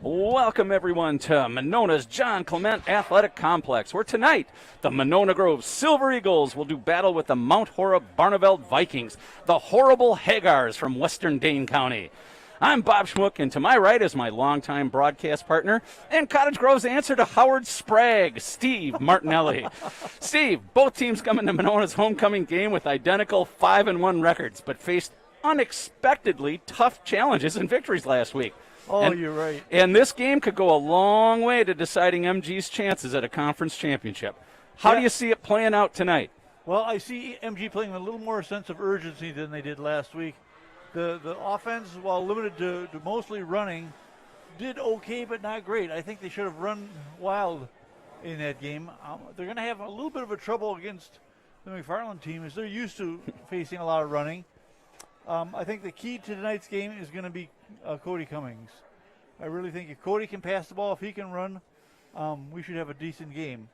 Welcome, everyone, to Monona's John Clement Athletic Complex, where tonight the Monona Grove Silver Eagles will do battle with the Mount Horeb Barneveld Vikings, the horrible Hagars from western Dane County. I'm Bob Schmuck, and to my right is my longtime broadcast partner and Cottage Grove's answer to Howard Sprague, Steve Martinelli. Steve, both teams come into Monona's homecoming game with identical 5-1 records, but faced unexpectedly tough challenges and victories last week. You're right. And this game could go a long way to deciding MG's chances at a conference championship. How do you see it playing out tonight? Well, I see MG playing with a little more sense of urgency than they did last week. The offense, while limited to mostly running, did okay but not great. I think they should have run wild in that game. They're going to have a little bit of a trouble against the McFarland team as they're used to facing a lot of running. I think the key to tonight's game is going to be Cody Cummings. I really think if Cody can pass the ball, if he can run, we should have a decent game.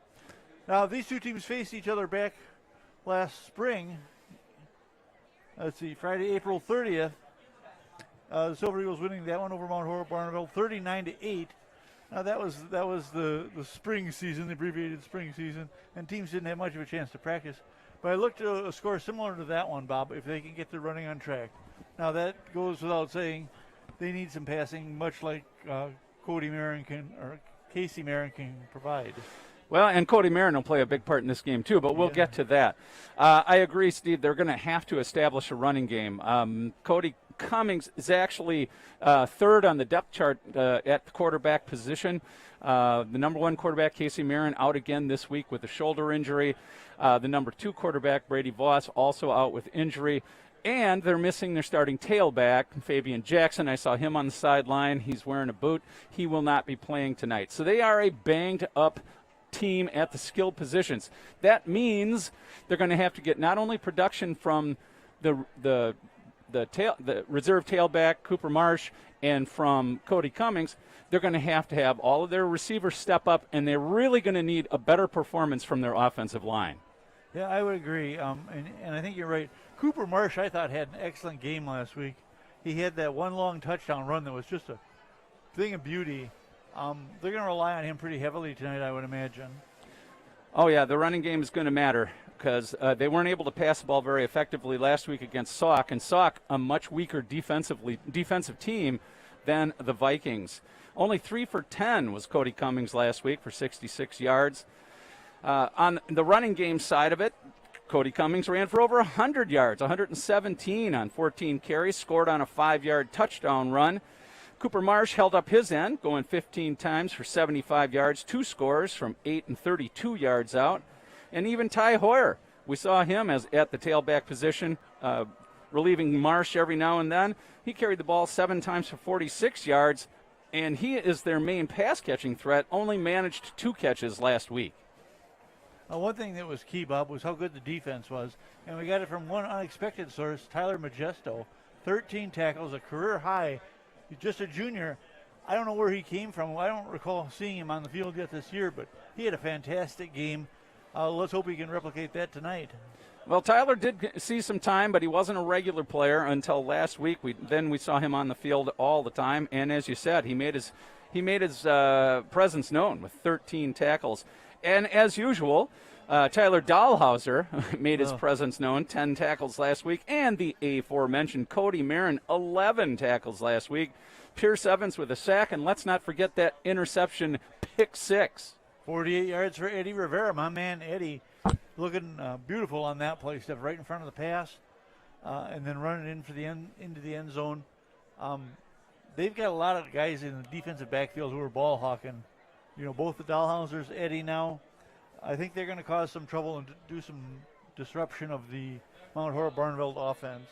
Now, these two teams faced each other back last spring. Let's see, Friday, April 30th. The Silver Eagles winning that one over Mount Horeb Barneveld, 39-8. Now, that was the spring season, the abbreviated spring season, and teams didn't have much of a chance to practice. But I looked at a score similar to that one, Bob, if they can get their running on track. Now, that goes without saying. They need some passing, much like Casey Marin can provide. Well, and Cody Marin will play a big part in this game, too, but we'll get to that. I agree, Steve. They're going to have to establish a running game. Cody Cummings is actually third on the depth chart at the quarterback position. The number one quarterback, Casey Marin, out again this week with a shoulder injury. The number two quarterback, Brady Voss, also out with injury. And they're missing their starting tailback, Fabian Jackson. I saw him on the sideline. He's wearing a boot. He will not be playing tonight. So they are a banged-up team at the skill positions. That means they're going to have to get not only production from the reserve tailback, Cooper Marsh, and from Cody Cummings. They're going to have all of their receivers step up, and they're really going to need a better performance from their offensive line. Yeah, I would agree, and I think you're right. Cooper Marsh, I thought, had an excellent game last week. He had that one long touchdown run that was just a thing of beauty. They're going to rely on him pretty heavily tonight, I would imagine. Oh, yeah, the running game is going to matter because they weren't able to pass the ball very effectively last week against Sauk, and Sauk, a much weaker defensive team than the Vikings. Only 3 for 10 was Cody Cummings last week for 66 yards. On the running game side of it, Cody Cummings ran for over 100 yards, 117 on 14 carries, scored on a 5-yard touchdown run. Cooper Marsh held up his end, going 15 times for 75 yards, 2 scores from 8 and 32 yards out. And even Ty Hoyer, we saw him at the tailback position, relieving Marsh every now and then. He carried the ball 7 times for 46 yards, and he is their main pass-catching threat, only managed 2 catches last week. One thing that was key, Bob, was how good the defense was. And we got it from one unexpected source, Tyler Majesto. 13 tackles, a career high. He's just a junior. I don't know where he came from. I don't recall seeing him on the field yet this year, but he had a fantastic game. Let's hope he can replicate that tonight. Well, Tyler did see some time, but he wasn't a regular player until last week. Then we saw him on the field all the time, and as you said, he made his presence known with 13 tackles. And as usual, Tyler Dahlhauser made his presence known, 10 tackles last week, and the aforementioned Cody Marin, 11 tackles last week. Pierce Evans with a sack, and let's not forget that interception, pick 6. 48 yards for Eddie Rivera. My man Eddie looking beautiful on that play, stuff right in front of the pass, and then running into the end zone. They've got a lot of guys in the defensive backfield who are ball hawking. You know, both the Dahlhausers, Eddie now. I think they're going to cause some trouble and do some disruption of the Mount Horeb Barneveld offense.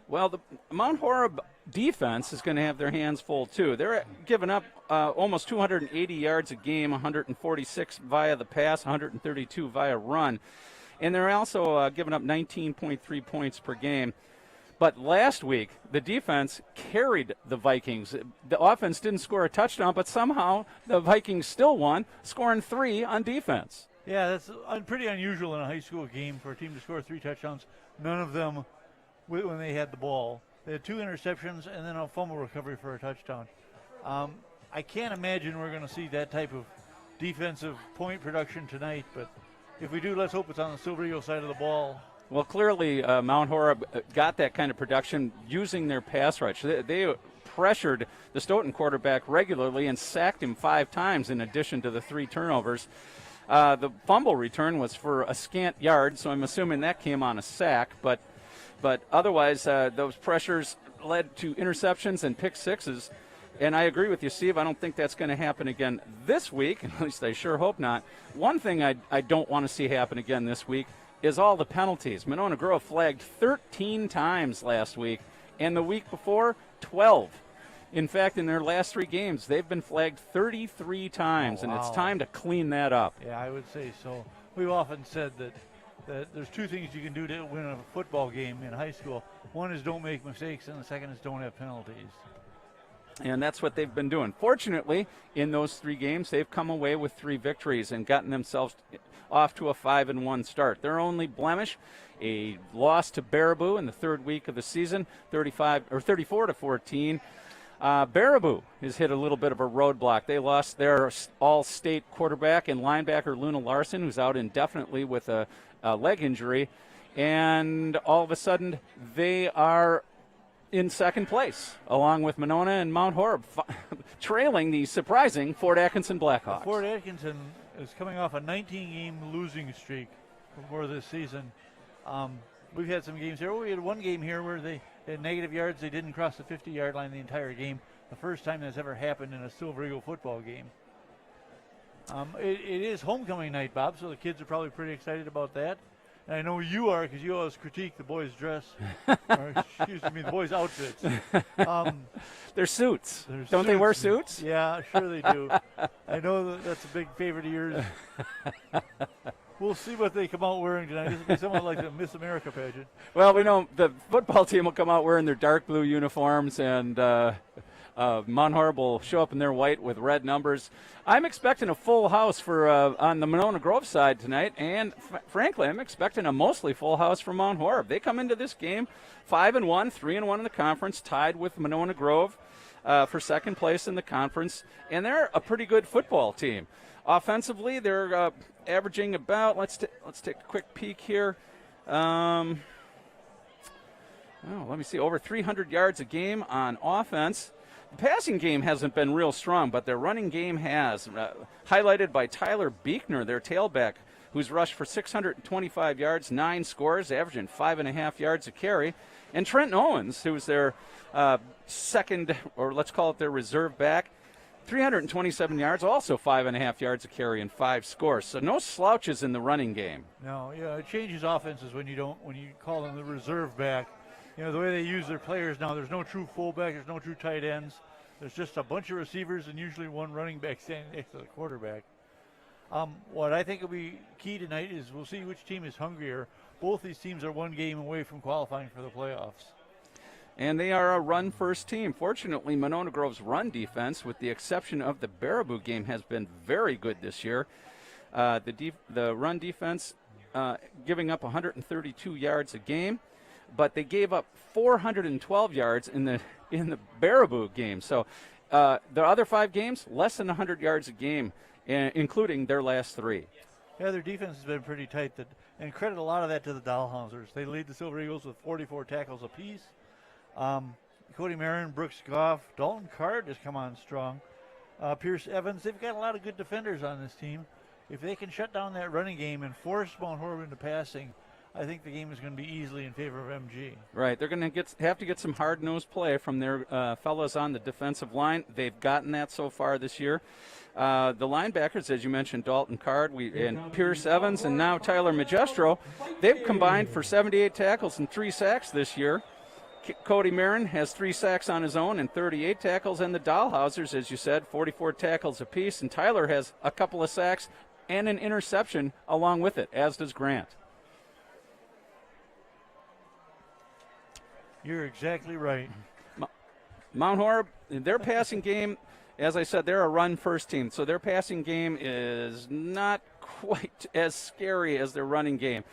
Well, the Mount Horeb defense is going to have their hands full, too. They're giving up almost 280 yards a game, 146 via the pass, 132 via run. And they're also giving up 19.3 points per game. But last week, the defense carried the Vikings. The offense didn't score a touchdown, but somehow the Vikings still won, scoring 3 on defense. Yeah, that's pretty unusual in a high school game for a team to score 3 touchdowns. None of them when they had the ball. They had 2 interceptions and then a fumble recovery for a touchdown. I can't imagine we're going to see that type of defensive point production tonight, but if we do, let's hope it's on the Silver Eagle side of the ball. Well, clearly Mount Horeb got that kind of production using their pass rush. They pressured the Stoughton quarterback regularly and sacked him 5 times in addition to the 3 turnovers. The fumble return was for a scant yard, so I'm assuming that came on a sack. But otherwise, those pressures led to interceptions and pick sixes. And I agree with you, Steve. I don't think that's going to happen again this week. At least I sure hope not. One thing I don't want to see happen again this week is all the penalties. Monona Grove flagged 13 times last week, and the week before, 12. In fact, in their last 3 games, they've been flagged 33 times, and it's time to clean that up. Yeah, I would say so. We've often said that there's 2 things you can do to win a football game in high school. One is don't make mistakes, and the second is don't have penalties. And that's what they've been doing. Fortunately, in those 3 games, they've come away with 3 victories and gotten themselves off to a 5-1 start. Their only blemish, a loss to Baraboo in the 3rd week of the season, 34-14. Baraboo has hit a little bit of a roadblock. They lost their all-state quarterback and linebacker Luna Larson, who's out indefinitely with a leg injury. And all of a sudden, they are in 2nd place, along with Monona and Mount Horeb, trailing the surprising Fort Atkinson Blackhawks. Fort Atkinson is coming off a 19-game losing streak before this season. We've had some games here. We had one game here where they had negative yards. They didn't cross the 50-yard line the entire game. The first time that's ever happened in a Silver Eagle football game. It is homecoming night, Bob, so the kids are probably pretty excited about that. And I know you are, because you always critique the boys' dress, or excuse me, the boys' outfits. They're suits. Don't they wear suits? Yeah, sure they do. I know that's a big favorite of yours. We'll see what they come out wearing tonight. This will be somewhat like the Miss America pageant. Well, we know the football team will come out wearing their dark blue uniforms, and Mount Horeb will show up in their white with red numbers. I'm expecting a full house for on the Monona Grove side tonight, and frankly, I'm expecting a mostly full house for Mount Horeb. They come into this game 5-1, 3-1 in the conference, tied with Monona Grove for 2nd place in the conference, and they're a pretty good football team. Offensively, they're averaging about, let's take a quick peek here. Let me see, over 300 yards a game on offense. The passing game hasn't been real strong, but their running game has, highlighted by Tyler Beekner, their tailback, who's rushed for 625 yards, 9 scores, averaging 5.5 yards a carry. And Trenton Owens, who's their second, or let's call it their reserve back, 327 yards, also 5.5 yards a carry and 5 scores. So no slouches in the running game. No, yeah, it changes offenses when you call them the reserve back. You know, the way they use their players now, there's no true fullback, there's no true tight ends. There's just a bunch of receivers and usually one running back standing next to the quarterback. What I think will be key tonight is we'll see which team is hungrier. Both these teams are 1 game away from qualifying for the playoffs. And they are a run-first team. Fortunately, Monona Grove's run defense, with the exception of the Baraboo game, has been very good this year. The run defense giving up 132 yards a game, but they gave up 412 yards in the Baraboo game. So the other 5 games, less than 100 yards a game, including their last 3. Yeah, their defense has been pretty tight. And credit a lot of that to the Dahlhausers. They lead the Silver Eagles with 44 tackles apiece. Cody Marin, Brooks Goff, Dalton Card has come on strong. Pierce Evans, they've got a lot of good defenders on this team. If they can shut down that running game and force Mount Horeb into passing, I think the game is going to be easily in favor of MG. Right. They're going to have to get some hard-nosed play from their fellas on the defensive line. They've gotten that so far this year. The linebackers, as you mentioned, Dalton Card and Pierce Evans, and now Tyler Magestro, they've combined for 78 tackles and 3 sacks this year. Cody Marin has 3 sacks on his own and 38 tackles, and the Dahlhausers, as you said, 44 tackles apiece, and Tyler has a couple of sacks and an interception along with it, as does Grant. You're exactly right. Mount Horeb, their passing game, as I said, they're a run-first team, so their passing game is not quite as scary as their running game.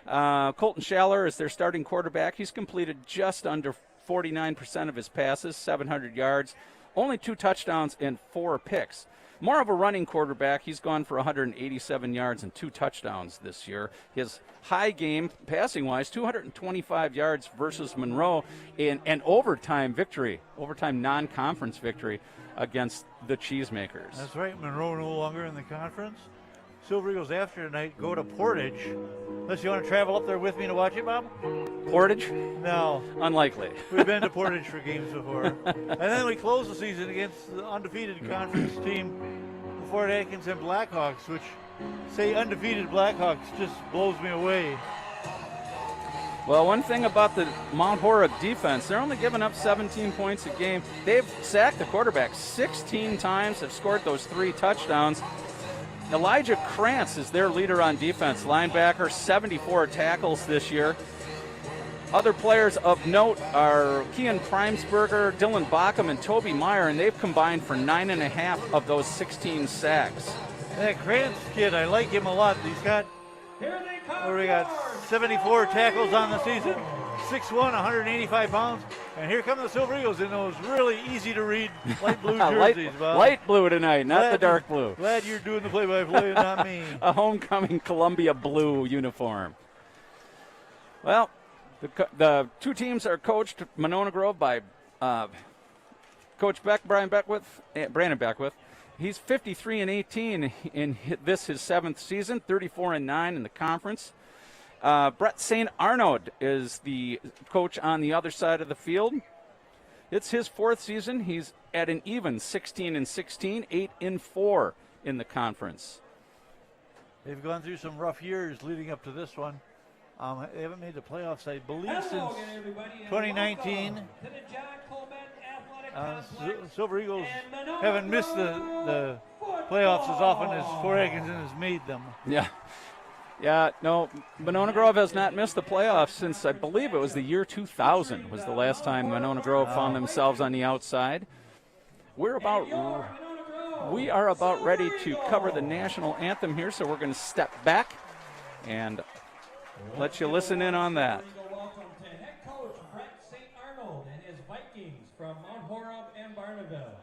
Colton Schaller is their starting quarterback. He's completed just under 49% of his passes, 700 yards, only 2 touchdowns and 4 picks. More of a running quarterback. He's gone for 187 yards and 2 touchdowns this year. His high game, passing-wise, 225 yards versus Monroe in an overtime victory, overtime non-conference victory against the Cheesemakers. That's right. Monroe no longer in the conference. Silver Eagles after tonight go to Portage. Unless you want to travel up there with me to watch it, Bob? Portage? No. Unlikely. We've been to Portage for games before. And then we close the season against the undefeated conference team, the Fort Atkinson Blackhawks, which say undefeated Blackhawks just blows me away. Well, one thing about the Mount Horeb defense, they're only giving up 17 points a game. They've sacked the quarterback 16 times, have scored those 3 touchdowns. Elijah Krantz is their leader on defense, linebacker, 74 tackles this year. Other players of note are Kean Primesberger, Dylan Bockham, and Toby Meyer, and they've combined for 9.5 of those 16 sacks. That Krantz kid, I like him a lot. He's got, we got 74 tackles on the season, 6'1", 185 pounds. And here come the Silver Eagles in those really easy to read light blue jerseys, Bob. Light blue tonight, not the dark blue. Glad you're doing the play-by-play and not me. A homecoming Columbia blue uniform. Well, the 2 teams are coached Monona Grove by Coach Brandon Beckwith. He's 53-18 in his 7th season, 34-9 in the conference. Brett St. Arnaud is the coach on the other side of the field. It's his 4th season. He's at an even 16-16, 8-4 in the conference. They've gone through some rough years leading up to this one. They haven't made the playoffs, I believe, since 2019. Silver Eagles haven't missed the playoffs as often as Fort Atkinson has made them. Yeah, no, Monona Grove has not missed the playoffs since, I believe it was the year 2000 was the last time Monona Grove found themselves on the outside. We are about ready to cover the national anthem here, so we're going to step back and let you listen in on that. Welcome to head coach Brett St. Arnaud and his Vikings from Mount Horeb and Barnaville.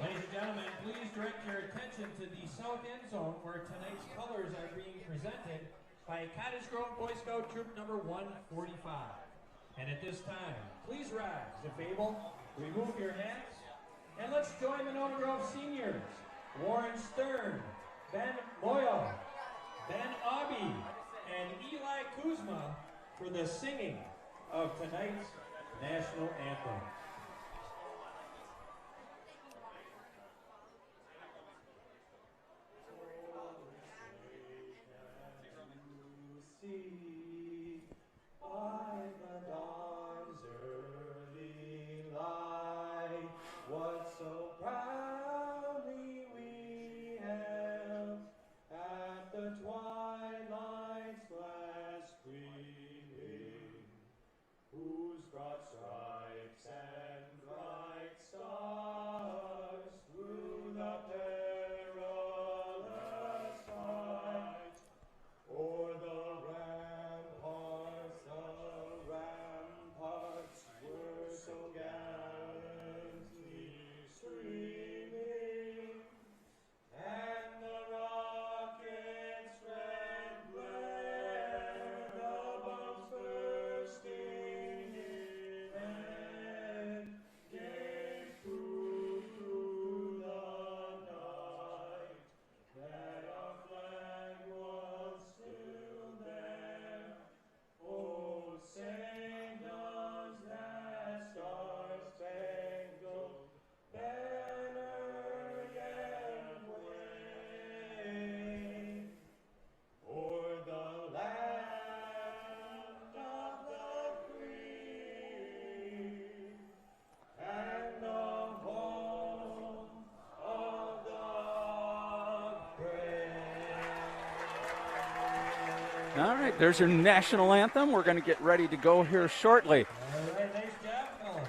Ladies and gentlemen, please direct your attention to the south end zone where tonight's colors are being presented by Cottage Grove Boy Scout Troop number 145. And at this time, please rise if able, remove your hats, and let's join Monona Grove seniors, Warren Stern, Ben Boyle, Ben Aubie, and Eli Kuzma for the singing of tonight's national anthem. All right, there's your national anthem. We're going to get ready to go here shortly.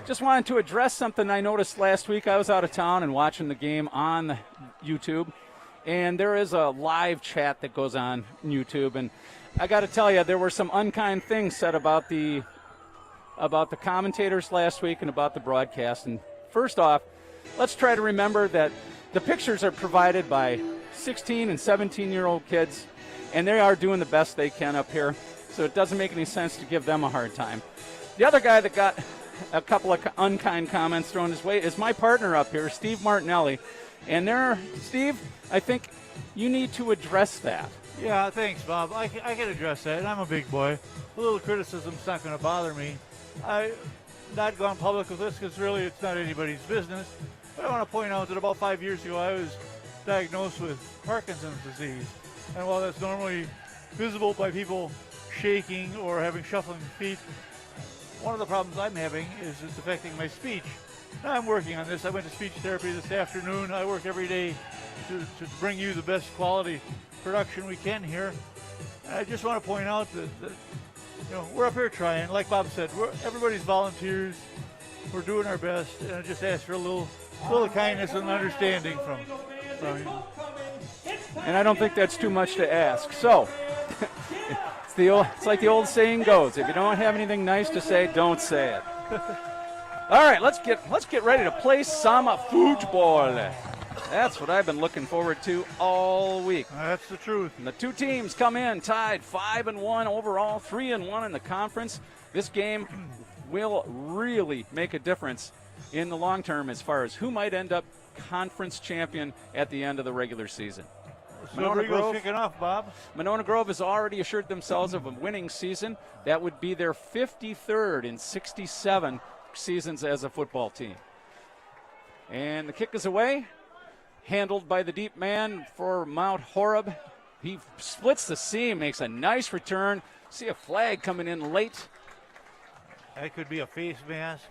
Just wanted to address something I noticed last week. I was out of town and watching the game on YouTube, and there is a live chat that goes on YouTube. And I got to tell you, there were some unkind things said about the about the commentators last week and about the broadcast. And first off, let's try to remember that the pictures are provided by 16 and 17-year-old kids, and they are doing the best they can up here, so it doesn't make any sense to give them a hard time. The other guy that got a couple of unkind comments thrown his way is my partner up here, Steve Martinelli. And there, Steve, I think you need to address that. Yeah, thanks, Bob. I can address that, and I'm a big boy. A little criticism's not going to bother me. I've not gone public with this because really it's not anybody's business. But I want to point out that about 5 years ago I was diagnosed with Parkinson's disease. And while that's normally visible by people shaking or having shuffling feet, one of the problems I'm having is it's affecting my speech. Now I'm working on this. I went to speech therapy this afternoon. I work every day to bring you the best quality production we can here. And I just want to point out that we're up here trying. Like Bob said, everybody's volunteers. We're doing our best, and I just ask for a little kindness and understanding from you. And I don't think that's too much to ask. So, it's like the old saying goes: if you don't have anything nice to say, don't say it. All right, let's get ready to play some football. That's what I've been looking forward to all week. That's the truth. And the two teams come in tied 5-1 overall, 3-1 in the conference. This game will really make a difference in the long term as far as who might end up conference champion at the end of the regular season. Monona Grove kicking off, Bob. Monona Grove has already assured themselves of a winning season. That would be their 53rd in 67 seasons as a football team. And the kick is away, handled by the deep man for Mount Horeb. He splits the seam, makes a nice return. See a flag coming in late. That could be a face mask.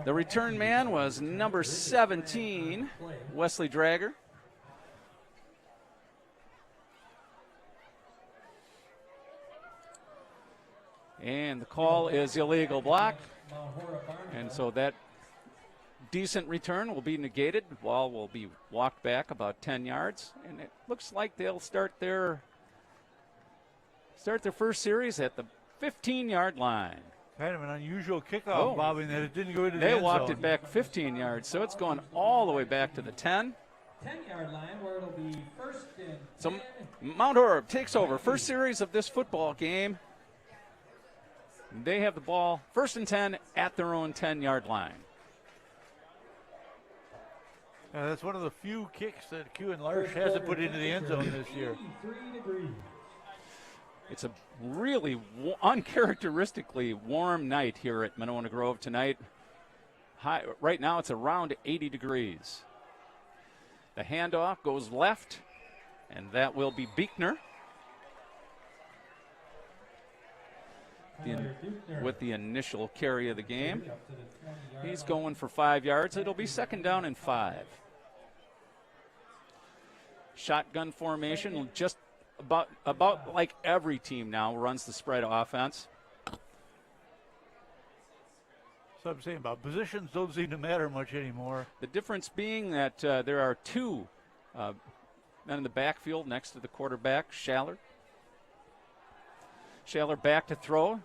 The return man was number 17, Wesley Drager. And the call is illegal block. And so that decent return will be negated. The ball will be walked back about 10 yards. And it looks like they'll start their first series at the 15-yard line. Kind of an unusual kickoff, Bob, in that it didn't go into the They end walked zone. it back 15 yards, so it's going all the way back to the 10. 10-yard line where it'll be first and 10. So Mount Horeb takes over. First series of this football game. They have the ball first and 10 at their own 10-yard line. That's one of the few kicks that Q and Larsh hasn't put into the end zone this year. 83 degrees. It's a really uncharacteristically warm night here at Monona Grove tonight. Right now it's around 80 degrees. The handoff goes left, and that will be Beekner. With the initial carry of the game. He's going for 5 yards. It'll be second down and 5. Shotgun formation, just about like every team now runs the spread offense. So I'm saying about positions don't seem to matter much anymore. The difference being that there are two men in the backfield next to the quarterback, Schaller. Schaller back to throw.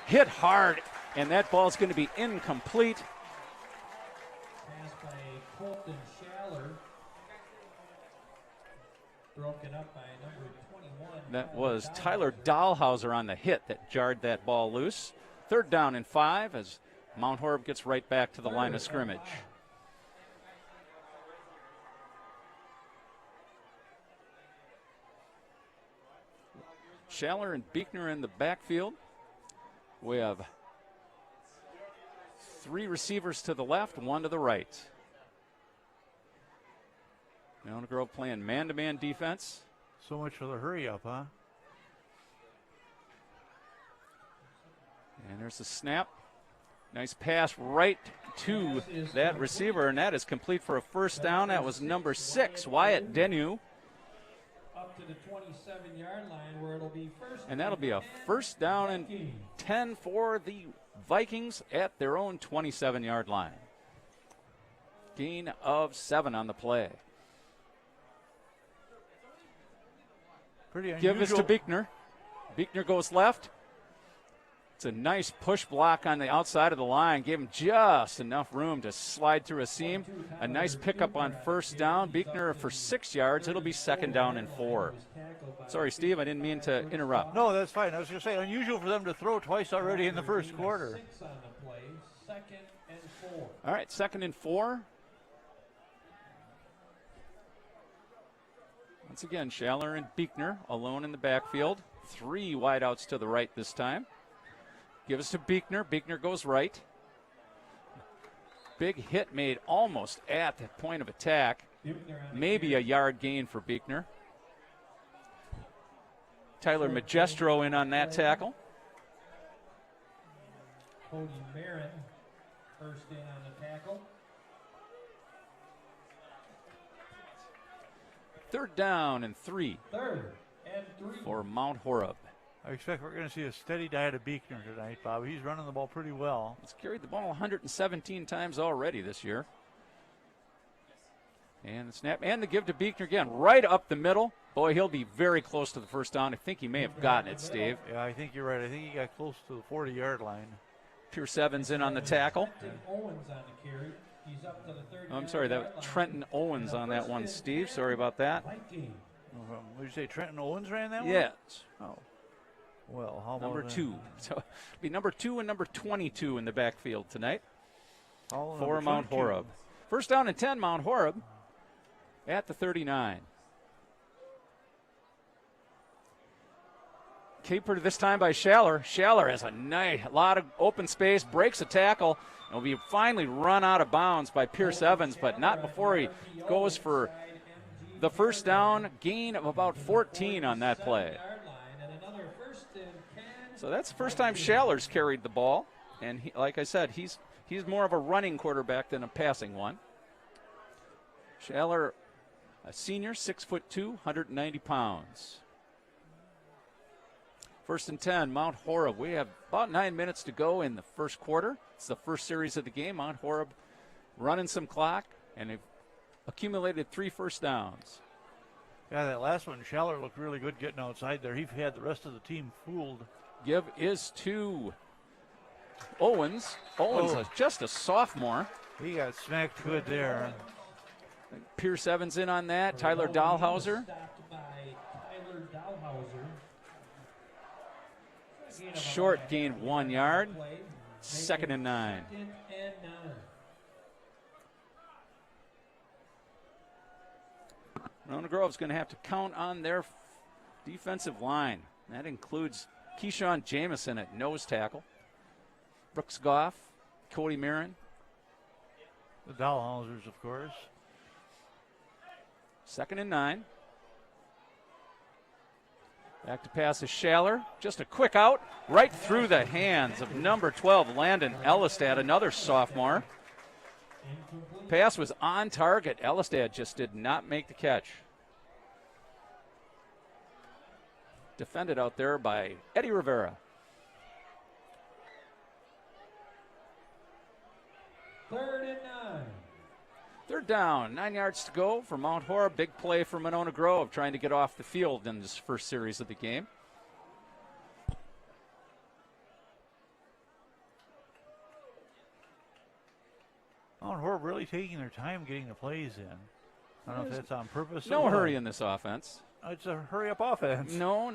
Hit hard, and that ball's going to be incomplete. Pass by Colton Schaller. Broken up by number 21. That was Tyler Dahlhauser on the hit that jarred that ball loose. Third down and 5 as Mount Horeb gets right back to the line of scrimmage. Schaller and Beekner in the backfield. We have 3 receivers to the left, 1 to the right. Monona Grove playing man-to-man defense. So much for the hurry up, huh? And there's the snap. Nice pass right to that receiver, and that is complete for a first down. That was number 6, Wyatt Denu. Up to the 27-yard line where it'll be first. And that'll be a first down and 10 for the Vikings at their own 27-yard line. Gain of 7 on the play. Pretty unusual. Give this to Beekner. Beekner goes left. It's a nice push block on the outside of the line. Gave him just enough room to slide through a seam. A nice pickup on first down. Beekner for 6 yards. It'll be 2nd down and 4. Sorry, Steve, I didn't mean to interrupt. No, that's fine. I was going to say, unusual for them to throw twice already in the first quarter. All right, 2nd and 4. Once again, Schaller and Beekner alone in the backfield. 3 wideouts to the right this time. Give us to Beekner. Beekner goes right. Big hit made almost at the point of attack. Maybe a yard gain for Beekner. Tyler Magestro in on that tackle. Cody Marin, first in on the tackle. 3rd down and 3 3rd and 3 for Mount Horeb. I expect we're going to see a steady diet of Beekner tonight, Bob. He's running the ball pretty well. He's carried the ball 117 times already this year. And the snap and the give to Beekner again, right up the middle. Boy, he'll be very close to the first down. I think he may have gotten it, Steve. Yeah, I think you're right. I think he got close to the 40-yard line. Pierce Evans in on the tackle. Owens on the carry. He's up to the 30. I'm sorry, that was Trenton Owens on that one, Steve. Sorry about that. Would you say Trenton Owens ran that one? Yes. Oh. Well, how about Number 2. So it'll be number 2 and number 22 in the backfield tonight for Mount Horeb. First down and 10, Mount Horeb at the 39. Capered this time by Schaller. Schaller has a lot of open space, breaks a tackle, and will be finally run out of bounds by Pierce Evans, but not before he goes for the first down, gain of about 14 on that play. So that's the first time Schaller's carried the ball, and he, like I said, he's more of a running quarterback than a passing one. Schaller, a senior, 6'2", 190 pounds. 1st and 10, Mount Horeb. We have about 9 minutes to go in the first quarter. It's the first series of the game. Mount Horeb running some clock, and they've accumulated 3 first downs. Yeah, that last one, Schaller looked really good getting outside there. He had the rest of the team fooled. Give is to Owens. Owens is just a sophomore. He got smacked good there. Pierce Evans in on that. Tyler Dahlhauser. Short gain 1 yard. 2nd and 9. Monona Grove's going to have to count on their defensive line. That includes Keyshawn Jamison at nose tackle. Brooks Goff, Cody Marin. The Dahlhausers, of course. 2nd and 9. Back to pass is Schaller. Just a quick out, right through the hands of number 12, Landon Ellistad, another sophomore. Pass was on target. Ellistad just did not make the catch. Defended out there by Eddie Rivera. 3rd and 9. 3rd down, 9 yards to go for Mount Horeb. Big play for Monona Grove, trying to get off the field in this first series of the game. Mount Horeb really taking their time getting the plays in. I don't know if that's on purpose. No hurry in this offense. It's a hurry-up offense. No,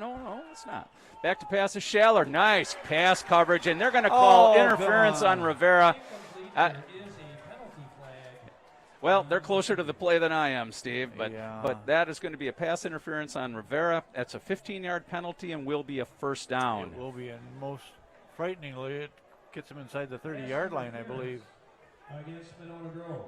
it's not. Back to pass is Schaller. Nice pass coverage, and they're going to call interference on Rivera. Well, they're closer to the play than I am, Steve, but that is going to be a pass interference on Rivera. That's a 15-yard penalty and will be a first down. It will be, and most frighteningly, it gets them inside the 30-yard line, I believe. Against Monona Grove.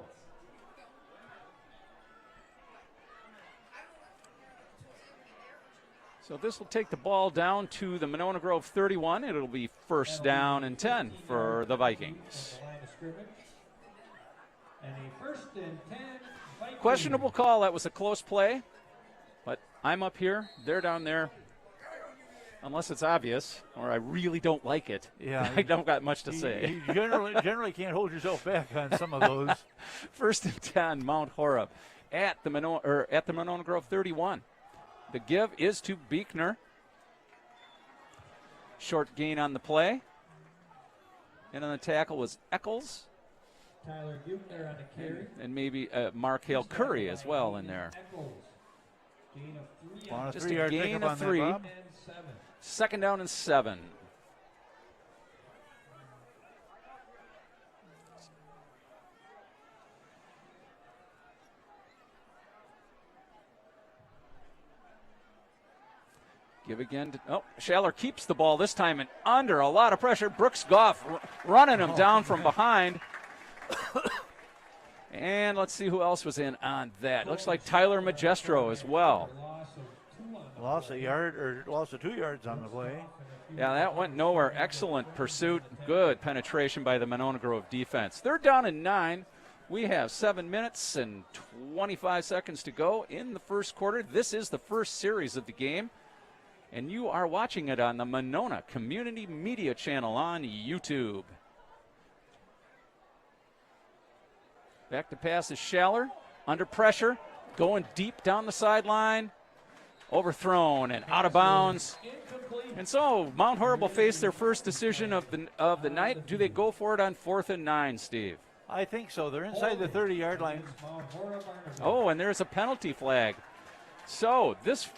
So this will take the ball down to the Monona Grove 31. It'll be first down and 10 for the Vikings. And a 1st and 10. Vikings. Questionable call. That was a close play, but I'm up here. They're down there. Unless it's obvious, or I really don't like it. Yeah, I don't got much to say. You generally can't hold yourself back on some of those. 1st and 10, Mount Horeb at the Monona Grove 31. The give is to Beekner. Short gain on the play. And on the tackle was Eccles. Tyler Buchner on the carry. And maybe Mark Hale Curry as well in there. Gain of 3 On Just a 3-yard gain pickup of on 3. that, Bob. and 7. 2nd down and 7. Give again to, Schaller keeps the ball this time and under a lot of pressure. Brooks Goff running him down from behind. And let's see who else was in on that. Looks like Tyler Magestro as well. Lost of 2 yards on the play. Yeah, that went nowhere. Excellent pursuit. Good penetration by the Monona Grove defense. 3rd down and 9. We have 7 minutes and 25 seconds to go in the first quarter. This is the first series of the game, and you are watching it on the Monona Community Media Channel on YouTube. Back to pass is Schaller. Under pressure. Going deep down the sideline. Overthrown and out of bounds. And so Mount Horeb will face their first decision of the night. Do they go for it on 4th and 9, Steve? I think so. They're inside the 30-yard line. Oh, and there's a penalty flag. So this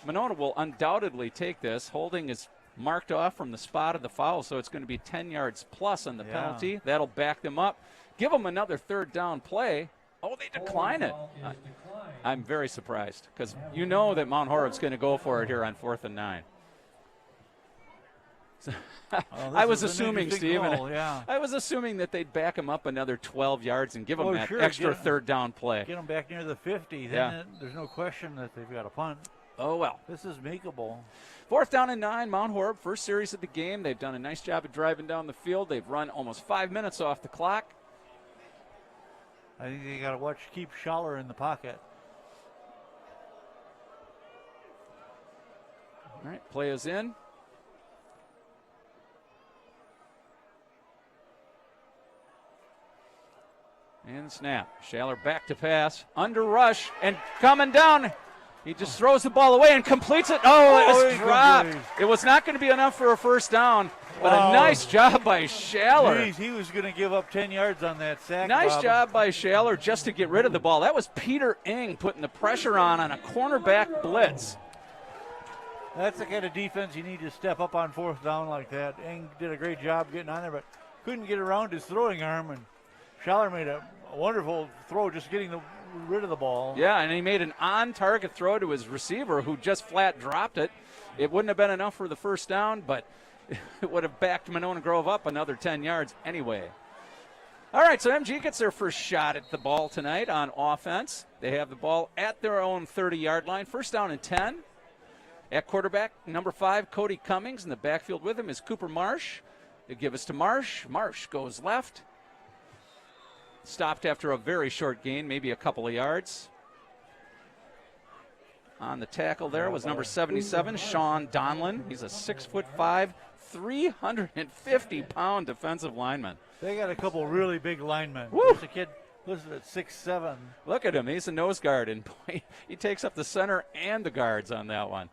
Monona will undoubtedly take this. Holding is marked off from the spot of the foul, so it's going to be 10 yards plus on the penalty. That'll back them up. Give them another 3rd down play. Oh, they decline it. I'm very surprised because you know that Mount Horeb's going to go for it here on 4th and 9. I was assuming, Steve, I was assuming that they'd back him up another 12 yards and give them that extra 3rd down play. Get them back near the 50. Then there's no question that they've got a punt. Oh, well. This is makeable. 4th down and 9, Mount Horeb, first series of the game. They've done a nice job of driving down the field. They've run almost 5 minutes off the clock. I think they got to keep Schaller in the pocket. All right, play is in. And snap. Schaller back to pass. Under rush and coming down. He just throws the ball away and completes it. Oh, it was dropped. It was not going to be enough for a 1st down, but a nice job by Schaller. Jeez, he was going to give up 10 yards on that sack. Nice job by Schaller just to get rid of the ball. That was Peter Ing putting the pressure on a cornerback blitz. That's the kind of defense you need to step up on 4th down like that. Ing did a great job getting on there, but couldn't get around his throwing arm, and Schaller made a wonderful throw just getting rid of the ball. Yeah, and he made an on-target throw to his receiver who just flat dropped it. It wouldn't have been enough for the 1st down, but it would have backed Monona Grove up another 10 yards anyway. All right, so MG gets their first shot at the ball tonight on offense. They have the ball at their own 30-yard line. 1st down and 10. At quarterback, number 5, Cody Cummings. In the backfield with him is Cooper Marsh. They give us to Marsh. Marsh goes left. Stopped after a very short gain, maybe a couple of yards. On the tackle there was number 77, Sean Donlin. He's a 6'5", 350-pound defensive lineman. They got a couple really big linemen. Woo! There's a kid listed at 6'7". Look at him. He's a nose guard, and boy, he takes up the center and the guards on that one.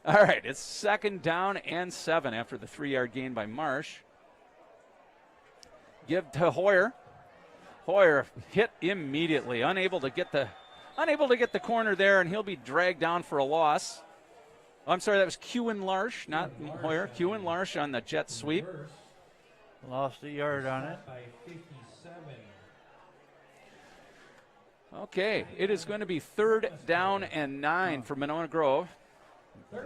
All right, it's 2nd down and 7 after the 3-yard gain by Marsh. Give to Hoyer. Hoyer hit immediately, unable to get the corner there, and he'll be dragged down for a loss. Oh, I'm sorry, that was Kewen Larsh, not Hoyer. Kewen Larsh on the jet sweep. Lost a yard on it. Okay, it is going to be 3rd down and 9 for Monona Grove.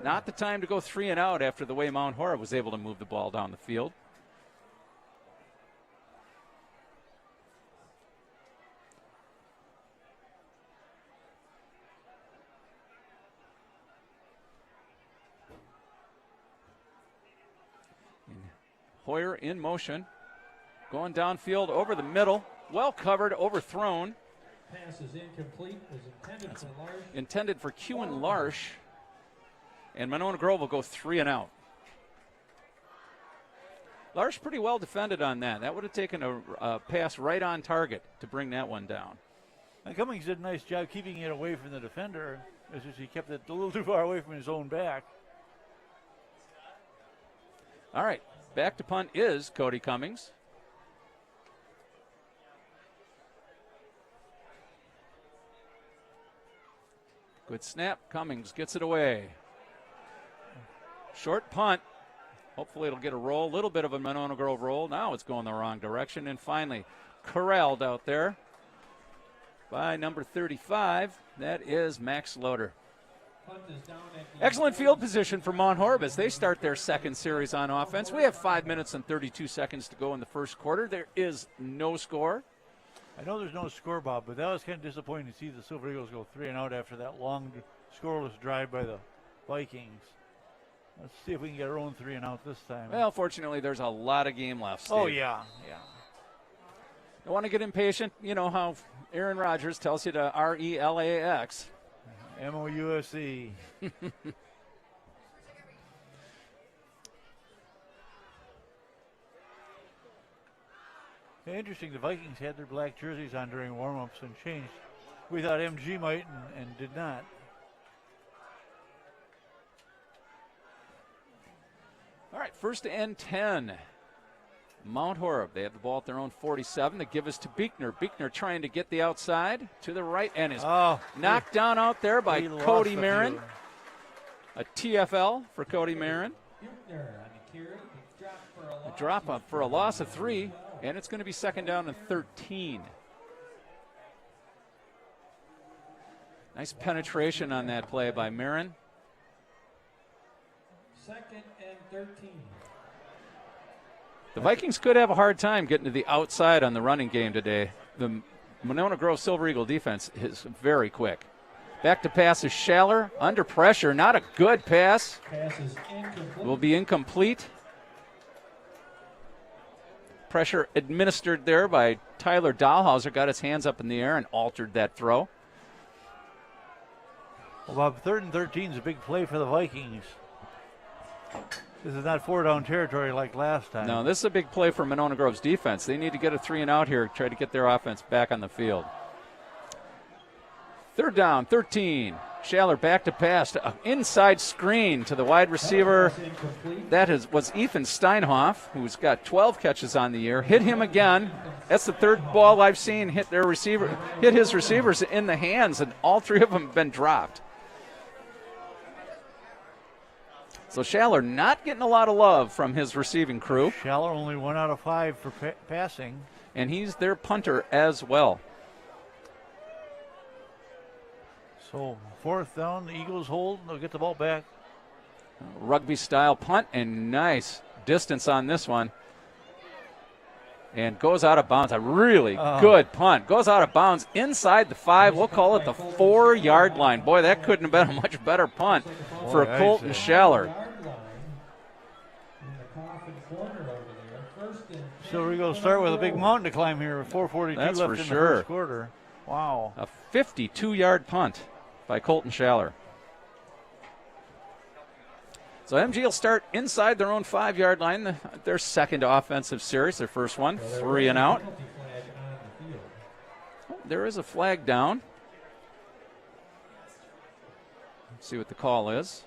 Not the time to go 3 and out after the way Mount Horeb was able to move the ball down the field. Hoyer in motion, going downfield over the middle, well covered, overthrown. Pass is incomplete. Was intended for Larsh. Intended for Kewen Larsh, and Monona Grove will go 3 and out. Larsh pretty well defended on that. That would have taken a pass right on target to bring that one down. And Cummings did a nice job keeping it away from the defender. As he kept it a little too far away from his own back. All right, back to punt is Cody Cummings. Good snap. Cummings gets it away. Short punt. Hopefully it'll get a roll. A little bit of a Monona Grove roll. Now it's going the wrong direction. And finally, corralled out there by number 35. That is Max Loader. Excellent field position for Mount Horeb as they start their second series on offense. We have 5 minutes and 32 seconds to go in the first quarter. There is no score. I know there's no score, Bob, but that was kind of disappointing to see the Silver Eagles go 3 and out after that long scoreless drive by the Vikings. Let's see if we can get our own 3 and out this time. Well, fortunately, there's a lot of game left, Steve. Oh, yeah. Don't want to get impatient. You know how Aaron Rodgers tells you to RELAX. MOUSE. Interesting, the Vikings had their black jerseys on during warm-ups and changed. We thought MG might and did not. All right, 1st and 10. Mount Horeb, they have the ball at their own 47. They give us to Beekner. Beekner trying to get the outside to the right and is knocked down out there by Cody Marin. A TFL for Cody Marin. A drop up for a loss of 3, and it's going to be 2nd down and 13. Nice penetration on that play by Marin. 2nd and 13. The Vikings could have a hard time getting to the outside on the running game today. The Monona Grove Silver Eagle defense is very quick. Back to pass is Schaller, under pressure, not a good pass. Pass is incomplete. Will be incomplete. Pressure administered there by Tyler Dahlhauser, got his hands up in the air and altered that throw. Well, Bob, 3rd and 13 is a big play for the Vikings. This is not 4-down territory like last time. No, this is a big play for Monona Grove's defense. They need to get a 3 and out here, try to get their offense back on the field. 3rd down, 13. Schaller back to pass, inside screen to the wide receiver. That was Ethan Steinhoff, who's got 12 catches on the year. Hit him again. That's the 3rd ball I've seen hit his receivers in the hands, and all 3 of them have been dropped. So Schaller not getting a lot of love from his receiving crew. Schaller only 1 out of 5 for passing. And he's their punter as well. So 4th down, the Eagles hold, they'll get the ball back. Rugby-style punt, and nice distance on this one. And goes out of bounds. A really good punt. Goes out of bounds inside the 5. We'll call it the 4-yard line. Boy, that couldn't have been a much better punt for Colton Schaller. So we're going to start with a big mountain to climb here with 4:42 left in the first quarter. Wow. A 52-yard punt by Colton Schaller. So MG will start inside their own 5-yard line, their second offensive series, their first one, 3 and out. Oh, there is a flag down. Let's see what the call is.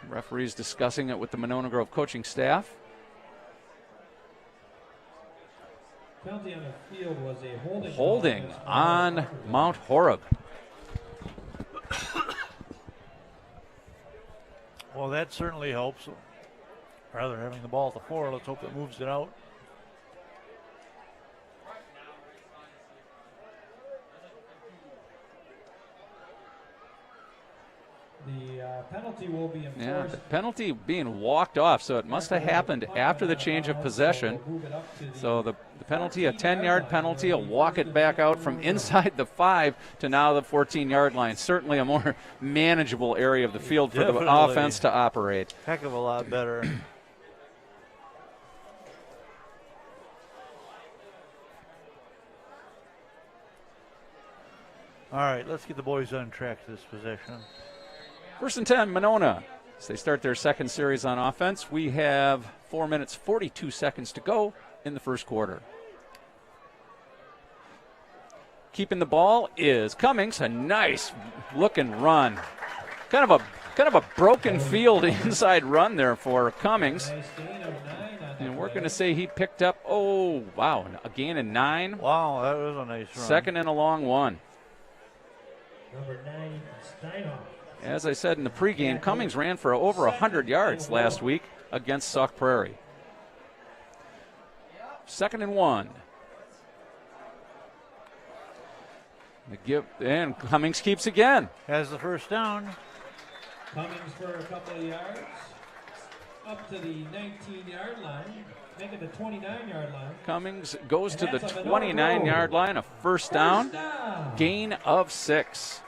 Referees discussing it with the Monona Grove coaching staff. Penalty on the field was a holding on Mount Horeb. Well, that certainly helps. Rather than having the ball at the 4, let's hope it moves it out. The penalty will be enforced. Yeah, the penalty being walked off, so it must have happened after the change of possession. So the penalty, a 10-yard penalty, will walk it back out from inside the 5 to now the 14-yard line. Certainly a more manageable area of the field for the offense to operate. Heck of a lot better. All right, let's get the boys on track to this possession. 1st and 10, Monona. As they start their second series on offense, we have 4 minutes, 42 seconds to go in the first quarter. Keeping the ball is Cummings. A nice looking run. Kind of Kind of a broken field inside run there for Cummings. Nice gain of 9 on the And we're play. going to say he picked up, a gain of 9. Wow, that was a nice run. Second and a long one. Number 9, Steinhoff. As I said in the pregame, Cummings ran for over 100 yards last week against Sauk Prairie. Second and 1. And Cummings keeps again. Has the first down. Cummings for a couple of yards. Up to the 19-yard line. Make it the 29-yard line. Cummings goes to the And that's a Monona 29-yard line, a first down, First down. gain of 6.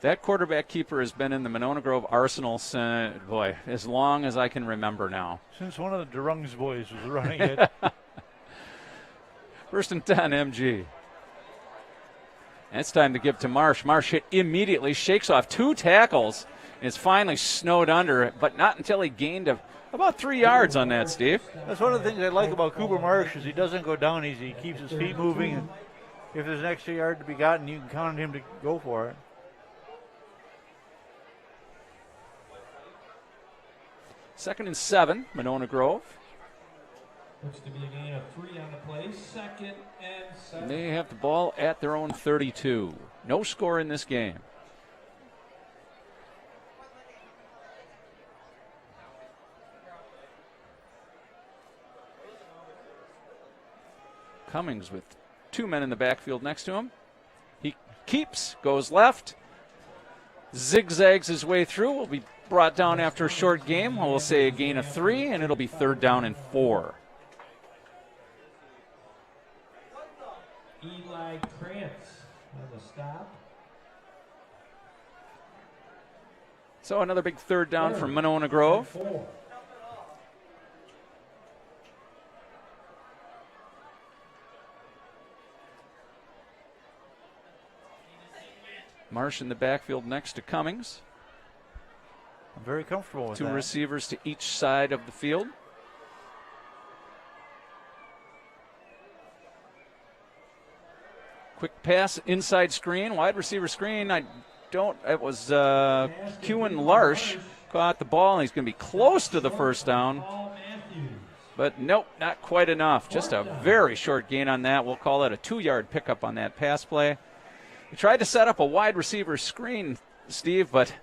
That quarterback keeper has been in the Monona Grove arsenal since, as long as I can remember now. Since one of the DeRungs boys was running it. First and 10, MG. And it's time to give to Marsh. Marsh hit immediately, shakes off 2 tackles, and is finally snowed under, but not until he gained about 3 yards on that, Steve. That's one of the things I like about Cooper Marsh is he doesn't go down easy. He keeps his feet moving. And if there's an extra yard to be gotten, you can count on him to go for it. Second and 7, Monona Grove. Looks to be a gain of 3 on the play. Second and 7. They have the ball at their own 32. No score in this game. Cummings with 2 men in the backfield next to him. He keeps, goes left, zigzags his way through. Will be brought down after a short game. We'll say a gain of 3, and it'll be 3rd down and 4. Eli Krantz on the stop. So another big 3rd down for Monona Grove. 4. Marsh in the backfield next to Cummings. I'm very comfortable with 2 that. receivers to each side of the field. Quick pass, inside screen, wide receiver screen. It was Kewen Larsh caught the ball, and he's going to be close to the first down. Paul Matthews. But nope, not quite enough. Just a very short gain on that. We'll call it a 2-yard pickup on that pass play. He tried to set up a wide receiver screen, Steve, but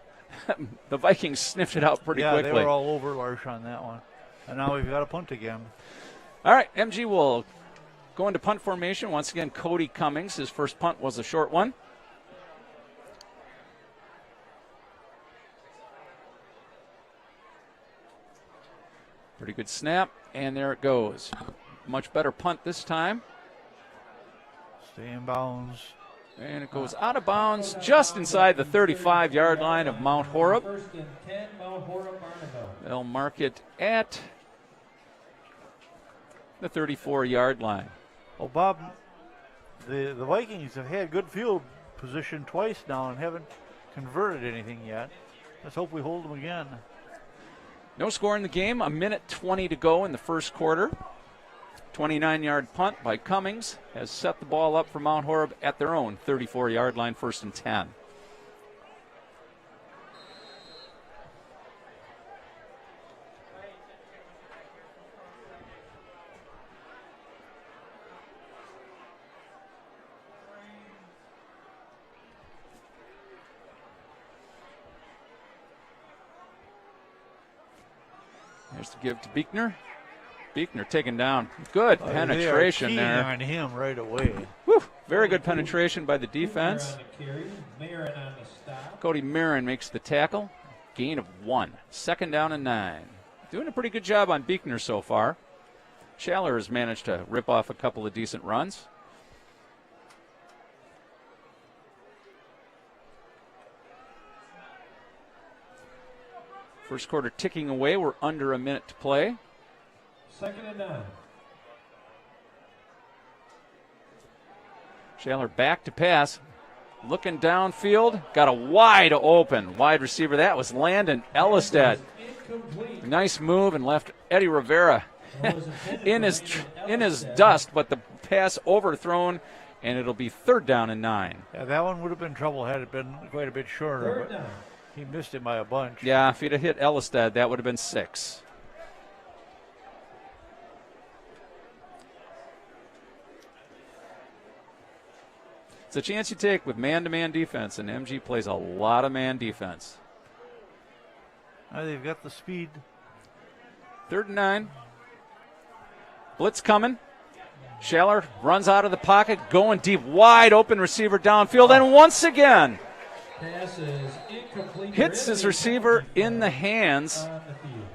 the Vikings sniffed it out pretty quickly. Yeah, they were all over Larsh on that one. And now we've got a punt again. All right, MG will go into punt formation. Once again, Cody Cummings. His first punt was a short one. Pretty good snap, and there it goes. Much better punt this time. Stay in bounds. And it goes out of bounds just inside the 35-yard line of Mount Horeb. First and 10, Mount Horeb, Barnabas. They'll mark it at the 34-yard line. Well, Bob, the Vikings have had good field position twice now and haven't converted anything yet. Let's hope we hold them again. No score in the game. 1:20 to go in the first quarter. 29-yard punt by Cummings has set the ball up for Mount Horeb at their own 34-yard line, first and 10. Here's the give to Beekner. Beekner taken down. Good penetration they are there. on him right away. Whew, very good penetration by the defense. On the carry, Marin on the stop. Cody Marin makes the tackle. Gain of 1. Second down and 9. Doing a pretty good job on Beekner so far. Schaller has managed to rip off a couple of decent runs. First quarter ticking away. We're under a minute to play. Second and 9. Schaller back to pass. Looking downfield. Got a wide open wide receiver. That was Landon Ellistad. Incomplete. Nice move and left Eddie Rivera Was intended in for his Landon dust, Ellistad. but the pass overthrown and it'll be 3rd down and 9. Yeah, that one would have been trouble had it been quite a bit shorter. 3rd But down. he missed it by a bunch. Yeah, if he'd have hit Elistad, that would have been 6. It's a chance you take with man-to-man defense, and MG plays a lot of man defense. They've got the speed. 3rd and 9. Blitz coming. Schaller runs out of the pocket, going deep, wide open receiver downfield, and once again Pass is incomplete. hits his receiver in the hands, On the field.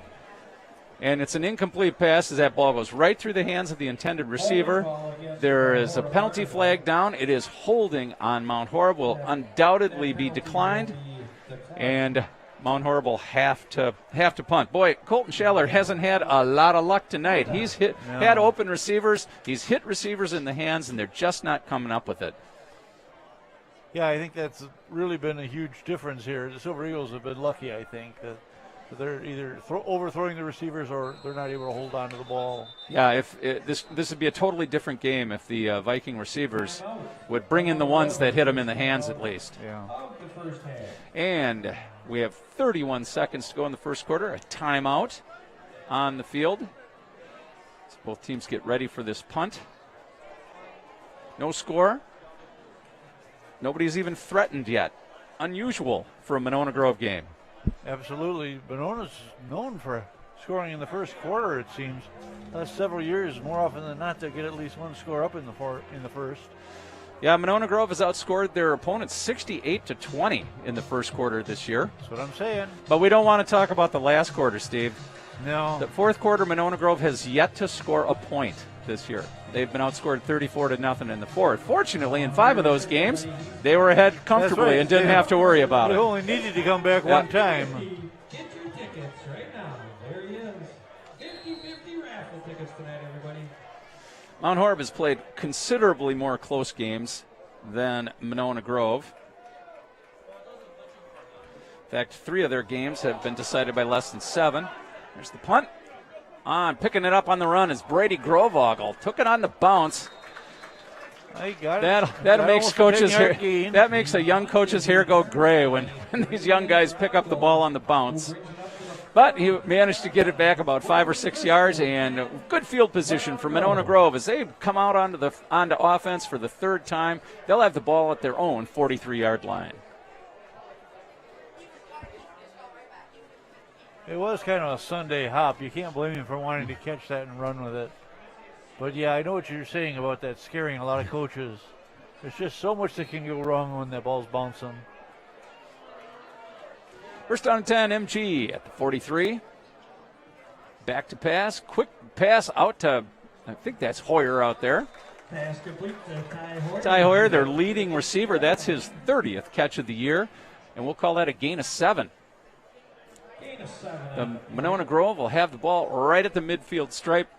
and it's an incomplete pass as that ball goes right through the hands of the intended receiver. There is a penalty flag down. It is holding on Mount Horeb, will undoubtedly be declined, and Mount Horeb will have to punt. Boy, Colton Schaller hasn't had a lot of luck tonight. He's had open receivers. He's hit receivers in the hands, and they're just not coming up with it. Yeah, I think that's really been a huge difference here. The Silver Eagles have been lucky, I think, that they're either overthrowing the receivers or they're not able to hold on to the ball. Yeah, this would be a totally different game if the Viking receivers would bring in the ones that hit them in the hands at least. Yeah. Of the first half. And we have 31 seconds to go in the first quarter. A timeout on the field. So both teams get ready for this punt. No score. Nobody's even threatened yet. Unusual for a Monona Grove game. Absolutely. Monona's known for scoring in the first quarter, it seems. Last several years, more often than not, they get at least one score up in the first. Yeah, Monona Grove has outscored their opponents 68-20 in the first quarter this year. That's what I'm saying. But we don't want to talk about the last quarter, Steve. No. The fourth quarter, Monona Grove has yet to score a point this year. They've been outscored 34-0 in the fourth. Fortunately, in 5 of those games, they were ahead comfortably right. and didn't have to worry about They it. only needed to come back one time. Get your tickets right now. There he is. 50-50 raffle tickets tonight, everybody. Mount Horeb has played considerably more close games than Monona Grove. In fact, 3 of their games have been decided by less than 7. There's the punt. Picking it up on the run is Brady Grovogel. Took it on the bounce. I got it. That makes coaches' hair. gain. That makes a young coach's hair go gray when these young guys pick up the ball on the bounce. But he managed to get it back about 5 or 6 yards, and good field position for Monona Grove as they come out onto offense for the 3rd time. They'll have the ball at their own 43-yard line. It was kind of a Sunday hop. You can't blame him for wanting to catch that and run with it. But, yeah, I know what you're saying about that scaring a lot of coaches. There's just so much that can go wrong when that ball's bouncing. First down and 10, MG at the 43. Back to pass. Quick pass out to, I think that's Hoyer out there. Pass complete to Ty Hoyer. Ty Hoyer, their leading receiver. That's his 30th catch of the year, and we'll call that a gain of 7. Gain of 7. The Monona Grove will have the ball right at the midfield stripe,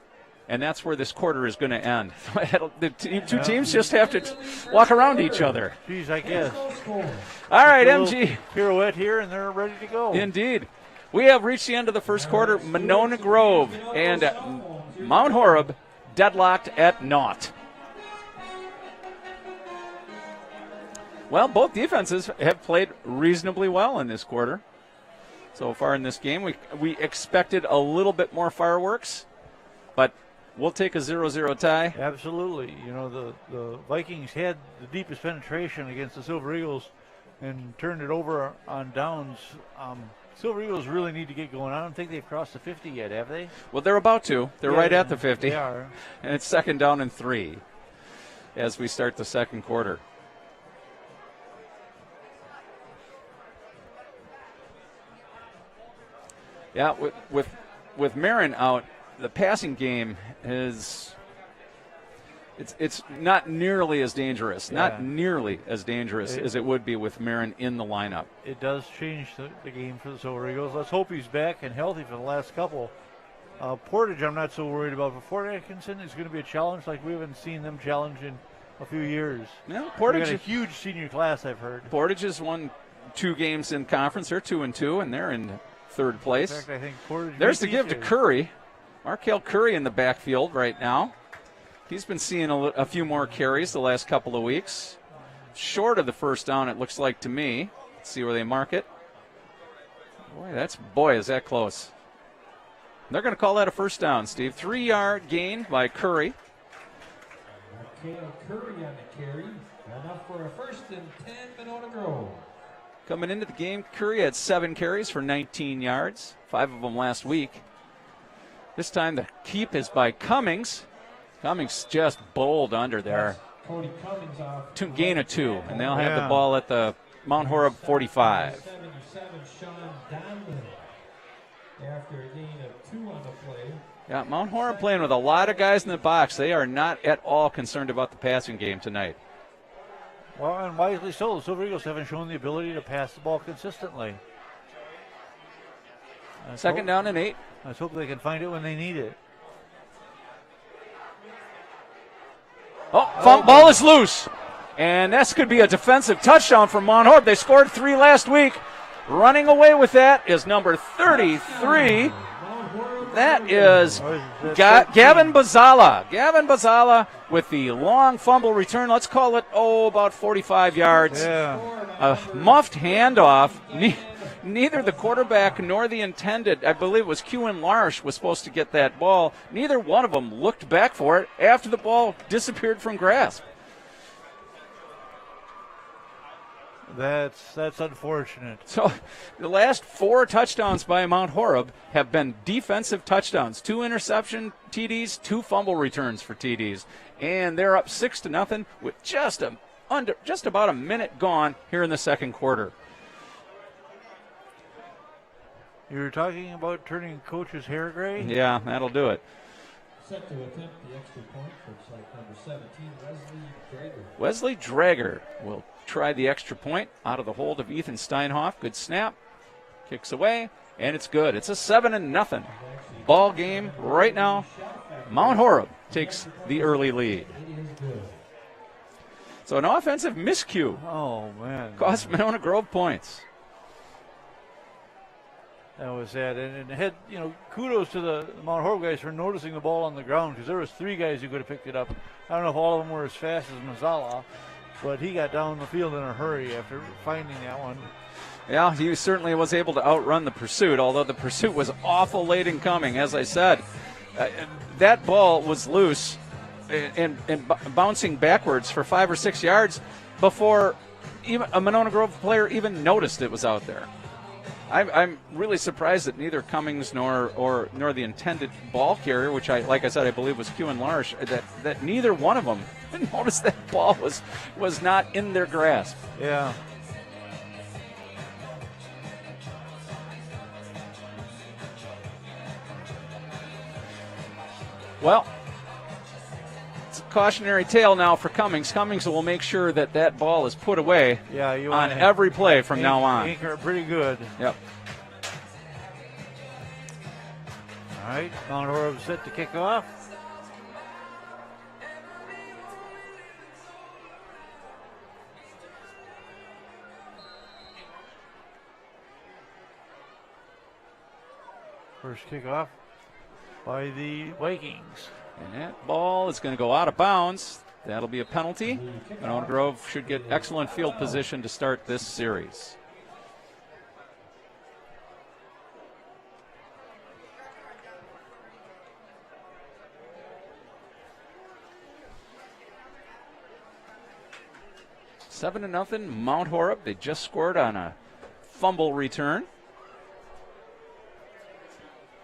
and that's where this quarter is going to end. The two teams just have to walk around each other. Geez, I guess. All right, A little MG. pirouette here, and they're ready to go. Indeed. We have reached the end of the first quarter. Monona Grove and Mount Horeb deadlocked at 0. Well, both defenses have played reasonably well in this quarter. So far in this game, we expected a little bit more fireworks, but we'll take a 0-0 tie. Absolutely. You know, the Vikings had the deepest penetration against the Silver Eagles and turned it over on downs. Silver Eagles really need to get going. I don't think they've crossed the 50 yet, have they? Well, they're about to. They're right at the 50. They are. And it's 2nd down and 3 as we start the second quarter. Yeah, with Marin out, the passing game is it's not nearly as dangerous. Yeah. Not nearly as dangerous as it would be with Marin in the lineup. It does change the game for the Silver Eagles. Let's hope he's back and healthy for the last couple. Portage, I'm not so worried about. But Fort Atkinson is going to be a challenge like we haven't seen them challenge in a few years. Yeah, They Portage got a huge senior class, I've heard. Portage has won 2 games in conference. They're 2-2, and they're in 3rd place. In fact, I think Portage There's may the give to beat Curry. Markel Curry in the backfield right now. He's been seeing a few more carries the last couple of weeks. Short of the first down, it looks like to me. Let's see where they mark it. Boy, is that close. They're going to call that a first down, Steve. 3-yard gain by Curry. Okay, Curry on the carry. Enough for a 1st and 10, Monona Grove. Coming into the game, Curry had 7 carries for 19 yards, 5 of them last week. This time the keep is by Cummings. Cummings just bowled under there. Cody Cummings off. Gain of 2, and they'll have the ball at the Mount Horeb 45. 77, Sean Donlin. After a gain of 2 on the play. Yeah, Mount Horeb playing with a lot of guys in the box. They are not at all concerned about the passing game tonight. Well, and wisely so. The Silver Eagles haven't shown the ability to pass the ball consistently. Second down and 8. Let's hope they can find it when they need it. Ball is loose. And this could be a defensive touchdown for Mount Horeb. They scored 3 last week. Running away with that is number 33. That is Gavin Bazala. Gavin Bazala with the long fumble return. Let's call it, about 45 yards. Yeah. A muffed handoff. Neither the quarterback nor the intended, I believe it was Kewen Larsh, was supposed to get that ball. Neither one of them looked back for it after the ball disappeared from grasp. That's unfortunate. So the last 4 touchdowns by Mount Horeb have been defensive touchdowns. 2 interception TDs, 2 fumble returns for TDs. And they're up 6-0 with just about a minute gone here in the second quarter. You were talking about turning coach's hair gray? Yeah, that'll do it. Set to attempt the extra point, looks like number 17, Wesley Drager. Wesley Drager will try the extra point out of the hold of Ethan Steinhoff. Good snap. Kicks away, and it's good. It's a 7-0 ball game right now. Mount Horeb takes the early lead. So an offensive miscue. Oh, man. Cost Monona Grove points. That was sad. And kudos to the Mount Horeb guys for noticing the ball on the ground, because there was 3 guys who could have picked it up. I don't know if all of them were as fast as Mazzala, but he got down the field in a hurry after finding that one. Yeah, he certainly was able to outrun the pursuit, although the pursuit was awful late in coming. As I said, that ball was loose and bouncing backwards for 5 or 6 yards before even a Monona Grove player even noticed it was out there. I'm really surprised that neither Cummings nor the intended ball carrier, which like I said, I believe was Kewen Larsh, that neither one of them noticed that ball was not in their grasp. Yeah. Well, it's a cautionary tale now for Cummings. Cummings will make sure that ball is put away on every play from now on. Anchor it pretty good. Yep. All right, Mount Horeb set to kick off. First kickoff by the Vikings. And that ball is going to go out of bounds. That'll be a penalty. Monona Grove should get excellent field position to start this series. 7-0 Mount Horeb. They just scored on a fumble return.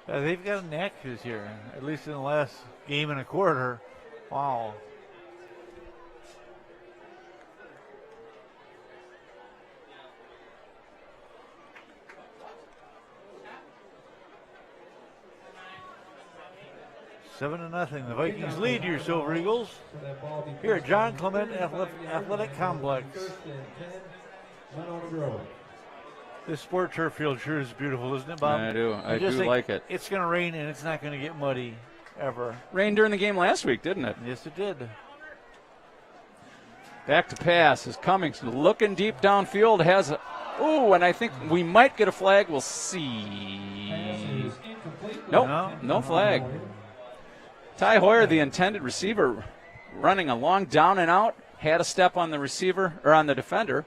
They've got a knack this year, at least in the last game and a quarter. Wow. Seven to nothing. The Vikings lead your Silver Eagles here at John Clement Athletic Complex. This sport turf field sure is beautiful, isn't it, Bob? I do like it. It's going to rain and it's not going to get muddy ever. Rained during the game last week, didn't it? Yes, it did. Back to pass is Cummings looking deep downfield. And I think we might get a flag. We'll see. Nope, no flag. Ty Hoyer, the intended receiver, running a long down and out, had a step on the receiver, or on the defender.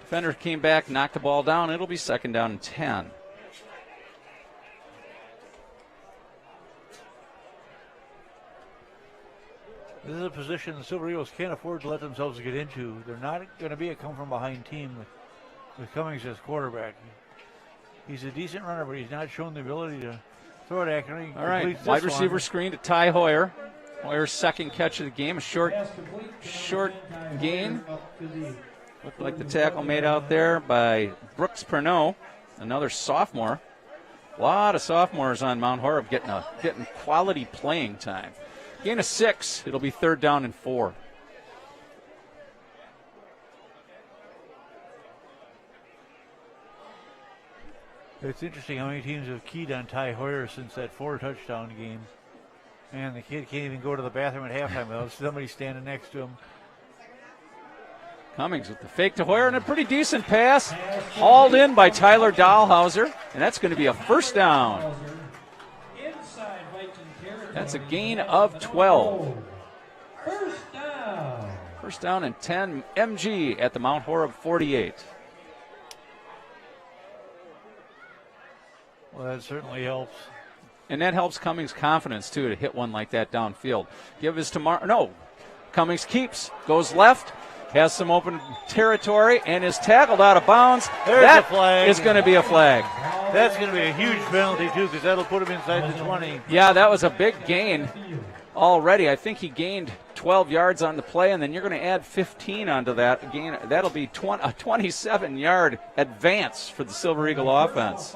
Defender came back, knocked the ball down. It'll be 2nd down and 10. This is a position the Silver Eagles can't afford to let themselves get into. They're not going to be a come-from-behind team with Cummings as quarterback. He's a decent runner, but he's not shown the ability to throw it accurately. All right, wide receiver screen to Ty Hoyer. Hoyer's 2nd catch of the game, a short gain. Looked like the tackle made out there by Brooks Pernod, another sophomore. A lot of sophomores on Mount Horeb getting quality playing time. Gain of 6. It'll be 3rd down and 4. It's interesting how many teams have keyed on Ty Hoyer since that 4-touchdown game. And the kid can't even go to the bathroom at halftime without somebody standing next to him. Cummings with the fake to Hoyer and a pretty decent pass. Hauled in by Tyler Dahlhauser, and that's going to be a 1st down. That's a gain of 12. 1st down and 10. MG at the Mount Horeb 48. Well, that certainly helps. And that helps Cummings' confidence, too, to hit one like that downfield. Give his tomorrow. No. Cummings keeps, goes left, has some open territory, and is tackled out of bounds. There's a flag. Is going to be a flag. That's going to be a huge penalty, too, because that'll put him inside the 20. Yeah, that was a big gain already. I think he gained 12 yards on the play, and then you're going to add 15 onto that. Again, that'll be a 27-yard advance for the Silver Eagle offense.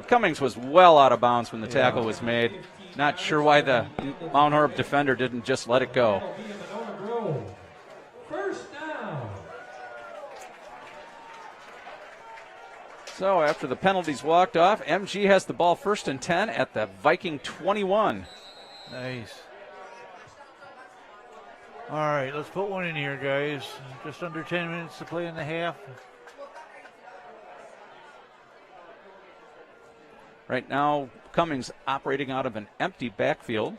Cummings was well out of bounds when the tackle was made. Not sure why the Mount Horeb defender didn't just let it go. 1st down. So after the penalties walked off, MG has the ball 1st and 10 at the Viking 21. Nice. All right, let's put one in here, guys. Just under 10 minutes to play in the half. Right now, Cummings operating out of an empty backfield.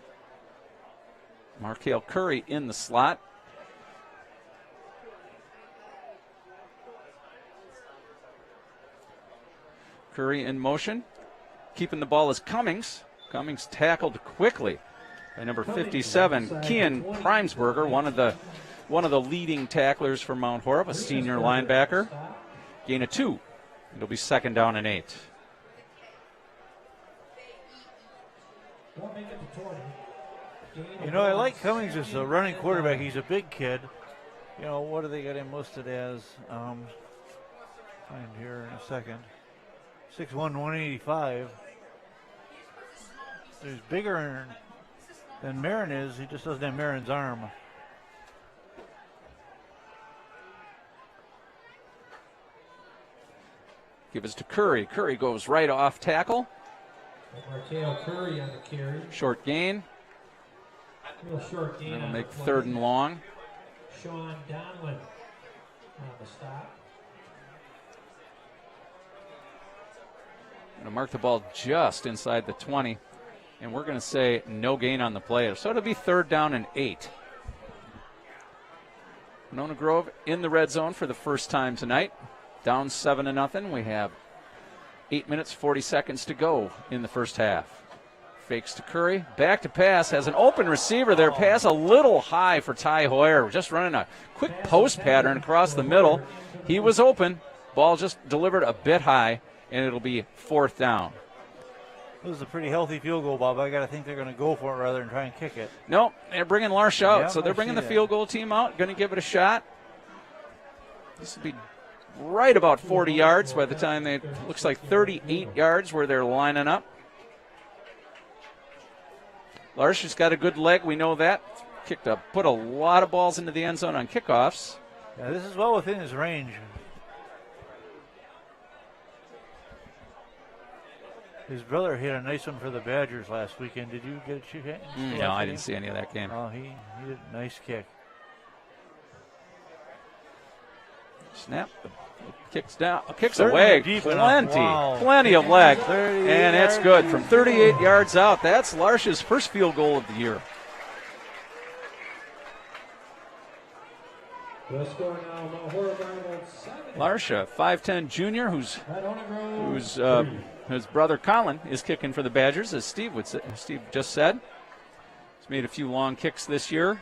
Markale Curry in the slot. Curry in motion. Keeping the ball is Cummings. Cummings tackled quickly by number 57, Kian Primesberger, one of the leading tacklers for Mount Horeb, a senior linebacker. Gain of 2. It'll be 2nd down and 8. You know, I like Cummings as a running quarterback. He's a big kid. You know, what do they got him listed as? Find here in a second. 6'1", 185. He's bigger than Marin is. He just doesn't have Marin's arm. Give us to Curry. Curry goes right off tackle. Markale Curry on the carry. Short gain. Real short gain. That'll make 3rd and long. Sean Donlin on the stop. Going to mark the ball just inside the 20. And we're going to say no gain on the play. So it'll be 3rd down and 8. Monona Grove in the red zone for the first time tonight. Down 7-0. We have 8 minutes, 40 seconds to go in the first half. Fakes to Curry. Back to pass. Has an open receiver there. Pass a little high for Ty Hoyer. Just running a quick post pattern across the middle. He was open. Ball just delivered a bit high, and it'll be 4th down. This is a pretty healthy field goal, Bob. I got to think they're going to go for it rather than try and kick it. No, they're bringing Larsh out. Yeah, so they're bringing the field goal team out. Going to give it a shot. This will be right about 40 yards by the time looks like 38 yards where they're lining up. Larsh has got a good leg. We know that. Put a lot of balls into the end zone on kickoffs. Yeah, this is well within his range. His brother hit a nice one for the Badgers last weekend. Did you get a shoot at? No, I didn't see any of that game. Oh, he did a nice kick. Snap. Kicks down. Kicks away. Wow. Plenty of leg. And it's good. From 38 yards out. That's Larsh's first field goal of the year. The score now, Horeb Rivals 7. Larsha, 5'10 junior, whose brother Colin is kicking for the Badgers, as Steve just said. He's made a few long kicks this year.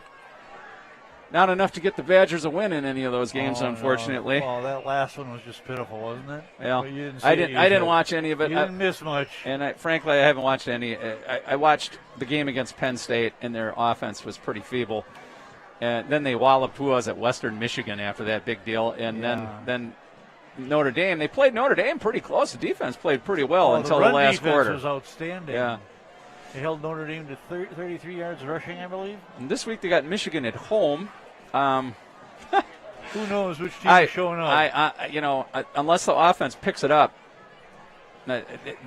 Not enough to get the Badgers a win in any of those games, unfortunately. No. Well, that last one was just pitiful, wasn't it? Well, I didn't watch any of it. You didn't miss much. And frankly, I haven't watched any. I watched the game against Penn State, and their offense was pretty feeble. And then they walloped who was at Western Michigan after that big deal. And then Notre Dame, they played Notre Dame pretty close. The defense played pretty well until the last quarter. The defense was outstanding. Yeah. They held Notre Dame to 33 yards rushing, I believe. And this week they got Michigan at home. Who knows which team is showing up? Unless the offense picks it up,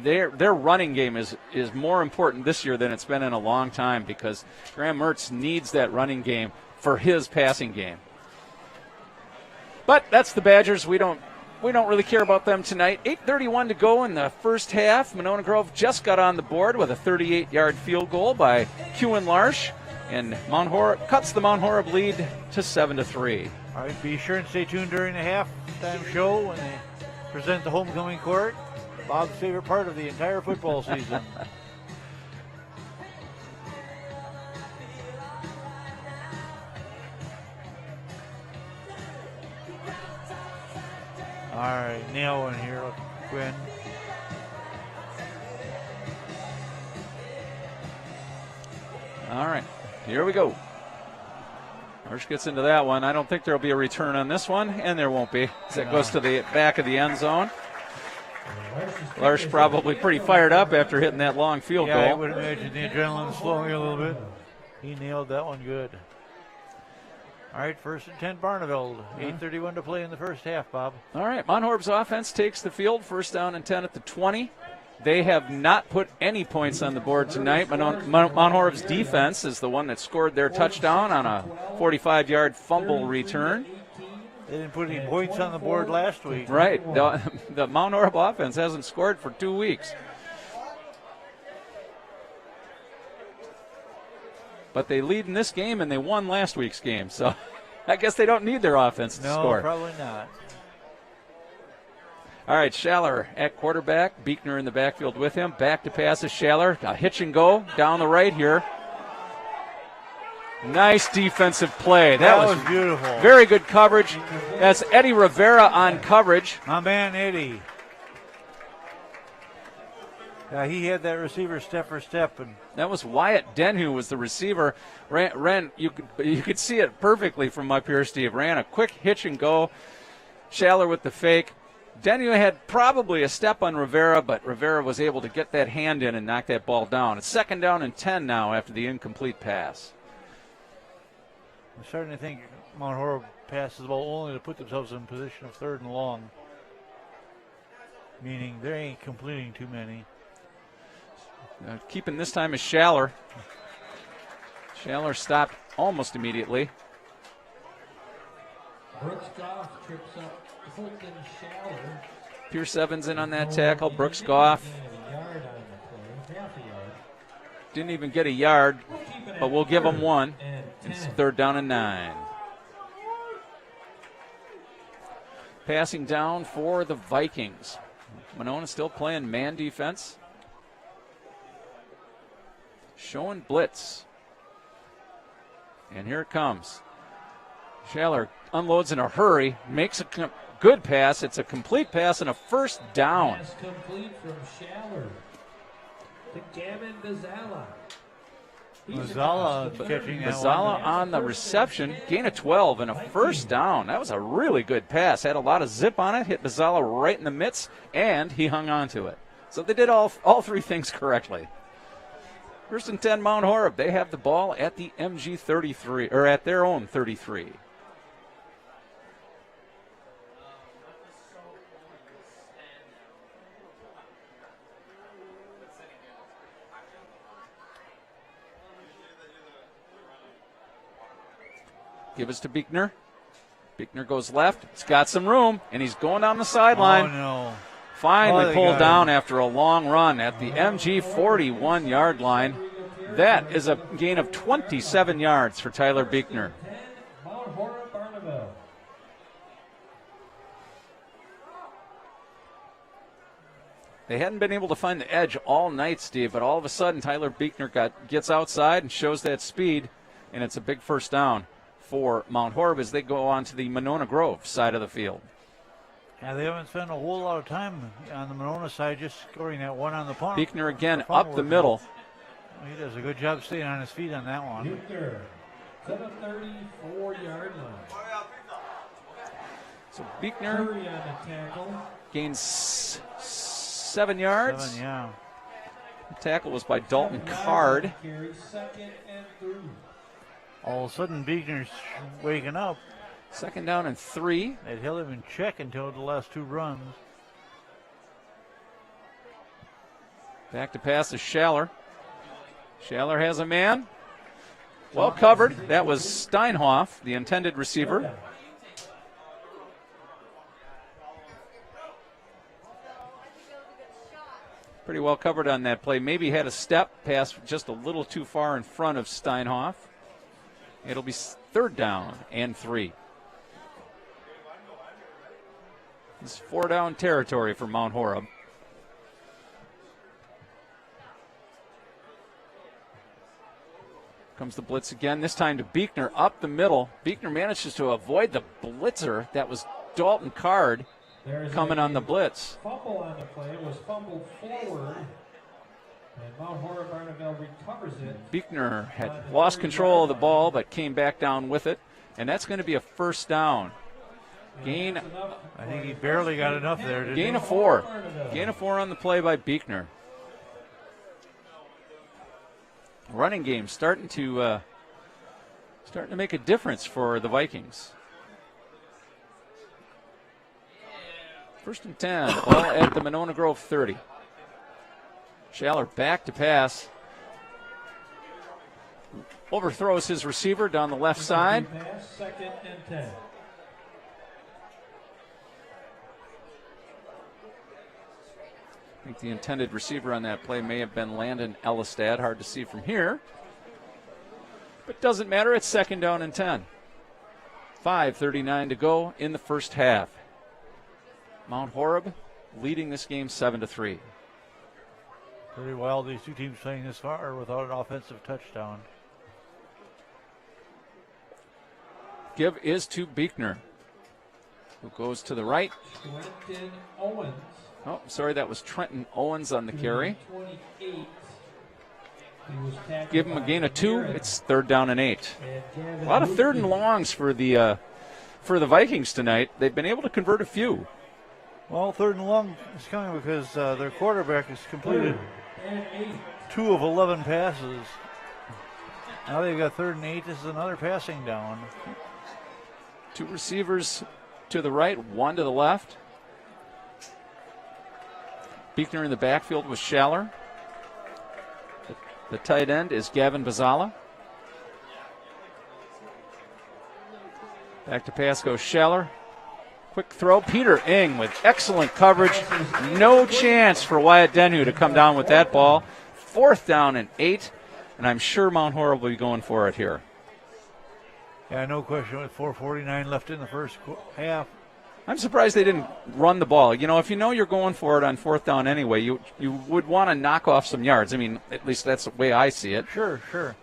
their running game is more important this year than it's been in a long time, because Graham Mertz needs that running game for his passing game. But that's the Badgers. We don't really care about them tonight. 8:31 to go in the first half. Monona Grove just got on the board with a 38-yard field goal by Kewen Larsh, and Mount Horeb cuts the Mount Horeb lead to 7-3. All right, be sure and stay tuned during the halftime show when they present the homecoming court. Bob's favorite part of the entire football season. All right, nail one here, Gwen. All right, here we go. Larsh gets into that one. I don't think there'll be a return on this one, and there won't be. That goes to the back of the end zone. Larsh probably pretty fired up after hitting that long field goal. I would imagine the adrenaline's flowing a little bit. He nailed that one good. All right, 1st and 10 Barneveld. 8:31 to play in the first half, Bob. All right, Mount Horeb's offense takes the field. 1st down and 10 at the 20. They have not put any points on the board tonight. Mount Horeb's defense is the one that scored their touchdown on a 45-yard fumble return. They didn't put any points on the board last week. Right. The Mount Horeb offense hasn't scored for 2 weeks. But they lead in this game, and they won last week's game. So I guess they don't need their offense to score. No, probably not. All right, Schaller at quarterback. Beekner in the backfield with him. Back to pass is Schaller. A hitch and go down the right here. Nice defensive play. That was beautiful. Very good coverage. That's Eddie Rivera on coverage. My man, Eddie. He had that receiver step for step. And that was Wyatt Denhu was the receiver. Ran you could see it perfectly from up here, Steve. Ran a quick hitch and go. Schaller with the fake. Denhu had probably a step on Rivera, but Rivera was able to get that hand in and knock that ball down. It's 2nd down and 10 now after the incomplete pass. I'm starting to think Mount Horeb passes the ball only to put themselves in position of 3rd and long. Meaning they ain't completing too many. Keeping this time is Schaller. Schaller stopped almost immediately. Brooks Goff trips up Fulton Schaller. Pierce Evans in on that tackle. Brooks Goff didn't even get a yard, but we'll give him one. It's 3rd down and 9. Passing down for the Vikings. Monona still playing man defense. Showing blitz. And here it comes. Schaller unloads in a hurry, makes a good pass. It's a complete pass and a 1st down. Pass complete from Schaller to Gavin Bazala. Bazala catching that Bazala on the reception, gain of 12 and a 1st down. That was a really good pass. Had a lot of zip on it, hit Bazala right in the midst, and he hung on to it. So they did all 3 things correctly. 1st and 10 Mount Horeb. They have the ball at the MG 33, or at their own 33. Give us to Beekner. Bickner goes left. He's got some room, and he's going down the sideline. Oh, no. Finally pulled down after a long run at the MG 41-yard line. That is a gain of 27 yards for Tyler Bickner. 10, Mount Horeb, Barneville. They hadn't been able to find the edge all night, Steve, but all of a sudden Tyler Bickner gets outside and shows that speed, and it's a big first down for Mount Horeb as they go on to the Monona Grove side of the field. Yeah, they haven't spent a whole lot of time on the Monona side, just scoring that one on the punt. Bickner again up the middle. He does a good job staying on his feet on that one. Bickner to the 34-yard line. So Bickner Curry on the tackle. gains 7 yards. 7, yeah. The tackle was by Dalton Card. Carry, 2nd and 3. All of a sudden, Bickner's waking up. 2nd down and 3. They'd held him in check until the last 2 runs. Back to pass to Schaller. Schaller has a man. Well covered. That was Steinhoff, the intended receiver. Pretty well covered on that play. Maybe had a step pass just a little too far in front of Steinhoff. It'll be 3rd down and 3. This is 4-down territory for Mount Horeb. Comes the blitz again, this time to Bickner up the middle. Bickner manages to avoid the blitzer. That was Dalton Card coming on the blitz. Fumble on the play. It was fumbled forward. And Mount Horeb Barneville recovers it. Bickner had lost control of the ball but came back down with it. And that's going to be a 1st down. Gain. I think he barely got enough there, didn't he? Gain of 4. Gain of 4 on the play by Bickner. Running game starting to make a difference for the Vikings. 1st and 10, all at the Monona Grove 30. Schaller back to pass. Overthrows his receiver down the left side. 2nd and 10. I think the intended receiver on that play may have been Landon Ellistad. Hard to see from here. But doesn't matter. It's 2nd down and 10. 5:39 to go in the first half. Mount Horeb leading this game 7-3. Pretty wild, these two teams playing this far without an offensive touchdown. Give is to Bickner, who goes to the right. Trenton Owens. Oh, sorry, that was Trenton Owens on the carry. 28. He was tackled Give him a by gain of 2. Garrett. It's 3rd down and 8. And Gavin A lot of 3rd and Luke. longs for the Vikings tonight. They've been able to convert a few. Well, 3rd and long is coming because their quarterback has completed 3rd and 8. 2 of 11 passes. Now they've got 3rd and 8. This is another passing down. 2 receivers to the right, 1 to the left. Bickner in the backfield with Schaller. The tight end is Gavin Bazala. Back to pass goes Schaller. Quick throw. Peter Ing with excellent coverage. No chance for Wyatt Denhu to come down with that ball. 4th down and 8. And I'm sure Mount Horeb will be going for it here. Yeah, no question. With 4:49 left in the first half. I'm surprised they didn't run the ball. You know, if you know you're going for it on 4th down anyway, you would want to knock off some yards. I mean, at least that's the way I see it. Sure. All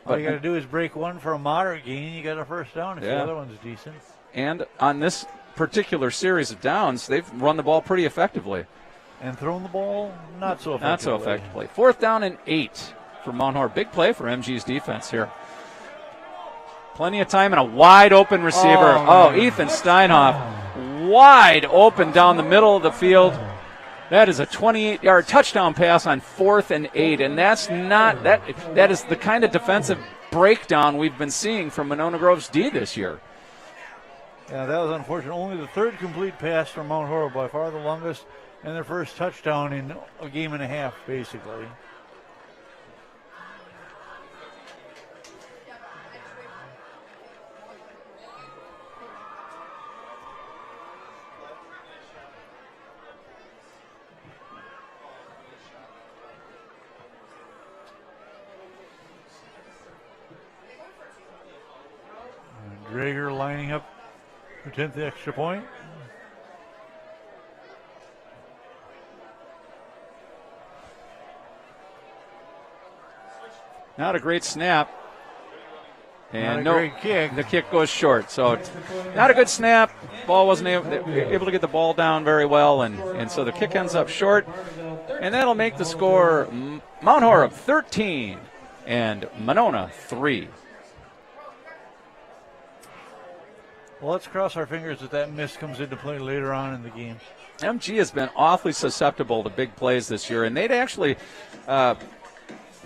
But you got to do is break one for a moderate gain. You got a 1st down if the Yeah. other one's decent. And on this particular series of downs, they've run the ball pretty effectively. And thrown the ball, not so effectively. Not so effectively. 4th down and 8 for Mount Horeb. Big play for MG's defense here. Plenty of time and a wide open receiver. Oh, Ethan Steinhoff. Wide open down the middle of the field. That is a 28-yard touchdown pass on 4th and 8. And that's not that is the kind of defensive breakdown we've been seeing from Monona Grove's D this year. Yeah, that was unfortunate. Only the 3rd complete pass from Mount Horeb, by far the longest, and their first touchdown in a game and a half, basically. Drager lining up for 10th extra point. Not a great snap. And Not a great kick. The kick goes short. So not a good snap. Ball wasn't able to get the ball down very well, and so the kick ends up short. And that'll make the score Mount Horeb 13 and Monona 3. Well, let's cross our fingers that miss comes into play later on in the game. MG has been awfully susceptible to big plays this year, and they'd actually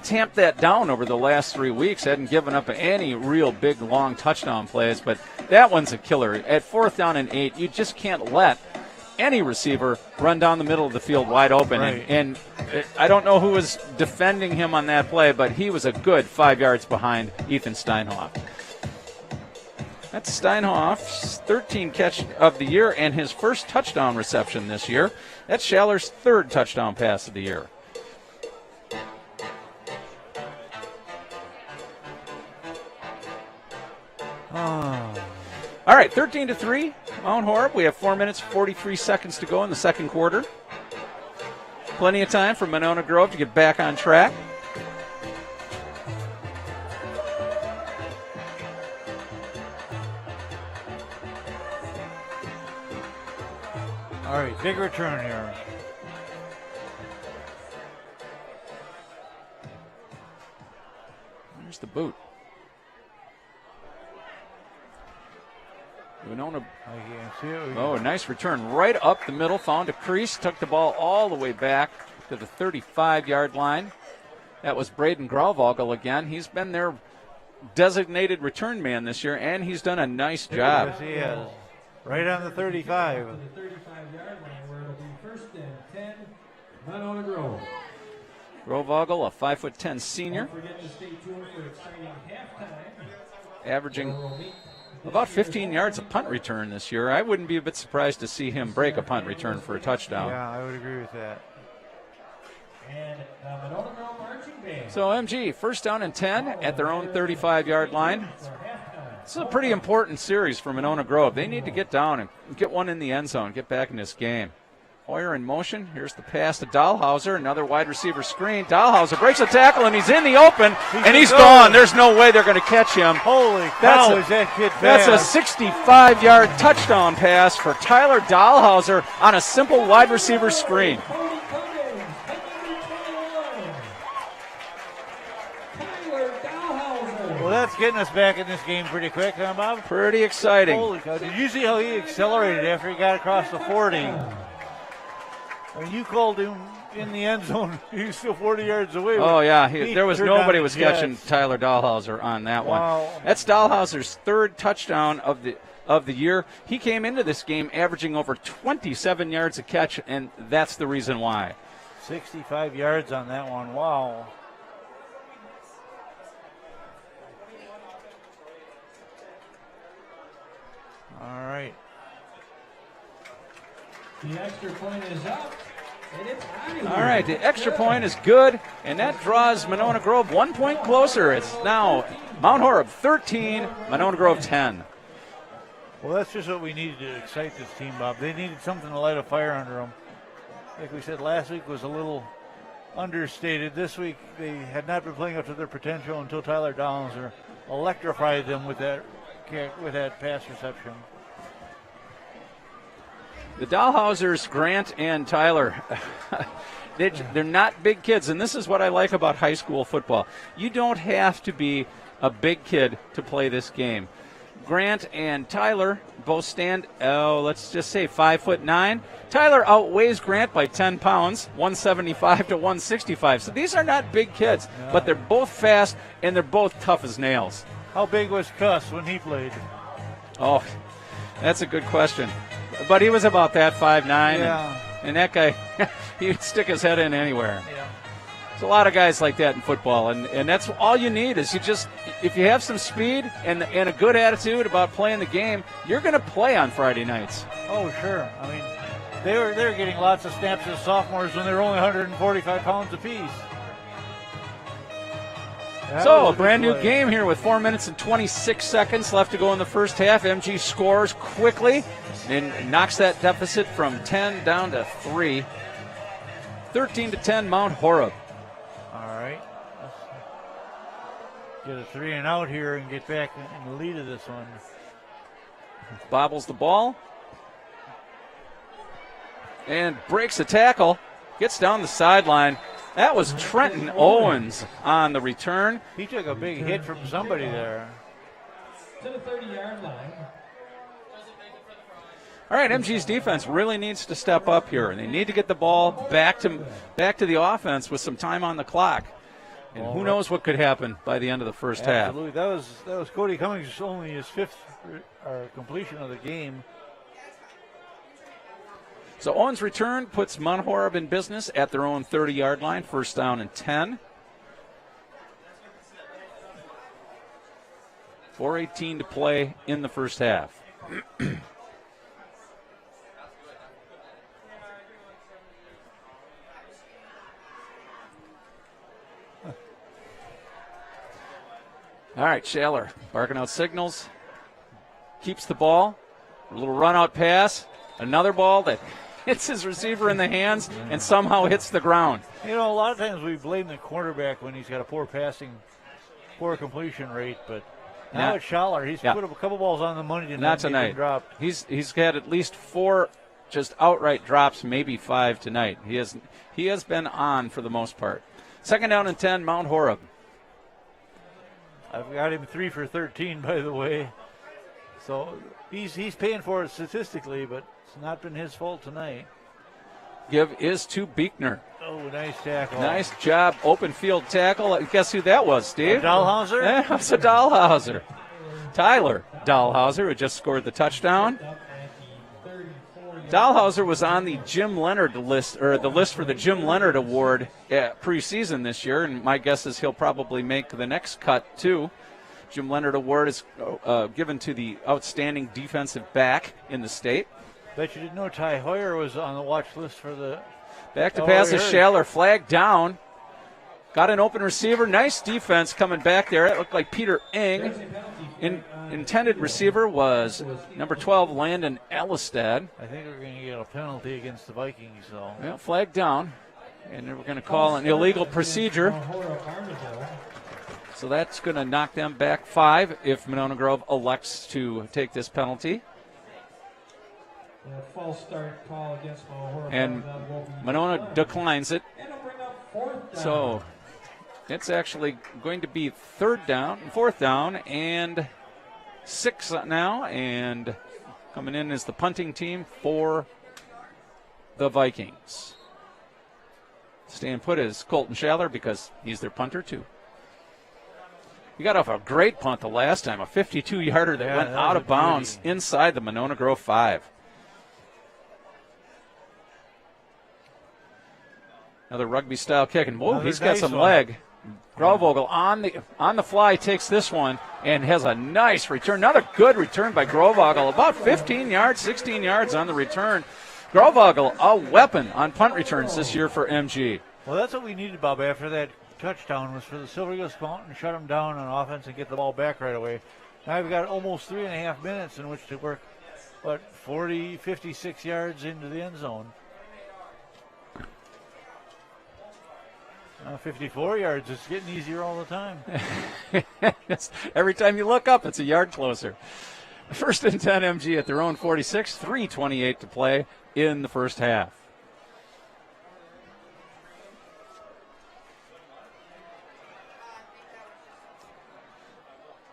tamped that down over the last 3 weeks. Hadn't given up any real big, long touchdown plays, but that one's a killer. At 4th down and 8, you just can't let any receiver run down the middle of the field wide open. Right. And I don't know who was defending him on that play, but he was a good 5 yards behind Ethan Steinhoff. That's Steinhoff's 13th catch of the year and his first touchdown reception this year. That's Schaller's 3rd touchdown pass of the year. All right, 13-3, Mount Horeb. We have 4 minutes, 43 seconds to go in the second quarter. Plenty of time for Monona Grove to get back on track. All right, big return here. There's the boot. Monona. I can't see it. Oh, a nice return right up the middle. Found a crease, took the ball all the way back to the 35-yard line. That was Braden Grauwagel again. He's been their designated return man this year, and he's done a nice job. Yes, he has. Right on the 35. The 35-yard line where it'll be 1st and 10, Monona Grove. Grauwagel, a 5'10" senior, Don't forget to stay tuned for exciting halftime. averaging about 15 yards a punt return this year. I wouldn't be a bit surprised to see him break a punt return for a touchdown. Yeah, I would agree with that. And the Monona Grove marching band. So MG, 1st down and 10 at their own 35-yard line. For halftime. This is a pretty important series for Monona Grove. They need to get down and get one in the end zone, get back in this game. Hoyer in motion. Here's the pass to Dahlhauser. Another wide receiver screen. Dahlhauser breaks the tackle, and he's in the open, and he's gone. There's no way they're going to catch him. Holy cow, is that kid That's fast. a 65-yard touchdown pass for Tyler Dahlhauser on a simple wide receiver screen. Cody Cummings, Tyler Dahlhauser. Well, that's getting us back in this game pretty quick, huh, Bob? Pretty exciting. Holy cow. Did you see how he accelerated after he got across the 40? When you called him in the end zone, he was still 40 yards away. Oh, yeah. He There was turned nobody on was the Jets. catching Tyler Dahlhauser on that Wow. one. That's Dahlhauser's 3rd touchdown of the year. He came into this game averaging over 27 yards a catch, and that's the reason why. 65 yards on that one. Wow. All right. The extra point is up, and it's out of here. All right, the extra point is good, and that draws Monona Grove 1 point closer. It's now Mount Horeb 13, Monona Grove 10. Well, that's just what we needed to excite this team, Bob. They needed something to light a fire under them. Like we said, last week was a little understated. This week they had not been playing up to their potential until Tyler Dahlhauser electrified them with that kick, with that pass reception. The Dahlhausers, Grant and Tyler, they're not big kids, and this is what I like about high school football. You don't have to be a big kid to play this game. Grant and Tyler both stand, let's just say 5'9". Tyler outweighs Grant by 10 pounds, 175 to 165. So these are not big kids, but they're both fast and they're both tough as nails. How big was Cuss when he played? Oh, that's a good question. But he was about that, 5'9". Yeah. And that guy, he'd stick his head in anywhere. Yeah. There's a lot of guys like that in football, and that's all you need is if you have some speed and a good attitude about playing the game, you're going to play on Friday nights. Oh, sure. I mean, they were getting lots of snaps as sophomores when they were only 145 pounds apiece. So, a brand new game here with 4 minutes and 26 seconds left to go in the first half. MG scores quickly and knocks that deficit from 10 down to 3. 13-10 Mount Horeb. All right. Let's get a 3 and out here and get back in the lead of this one. Bobbles the ball. And breaks the tackle. Gets down the sideline. That was Trenton Owens on the return. He took a big hit from somebody there. To the 30-yard line. All right, MG's defense really needs to step up here, and they need to get the ball back to the offense with some time on the clock. And who knows what could happen by the end of the first half. Absolutely. That was Cody Cummings, only his 5th completion of the game. So Owens' return puts Mount Horeb in business at their own 30-yard line, first down and 10. 4:18 to play in the first half. All right, Shaler barking out signals. Keeps the ball. A little run-out pass. Another ball that hits his receiver in the hands and somehow hits the ground. You know, a lot of times we blame the quarterback when he's got a poor completion rate, but now it's Schaller. He's put up a couple balls on the money tonight. Not tonight. He's had at least 4 just outright drops, maybe 5 tonight. He has been on for the most part. Second down and 10, Mount Horeb. I've got him 3 for 13, by the way. So he's paying for it statistically, but it's not been his fault tonight. Give is to Beekner. Oh, nice tackle. Nice job, open field tackle. Guess who that was, Steve? Dahlhauser? Yeah, it's a Dahlhauser. Tyler Dahlhauser, who just scored the touchdown. Dahlhauser was on the Jim Leonard list, or the list for the Jim Leonard Award preseason this year, and my guess is he'll probably make the next cut, too. Jim Leonard Award is given to the outstanding defensive back in the state. Bet you didn't know Ty Hoyer was on the watch list for the... Back to pass is Schaller, flag down. Got an open receiver. Nice defense coming back there. It looked like Peter Eng. Intended receiver was number 12, Landon Elistad. I think we're going to get a penalty against the Vikings, though. Well, flag down. And we're going to call an illegal procedure. So that's going to knock them back 5 if Monona Grove elects to take this penalty. False start call against and Monona declines it. So it's actually going to be 4th down, and 6 now. And coming in is the punting team for the Vikings. Staying put is Colton Schaller because he's their punter too. He got off a great punt the last time, a 52-yarder that went out of bounds inside the Monona Grove 5. Another rugby-style kick, and whoa, he's got some leg. Grovogel on the fly takes this one and has a nice return. Another good return by Grovogel, about 15 yards, 16 yards on the return. Grovogel, a weapon on punt returns this year for MG. Well, that's what we needed, Bob, after that touchdown, was for the Silver Eagles to come out and shut them down on offense and get the ball back right away. Now we've got almost 3.5 minutes in which to work, 56 yards into the end zone. 54 yards. It's getting easier all the time. Every time you look up, it's a yard closer. 1st and 10 MG at their own 46, 3:28 to play in the first half.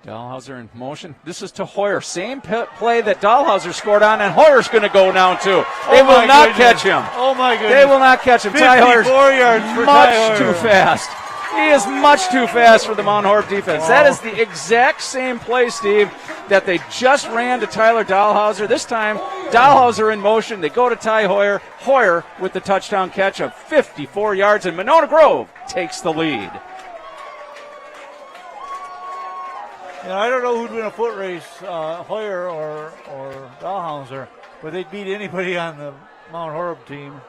Dahlhauser in motion. This is to Hoyer. Same play that Dahlhauser scored on, and Hoyer's going to go now too. They will not catch him. Oh my goodness! They will not catch him. 54 Ty Hoyer's yards for much too fast. He is much too fast for the Mount Horeb defense. That is the exact same play, Steve, that they just ran to Tyler Dahlhauser. This time, Dahlhauser in motion. They go to Ty Hoyer. Hoyer with the touchdown catch of 54 yards, and Monona Grove takes the lead. You know, I don't know who'd win a foot race, Hoyer or Dahlhauser, but they'd beat anybody on the Mount Horeb team.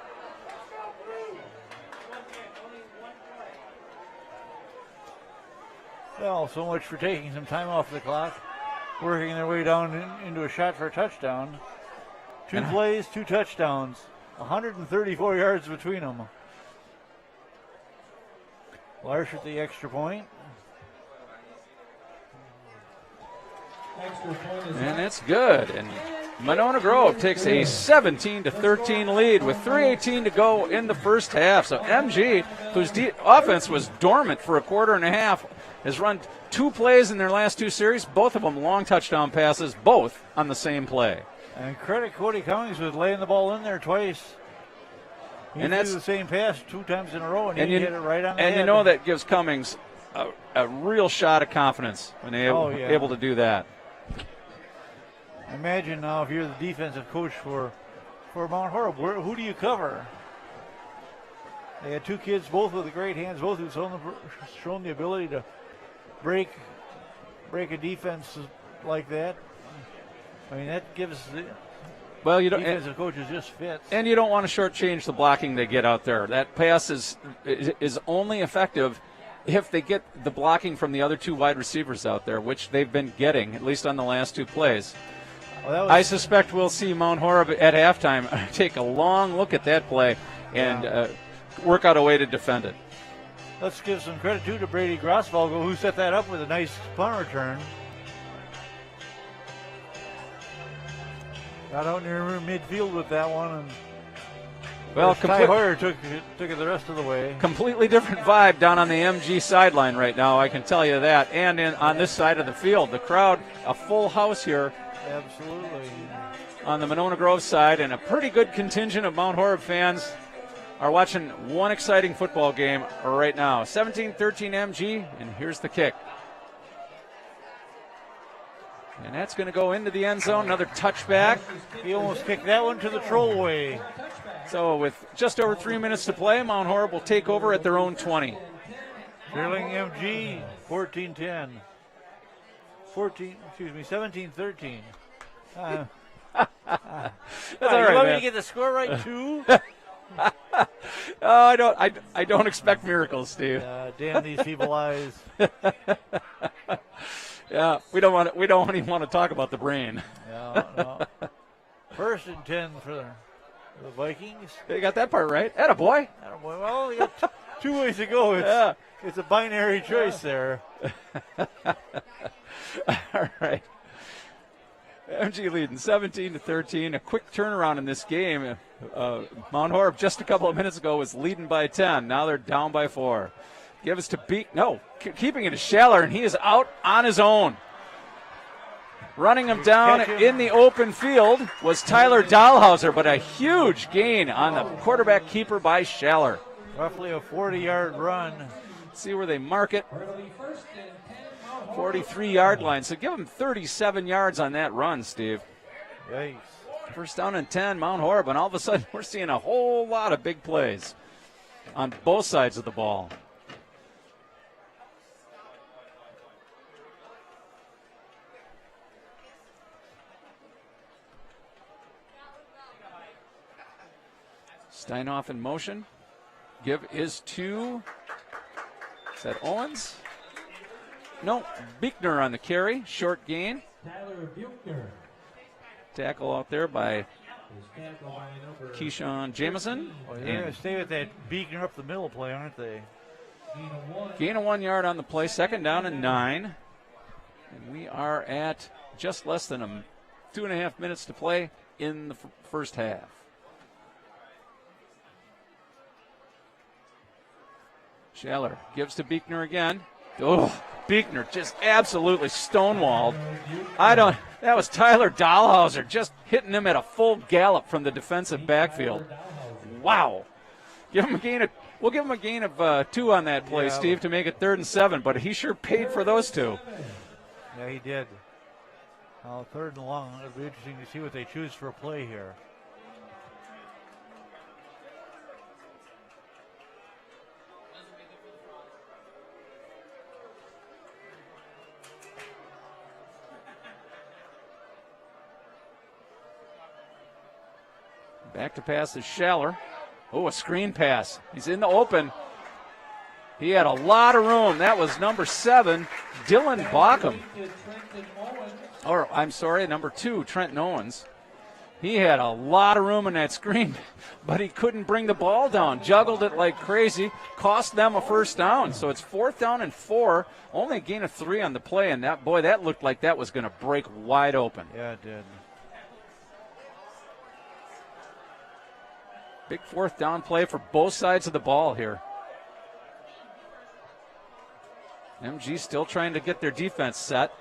Well, so much for taking some time off the clock, working their way down into a shot for a touchdown. 2 plays, 2 touchdowns, 134 yards between them. Larsh at the extra point. And it's good. And Monona Grove takes a 17-13 lead with 3:18 to go in the first half. So MG, whose offense was dormant for a quarter and a half, has run 2 plays in their last 2 series, both of them long touchdown passes, both on the same play. And credit Cody Cummings with laying the ball in there twice. He threw the same pass 2 times in a row, and he hit it right on the head. And you know that gives Cummings a real shot of confidence when they're able to do that. Imagine now if you're the defensive coach for Mount Horeb, who do you cover? They had 2 kids, both with great hands, both who've shown the ability to break a defense like that. I mean, that gives the defensive coaches just fits. And you don't want to shortchange the blocking they get out there. That pass is only effective if they get the blocking from the other 2 wide receivers out there, which they've been getting, at least on the last 2 plays. Well, I suspect we'll see Mount Horeb at halftime take a long look at that play and work out a way to defend it. Let's give some credit, too, to Brady Grossvalgo, who set that up with a nice punt return. Got out near midfield with that one, and Ty Hoyer took it the rest of the way. Completely different vibe down on the MG sideline right now, I can tell you that. And on this side of the field, the crowd, a full house here. Absolutely. On the Monona Grove side, and a pretty good contingent of Mount Horeb fans are watching one exciting football game right now. 17-13 MG, and here's the kick. And that's going to go into the end zone, another touchback. He almost kicked that one to the trollway. So with just over 3 minutes to play, Mount Horeb will take over at their own 20. Trailing MG, 14-10. 17-13. That's all right, you want me man. to get the score right too? I don't expect miracles, Steve. Damn these people eyes. Yeah, we don't even want to talk about the brain. No. 1st and 10 for the Vikings. You got that part right. Attaboy. Well, you got 2 ways to go. It's a binary choice there. All right. MG leading 17-13. A quick turnaround in this game. Mount Horeb just a couple of minutes ago was leading by 10. Now they're down by 4. Give us to keeping it to Schaller, and he is out on his own. Running him down in the open field was Tyler Dahlhauser, but a huge gain on the quarterback keeper by Schaller. Roughly a 40-yard run. See where they mark it. 43-yard line. So give him 37 yards on that run, Steve. Yikes. 1st down and 10, Mount Horeb, and all of a sudden we're seeing a whole lot of big plays on both sides of the ball. Steinoff in motion. Give is to, is that Owens? No, Buechner on the carry. Short gain. Tyler Buechner. Tackle out there by Keyshawn Jamison. Well, they're going to stay with that Buechner up the middle play, aren't they? Gain of 1 yard on the play. 2nd down and 9. And we are at just less than 2.5 minutes to play in the first half. Schaller gives to Buechner again. Oh, Buechner just absolutely stonewalled. That was Tyler Dahlhauser just hitting him at a full gallop from the defensive backfield. Wow. We'll give him a gain of 2 on that play, Steve, to make it 3rd and 7, but he sure paid for those 2. Yeah, he did. 3rd and long. It'll be interesting to see what they choose for a play here. Back to pass is Schaller. Oh, a screen pass. He's in the open. He had a lot of room. That was number 7, Dylan Bockham. Or, I'm sorry, number 2, Trenton Owens. He had a lot of room in that screen, but he couldn't bring the ball down. Juggled it like crazy, cost them a first down. So it's 4th down and 4, only a gain of 3 on the play, and that looked like that was going to break wide open. Yeah, it did. Big 4th down play for both sides of the ball here. MG still trying to get their defense set.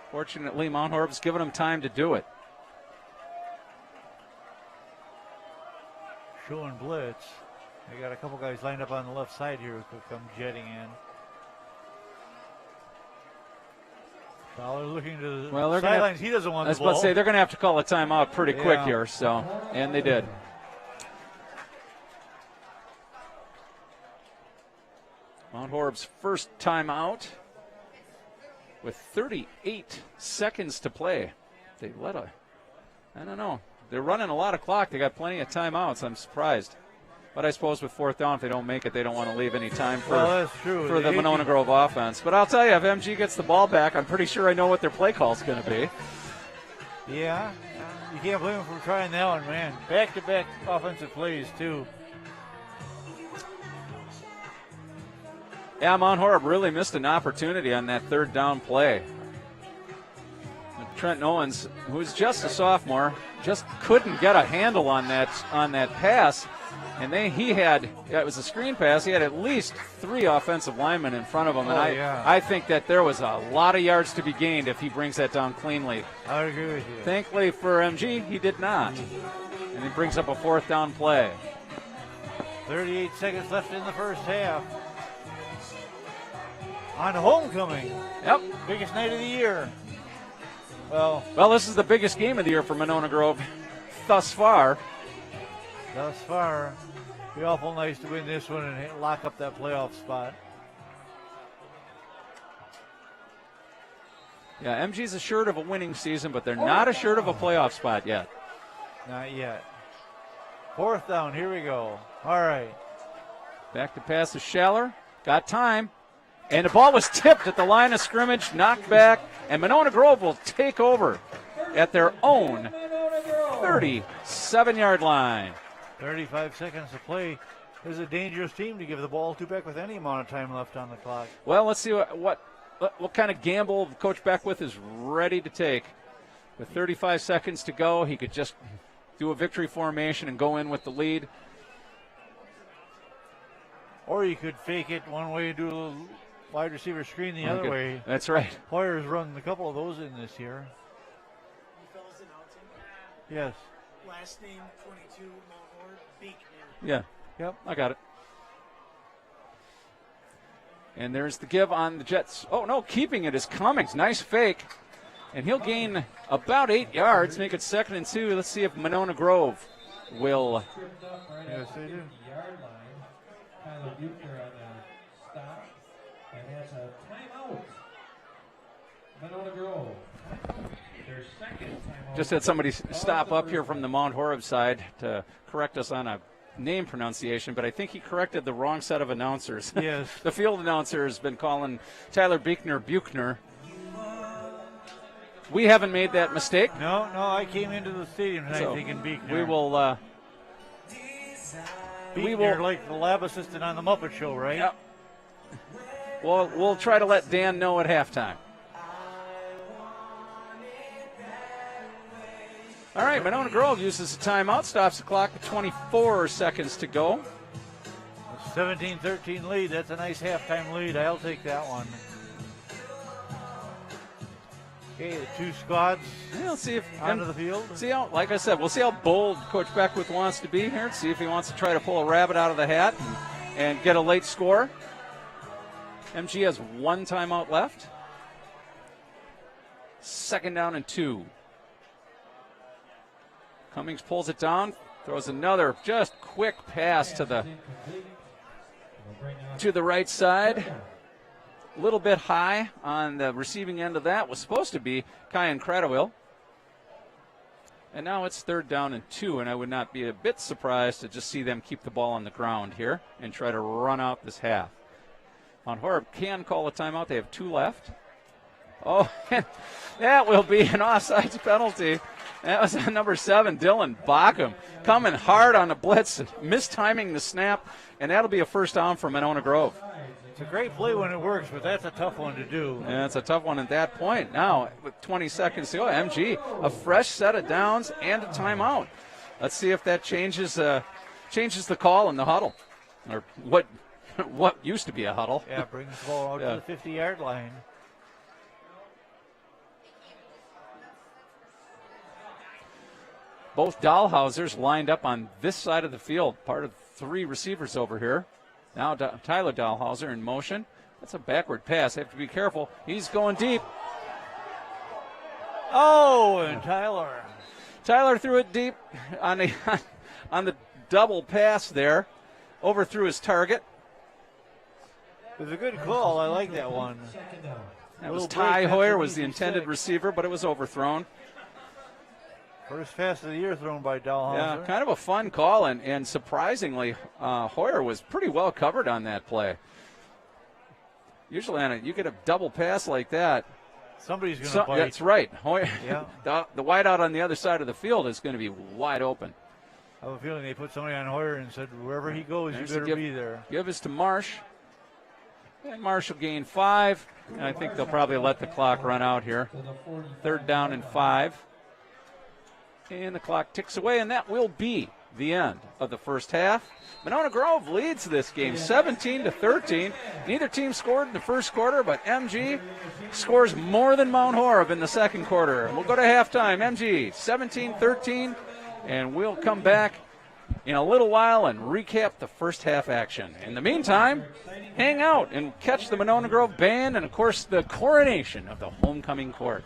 Fortunately, Mount Horeb's given them time to do it. Showing blitz. They got a couple guys lined up on the left side here who could come jetting in. Fowler looking to the sidelines. He doesn't want the ball. I was about to say, they're going to have to call a timeout pretty quick here, and they did. Mount Horeb's first timeout with 38 seconds to play. They I don't know. They're running a lot of clock. They got plenty of timeouts. I'm surprised. But I suppose with 4th down, if they don't make it, they don't want to leave any time for the Monona Grove offense. But I'll tell you, if MG gets the ball back, I'm pretty sure I know what their play call is going to be. Yeah, you can't blame them for trying that one, man. Back-to-back offensive plays, too. Yeah, Mount Horeb really missed an opportunity on that 3rd down play. Trent Owens, who's just a sophomore, just couldn't get a handle on that pass. And it was a screen pass. He had at least 3 offensive linemen in front of him. And I think that there was a lot of yards to be gained if he brings that down cleanly. I would agree with you. Thankfully for MG, he did not. And he brings up a 4th down play. 38 seconds left in the first half. On homecoming. Yep. Biggest night of the year. Well, this is the biggest game of the year for Monona Grove thus far. Be awful nice to win this one and lock up that playoff spot. Yeah, MG's assured of a winning season, but they're not assured of a playoff spot yet. Not yet. 4th down, here we go. All right. Back to pass to Schaller. Got time. And the ball was tipped at the line of scrimmage, knocked back, and Monona Grove will take over at their own 37-yard line. 35 seconds to play. This is a dangerous team to give the ball to Beck with any amount of time left on the clock. Well, let's see what kind of gamble Coach Beckwith is ready to take. With 35 seconds to go, he could just do a victory formation and go in with the lead. Or you could fake it one way and do a little wide receiver screen the other way. That's right. Hoyer's run a couple of those in this year. You fellas announcing? Yes. Last name 22, Mount Horeb, Beekman. Yeah. Yep, I got it. And there's the give on the Jets. Oh, no, keeping it is Cummings. Nice fake. And he'll gain about 8 yards, make it 2nd and 2. Let's see if Monona Grove will. Yes, they do. Tyler Bucher on the stop. And that's a timeout. Monona Grove. Their second timeout. Just had somebody stop up here from the Mount Horeb side to correct us on a name pronunciation, but I think he corrected the wrong set of announcers. Yes. The field announcer has been calling Tyler Buchner. We haven't made that mistake. No, I came into the stadium tonight thinking Buchner. We will like the lab assistant on the Muppet Show, right? Yep. We'll try to let Dan know at halftime. All right, Monona Grove uses a timeout, stops the clock with 24 seconds to go. 17-13 lead. That's a nice halftime lead. I'll take that one. Okay, the 2 squads Let's see if onto the field. See how, like I said, we'll see how bold Coach Beckwith wants to be here. See if he wants to try to pull a rabbit out of the hat and get a late score. MG has 1 timeout left. 2nd down and 2. Cummings pulls it down, throws another just quick pass to the right side. A little bit high on the receiving end of that. Was supposed to be Kyan Cradwell. And now it's 3rd down and 2, and I would not be a bit surprised to just see them keep the ball on the ground here and try to run out this half. on Horeb can call a timeout. They have 2 left. Oh, that will be an offsides penalty. That was on number 7, Dylan Bockham, coming hard on the blitz, mistiming the snap, and that'll be a first down for Monona Grove. It's a great play when it works, but that's a tough one to do. Yeah, it's a tough one at that point. Now, with 20 seconds to go, MG, a fresh set of downs and a timeout. Let's see if that changes the call in the huddle, or what used to be a huddle. Yeah, brings the ball out to the 50-yard line. Both Dahlhausers lined up on this side of the field, part of 3 receivers over here. Now Tyler Dahlhauser in motion. That's a backward pass. They have to be careful. He's going deep. Oh, and Tyler threw it deep on the double pass there. Overthrew his target. It was a good call. I like that one. That was Ty Hoyer was the intended receiver, but it was overthrown. First pass of the year thrown by Dahlhauser. Yeah, kind of a fun call, and surprisingly, Hoyer was pretty well covered on that play. Usually, you get a double pass like that. Somebody's going to bite. That's right. Hoyer, yeah. the wideout on the other side of the field is going to be wide open. I have a feeling they put somebody on Hoyer and said, wherever he goes, you better be there. Give this to Marsh. And Marsh will gain 5. And I think they'll probably let the clock run out here. 3rd down and 5. And the clock ticks away, and that will be the end of the first half. Monona Grove leads this game 17-13. Neither team scored in the first quarter, but MG scores more than Mount Horeb in the second quarter. We'll go to halftime. MG 17-13, and we'll come back in a little while and recap the first half action. In the meantime, hang out and catch the Monona Grove Band and, of course, the coronation of the homecoming court.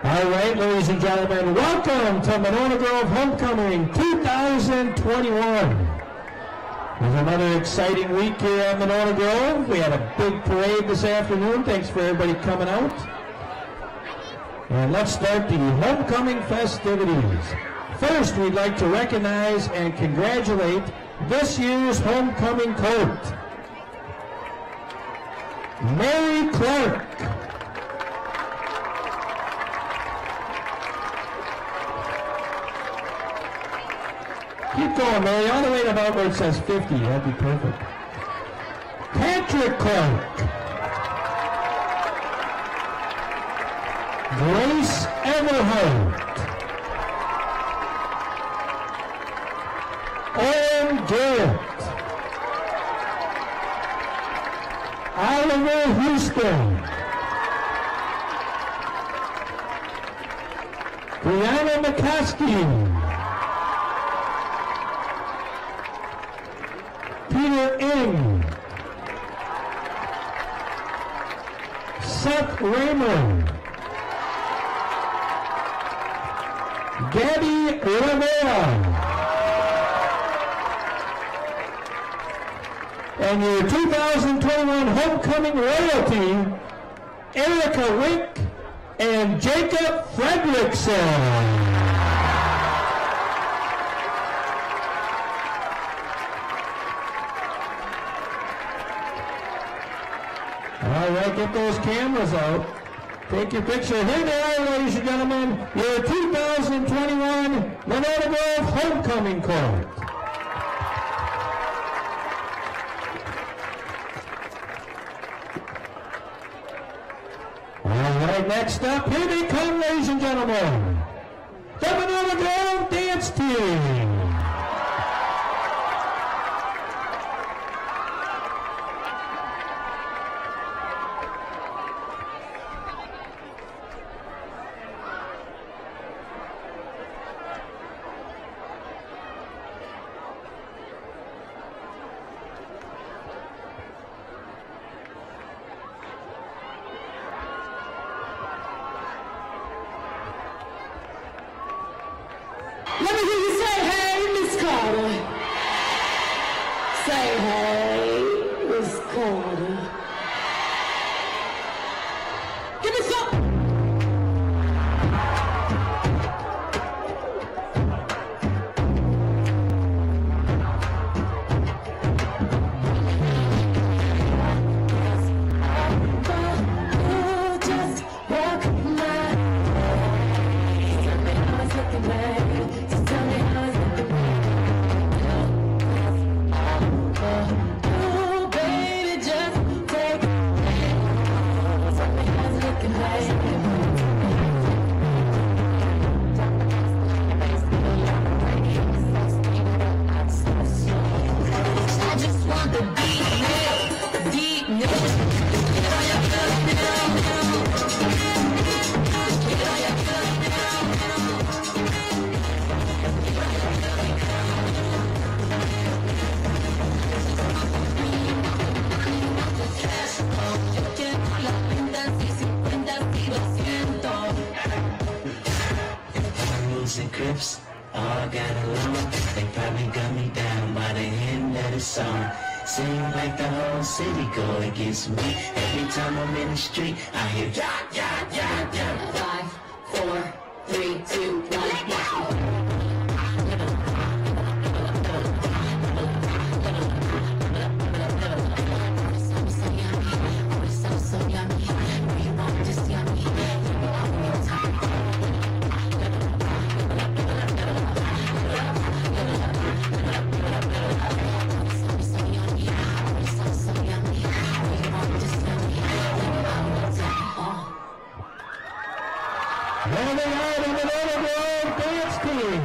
All right, ladies and gentlemen, welcome to Monona Grove Homecoming 2021. It was another exciting week here at Monona Grove. We had a big parade this afternoon. Thanks for everybody coming out. And let's start the homecoming festivities. First, we'd like to recognize and congratulate this year's homecoming court. Mary Clark. Keep going, Mary, all the way to about where it says 50. That'd be perfect. Patrick Clark. Grace Everhart. Owen Garrett. Oliver Houston. Brianna McCoskey. Peter Ng. Seth Raymond. Gabby Rivera. And your 2021 homecoming royalty, Erica Wick and Jacob Fredrickson. All right, get those cameras out. Take your picture. Here they are, ladies and gentlemen, your 2021 Monona Grove Homecoming Court. All right, next up, here they come, ladies and gentlemen. The Monona Grove Dance Team. Let me hear you say, hey, Miss Carter. Say, hey, Miss Carter. Give me some. Just walk my way. Tell me how it's looking like. Just tell me how it's looking like. Oh, baby, just take it. Tell me how it's looking like. I just want the deep Rules and Crips all got along. They probably got me down by the end of the song. Seems like the whole city go against me. Every time I'm in the street, I hear ya, ya, ya, ya. 5, 4, 3, 2, 1, now. And they are the Monona Grove Dance Team.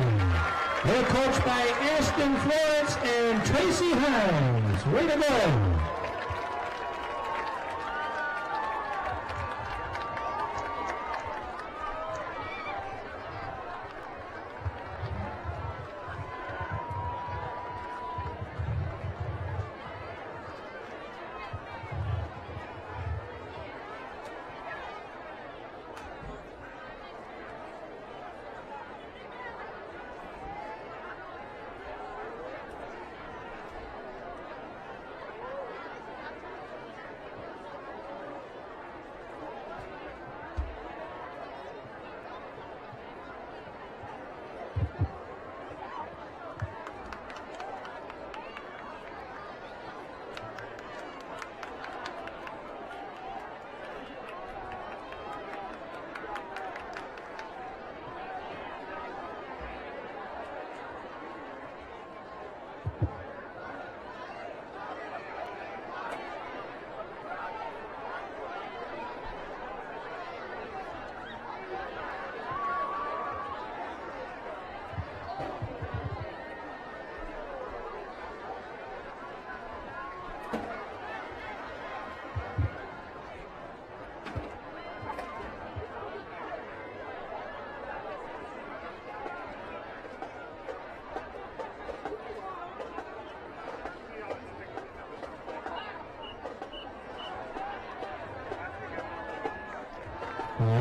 They're coached by Ashton Florence and Tracy Hines. Way to go.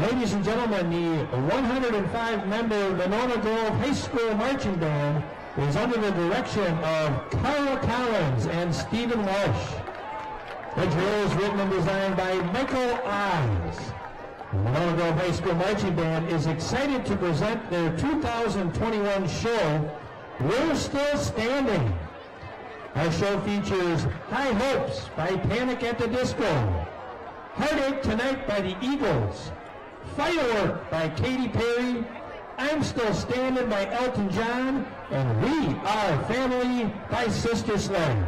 Ladies and gentlemen, the 105-member Monona Grove High School Marching Band is under the direction of Carl Collins and Stephen Walsh. The drill is written and designed by Michael Eyes. The Monona Grove High School Marching Band is excited to present their 2021 show, We're Still Standing. Our show features High Hopes by Panic at the Disco, Heartache Tonight by the Eagles, Firework by Katy Perry, I'm Still Standing by Elton John, and We Are Family by Sister Sledge.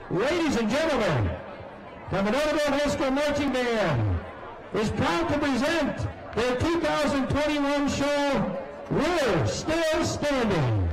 Ladies and gentlemen, the Monona Grove High School Marching Band is proud to present their 2021 show, We're Still Standing.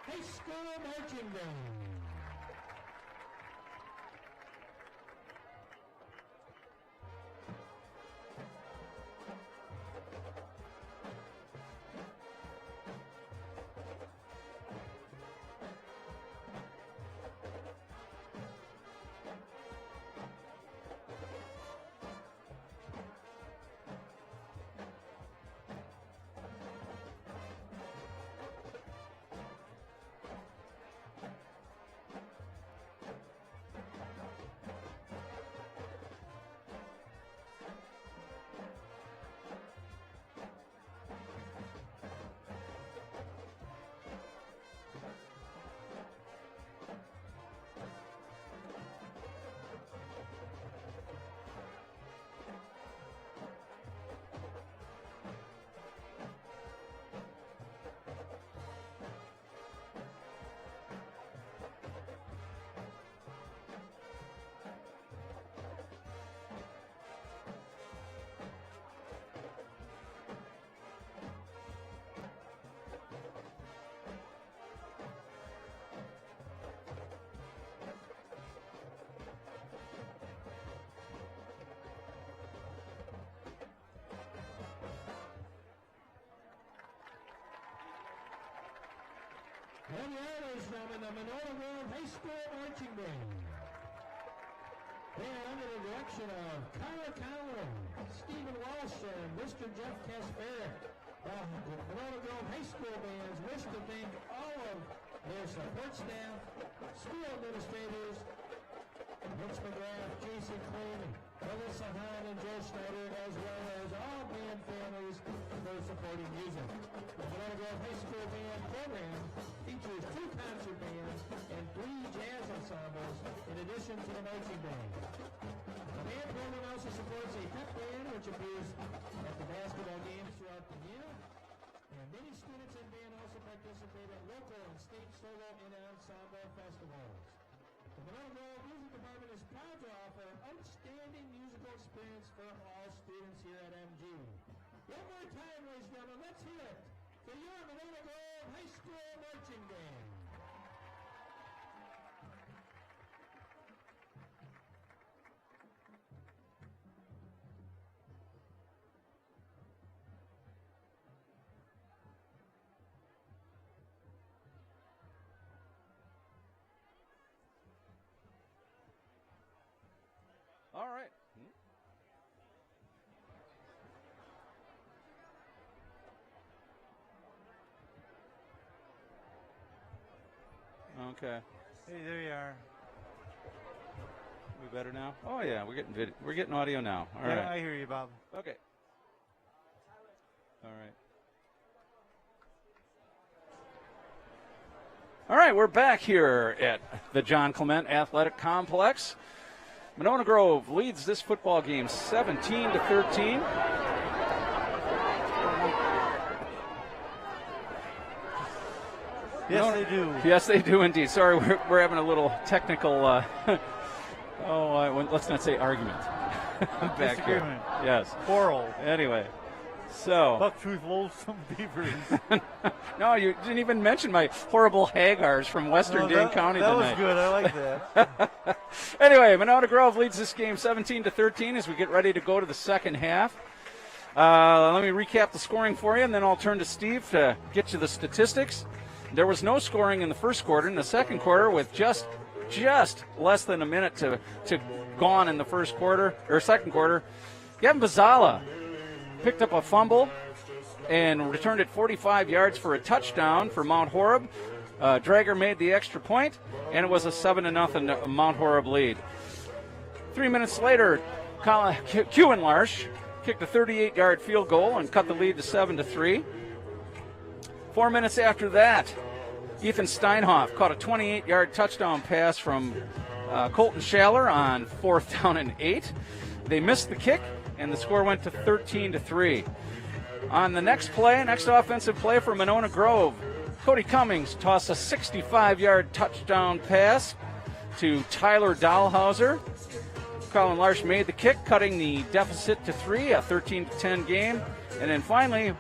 High School Marching Band. And the others from the Monona Grove High School Marching Band. They are under the direction of Kyle Collins, Stephen Walsh, and Mr. Jeff Casper. The Monona Grove High School bands wish to thank all of their support staff, school administrators, Mitch McGrath, Jason Clayton, Melissa Hahn, and Joe Schneider, as well as all band families for supporting music. The Monona Grove High School Band program features 2 concert bands and 3 jazz ensembles in addition to the marching band. The band program also supports a pep band which appears at the basketball games throughout the year. And many students in band also participate at local and state solo and ensemble festivals. The Monona Grove Music Department is proud to offer outstanding musical experience for all students here at MG. One more time, ladies and gentlemen, let's hear it for your Monona Grove High School Marching Band. All right. Okay. Hey, there you are. We better now? Oh yeah, we're getting video. We're getting audio now. All right. I hear you, Bob. Okay. All right. All right, we're back here at the John Clement Athletic Complex. Monona Grove leads this football game 17-13. Yes, they do. Yes, they do indeed. Sorry, we're having a little technical, let's not say argument. Back here. Yes. Quarrel. Anyway, so. Buck Truth Loathsome Beavers. No, you didn't even mention my horrible Haggars from Western Dane County tonight. That was good. I like that. Anyway, Monona Grove leads this game 17-13 as we get ready to go to the second half. Let me recap the scoring for you, and then I'll turn to Steve to get you the statistics. There was no scoring in the first quarter. In the second quarter, with just less than a minute to gone in the second quarter, Gavin Bazala picked up a fumble and returned it 45 yards for a touchdown for Mount Horeb. Drager made the extra point, and it was a 7-0 Mount Horeb lead. 3 minutes later, Kewen Larsh kicked a 38-yard field goal and cut the lead to 7-3. 4 minutes after that, Ethan Steinhoff caught a 28-yard touchdown pass from Colton Schaller on 4th down and 8. They missed the kick, and the score went to 13-3. On the next offensive play for Monona Grove, Cody Cummings tossed a 65-yard touchdown pass to Tyler Dahlhauser. Colin Larsh made the kick, cutting the deficit to 3, a 13-10 game. And then finally,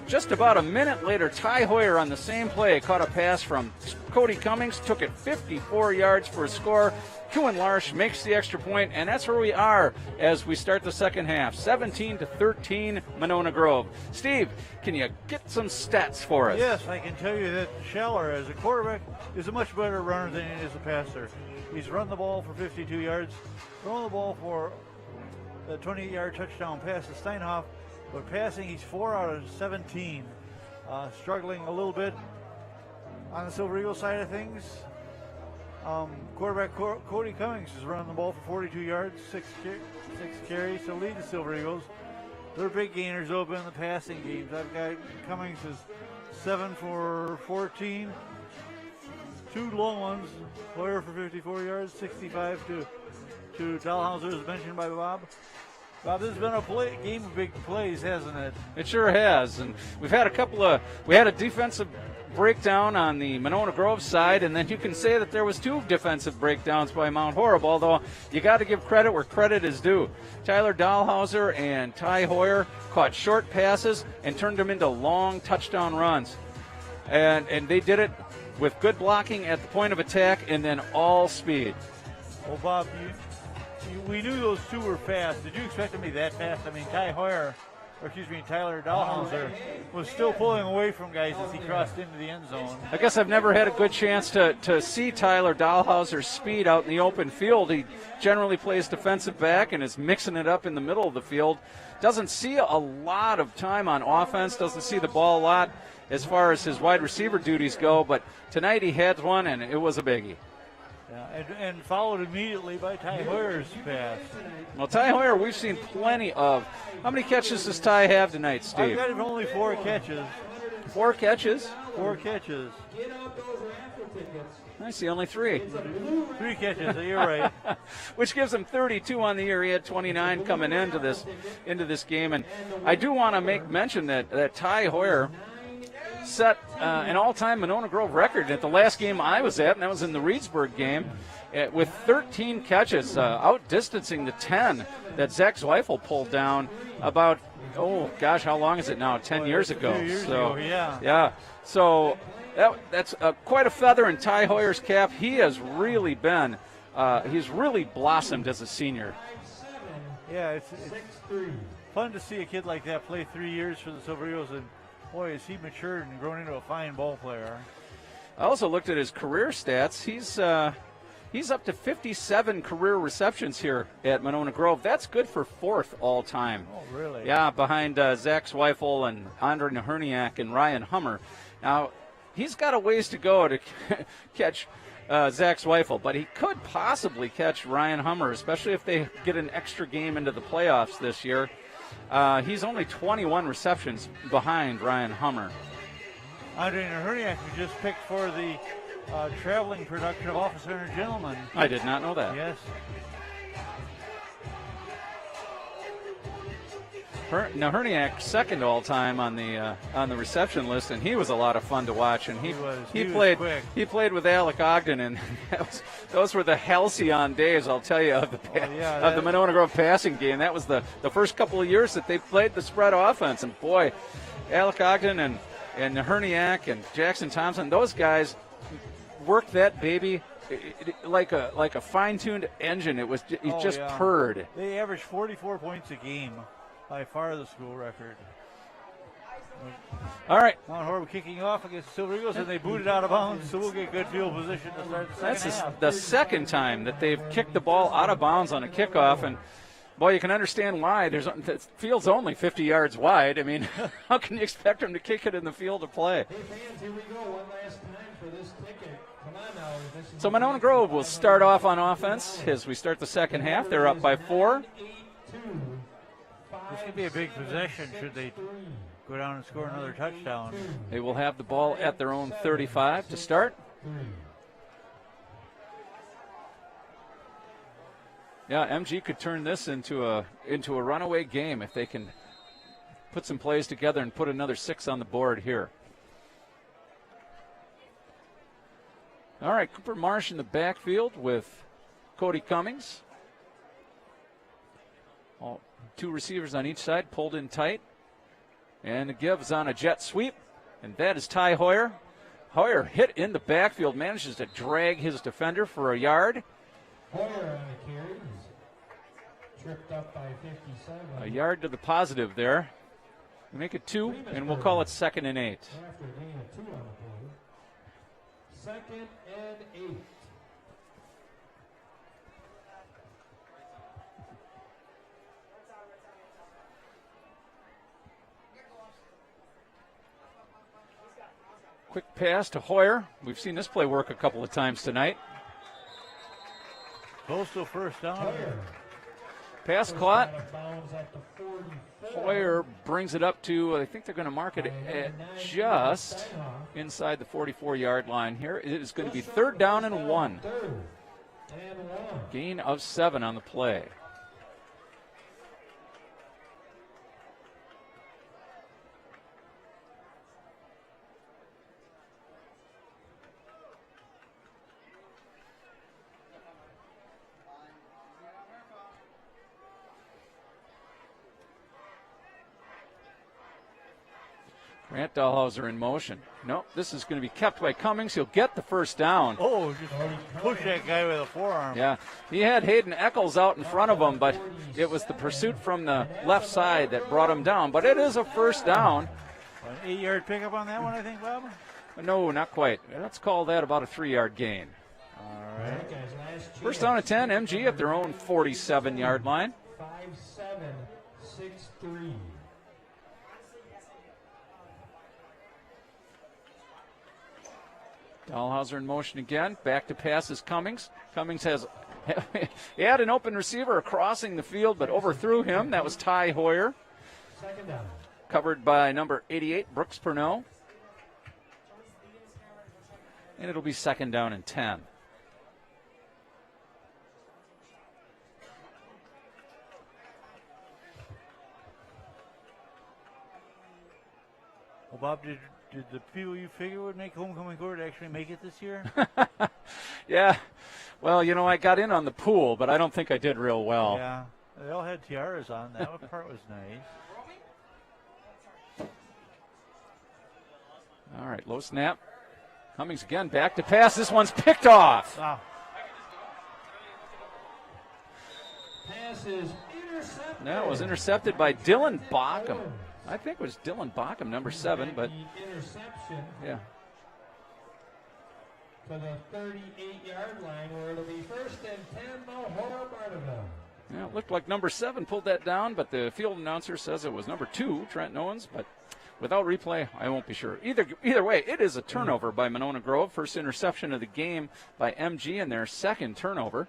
just about a minute later, Ty Hoyer on the same play caught a pass from Cody Cummings, took it 54 yards for a score. Kuhn Larsch makes the extra point, and that's where we are as we start the second half. 17-13, Monona Grove. Steve, can you get some stats for us? Yes, I can tell you that Schaller, as a quarterback, is a much better runner than he is a passer. He's run the ball for 52 yards, thrown the ball for a 28-yard touchdown pass to Steinhoff, but passing, he's 4 out of 17. Struggling a little bit on the Silver Eagle side of things. Quarterback Cody Cummings is running the ball for 42 yards, six carries to lead the Silver Eagles. They're big gainers open in the passing games. I've got Cummings is 7 for 14, 2 long ones. Hoyer for 54 yards, 65 to Dahlhauser, as mentioned by Bob. Bob, this has been a game of big plays, hasn't it? It sure has, and we had a defensive breakdown on the Monona Grove side, and then you can say that there was 2 defensive breakdowns by Mount Horeb, although you got to give credit where credit is due. Tyler Dahlhauser and Ty Hoyer caught short passes and turned them into long touchdown runs, and they did it with good blocking at the point of attack and then all speed. Well, Bob, we knew those 2 were fast. Did you expect them to be that fast? I mean, Tyler Dahlhauser was still pulling away from guys as he crossed into the end zone. I guess I've never had a good chance to see Tyler Dahlhauser's speed out in the open field. He generally plays defensive back and is mixing it up in the middle of the field. Doesn't see a lot of time on offense, doesn't see the ball a lot as far as his wide receiver duties go, but tonight he had one, and it was a biggie. Yeah, and followed immediately by Ty Hoyer's pass. Well, Ty Hoyer, we've seen plenty of. How many catches does Ty have tonight, Steve? I've got him only 4 catches. 4 catches? 4 catches. I see only 3. 3 catches, you're right. Which gives him 32 on the year. He had 29 coming into this game. And I do want to make mention that Ty Hoyer set an all-time Monona Grove record at the last game I was at, and that was in the Reedsburg game, with 13 catches, outdistancing the 10 that Zach Zweifel pulled down about, how long is it now? 10 years ago. 2 years ago, yeah. Yeah. So that's quite a feather in Ty Hoyer's cap. He has really been, he's really blossomed as a senior. Yeah, it's fun to see a kid like that play 3 years for the Silver Eagles, and boy, has he matured and grown into a fine ball player. I also looked at his career stats. He's up to 57 career receptions here at Monona Grove. That's good for 4th all time. Oh, really? Yeah, behind Zach Zweifel and Andre Naherniak and Ryan Hummer. Now, he's got a ways to go to catch Zach Zweifel, but he could possibly catch Ryan Hummer, especially if they get an extra game into the playoffs this year. He's only 21 receptions behind Ryan Hummer. Andre Naherniak was just picked for the traveling production of Officer and Gentleman. I did not know that. Yes. Naherniak second all time on the reception list, and he was a lot of fun to watch. And he played with Alec Ogden, and those were the halcyon days, I'll tell you, of the Monona Grove passing game. That was the first couple of years that they played the spread offense, and boy, Alec Ogden and Naherniak and Jackson Thompson, those guys worked that baby like a fine-tuned engine. It just purred. They averaged 44 points a game. By far the school record. All right. Mount Horeb kicking off against the Silver Eagles, and they booted out of bounds, so we'll get good field position to start the second half. That's the second time that they've kicked the ball out of bounds on a kickoff, and boy, you can understand why. The field's only 50 yards wide. I mean, how can you expect them to kick it in the field of play? Hey fans, here we go. One last time for this ticket. Come on now. So Monona Grove will start off on offense as we start the second half. They're up by 4. This could be a big possession should they go down and score another touchdown. They will have the ball at their own 35 to start. Yeah, MG could turn this into a runaway game if they can put some plays together and put another 6 on the board here. All right, Cooper Marsh in the backfield with Cody Cummings. 2 receivers on each side, pulled in tight. And the gives on a jet sweep, and that is Ty Hoyer. Hoyer hit in the backfield, manages to drag his defender for a yard. Hoyer on the carry. He's tripped up by 57. A yard to the positive there. We make it 2, and we'll call it 2nd and 8. After a gain of 2 on the play. 2nd and 8. Quick pass to Hoyer. We've seen this play work a couple of times tonight. Close to first down. Pass caught. Hoyer brings it up to, I think they're going to mark it at just inside the 44-yard line here. It is going to be 3rd down and 1. Gain of 7 on the play. Grant Dahlhauser in motion. No, this is going to be kept by Cummings. He'll get the first down. Oh, just push that guy with a forearm. Yeah, he had Hayden Eccles out in front of him, but it was the pursuit from the left side that brought him down. But it is a first down. An 8-yard pickup on that one, I think, Bob? No, not quite. Let's call that about a 3-yard gain. All right. First down at 10, MG at their own 47-yard line. 5-7, 6-3. Dahlhauser in motion again. Back to pass is Cummings. Cummings has he had an open receiver crossing the field, but overthrew him. That was Ty Hoyer. 2nd down. Covered by number 88, Brooks Purnell. And it'll be 2nd down and 10. Well, Bob, did the people you figure would make homecoming court actually make it this year? Yeah. Well, I got in on the pool, but I don't think I did real well. Yeah. They all had tiaras on. That part was nice. All right, low snap. Cummings again, back to pass. This one's picked off. Wow. Pass is intercepted. That was intercepted by Dylan Bockham. I think it was Dylan Bockham, number 7, but interception yeah. to the 38-yard line, where it'll be 1st and 10, Horeb Barneville. Yeah, it looked like number 7 pulled that down, but the field announcer says it was number 2, Trent Owens, but without replay, I won't be sure. Either way, it is a turnover by Monona Grove. First interception of the game by MG and their 2nd turnover.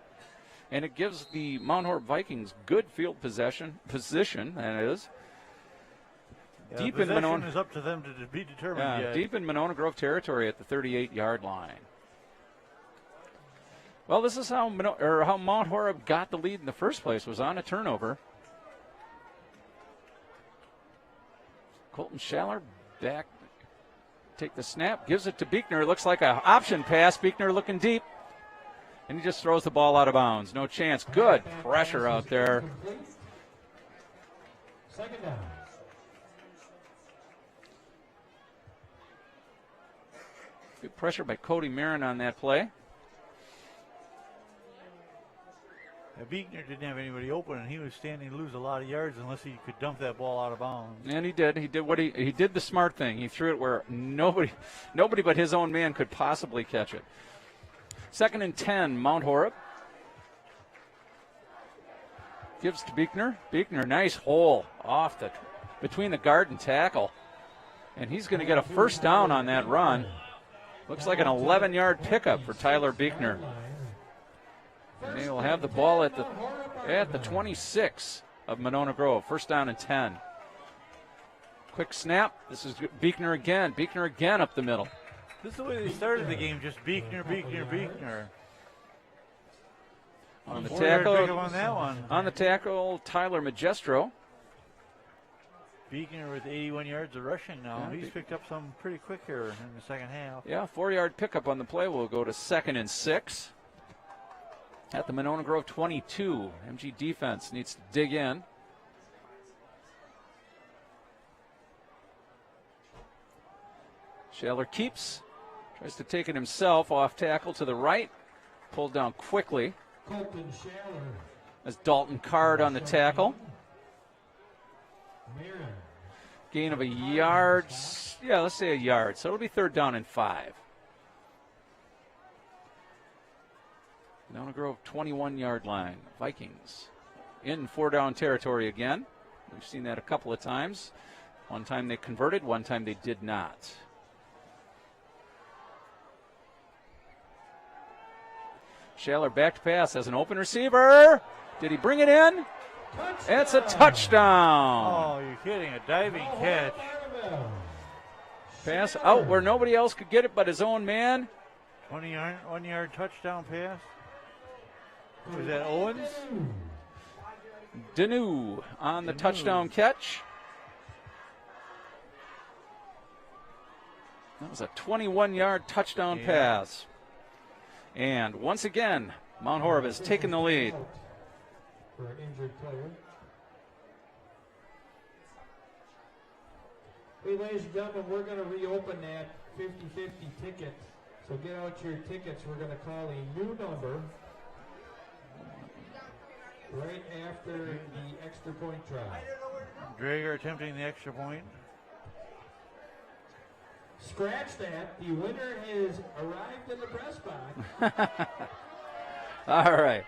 And it gives the Mount Horeb Vikings good field position, that is. Yeah, Deep in Monona is up to them to be determined yet. Deep in Monona Grove territory at the 38-yard line. Well, this is how Mount Horeb got the lead in the first place, was on a turnover. Colton Schaller back, take the snap, gives it to Buechner. Looks like an option pass. Buechner looking deep, and he just throws the ball out of bounds. No chance. Good pressure out there. 2nd down. Good pressure by Cody Marin on that play. Buechner didn't have anybody open, and he was standing to lose a lot of yards unless he could dump that ball out of bounds. And he did. He did what he did the smart thing. He threw it where nobody but his own man could possibly catch it. 2nd and 10, Mount Horeb. Gives to Buechner. Buechner, nice hole between the guard and tackle. And he's going to get a first down on that run. Looks like an 11-yard pickup for Tyler Buechner. And they will have the ball at the 26 of Monona Grove. First down and 10. Quick snap. This is Buechner again. Buechner again up the middle. This is the way they started the game, just Buechner, Buechner, Buechner. On the tackle, Tyler Magestro. Buechner with 81 yards of rushing now. He's picked up some pretty quick here in the second half. Yeah, 4-yard pickup on the play. We'll go to 2nd and 6. At the Monona Grove 22. MG defense needs to dig in. Shaler keeps, tries to take it himself, off tackle to the right, pulled down quickly. Colton Shaler. As Dalton Card on the tackle. Mirren. Gain of a yard. Yeah, let's say a yard. So it'll be 3rd down and 5. Monona Grove 21-yard line. Vikings in 4-down territory again. We've seen that a couple of times. One time they converted, one time they did not. Shaler back to pass as an open receiver. Did he bring it in? It's a touchdown. Oh, you're kidding. A diving catch. Pass out where nobody else could get it but his own man. 20-yard, 1-yard touchdown pass. Was that Owens? Danu on the touchdown catch. That was a 21-yard touchdown pass. And once again, Mount Horeb has taken the lead. For an injured player. Hey, ladies and gentlemen, we're going to reopen that 50-50 ticket. So get out your tickets. We're going to call a new number right after the extra point try. Drager attempting the extra point. Scratch that. The winner has arrived in the press box. All right.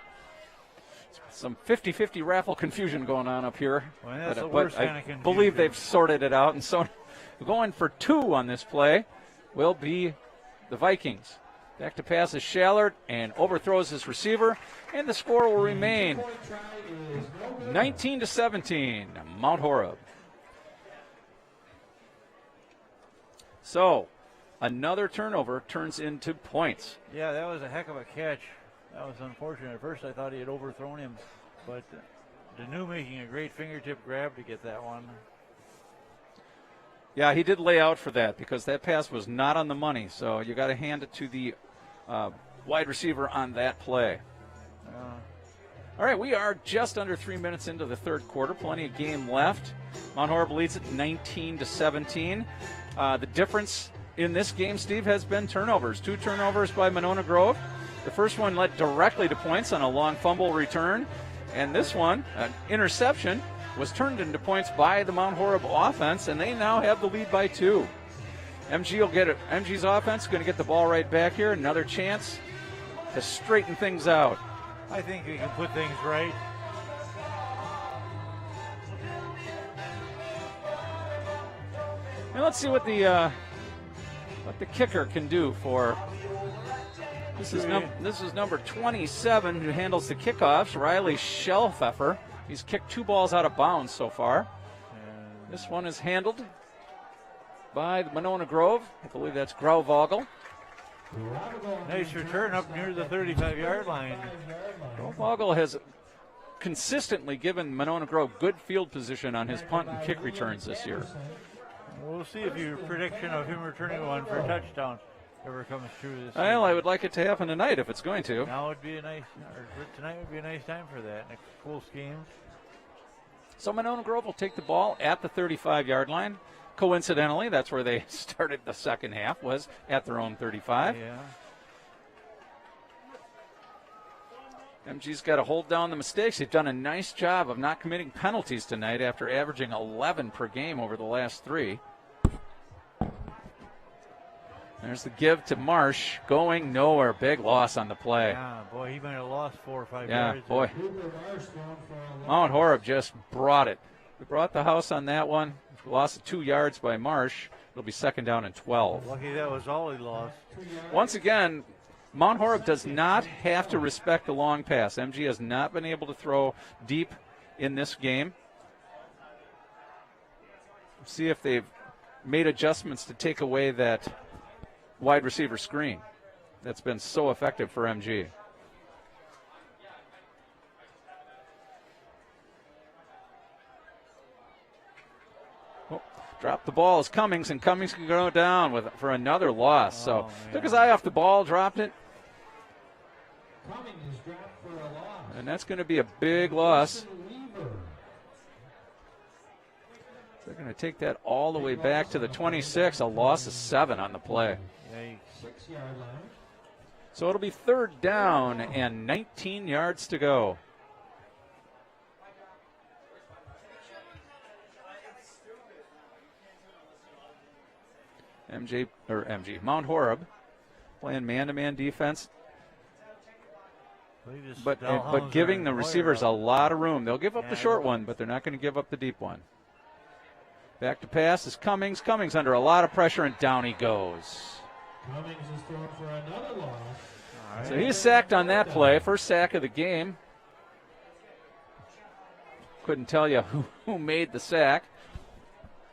Some 50-50 raffle confusion going on up here. Well, that's the but worst kind I of confusion. believe they've sorted it out. And so going for 2 on this play will be the Vikings. Back to pass is Shallard and overthrows his receiver. And the score will remain 19-17, Mount Horeb. So another turnover turns into points. Yeah, that was a heck of a catch. That was unfortunate. At first I thought he had overthrown him, but Danu making a great fingertip grab to get that one. Yeah, he did lay out for that because that pass was not on the money. So you got to hand it to the wide receiver on that play. All right, we are just under 3 minutes into the 3rd quarter. Plenty of game left. Mount Horeb leads it 19-17. The difference in this game, Steve, has been turnovers. 2 turnovers by Monona Grove. The first one led directly to points on a long fumble return. And this one, an interception, was turned into points by the Mount Horeb offense, and they now have the lead by 2. MG will get it. MG's offense is going to get the ball right back here. Another chance to straighten things out. I think we can put things right. And let's see what the kicker can do for. This is number 27 who handles the kickoffs, Riley Schellpfeffer. He's kicked 2 balls out of bounds so far. And this one is handled by the Monona Grove. I believe that's Grauvogel. Nice return up near the 35-yard line. Grauvogel has consistently given Monona Grove good field position on his punt and kick returns this year. We'll see if your prediction of him returning one for a touchdown ever comes true this Well, season. I would like it to happen tonight if it's going to. Now would be a nice, or tonight would be a nice time for that. In a full scheme. So Monona Grove will take the ball at the 35-yard line. Coincidentally, that's where they started the second half, was at their own 35. Yeah. MG's got to hold down the mistakes. They've done a nice job of not committing penalties tonight after averaging 11 per game over the last 3. There's the give to Marsh, going nowhere. Big loss on the play. Yeah, boy, he might have lost 4 or 5 Yeah, yards. boy. Mount Horeb just brought it. We brought the house on that one. Lost 2 yards by Marsh. It'll be 2nd down and 12. Lucky that was all he lost. Once again, Mount Horeb does not have to respect the long pass. MG has not been able to throw deep in this game. See if they've made adjustments to take away that wide receiver screen that's been so effective for MG. Oh, drop the ball is Cummings, and Cummings can go down for another loss. So took his eye off the ball, dropped it. Cummings is dropped for a loss. And that's going to be a big loss. They're going to take that all the way back to the 26, a loss of 7 on the play. Yikes. 6-yard line. So it'll be 3rd down and 19 yards to go. Mount Horeb playing man-to-man defense, but giving the receivers a lot of room. They'll give up the short one, but they're not going to give up the deep one. Back to pass is Cummings. Cummings under a lot of pressure, and down he goes. Cummings is thrown for another loss. So he's sacked on that play, first sack of the game. Couldn't tell you who made the sack.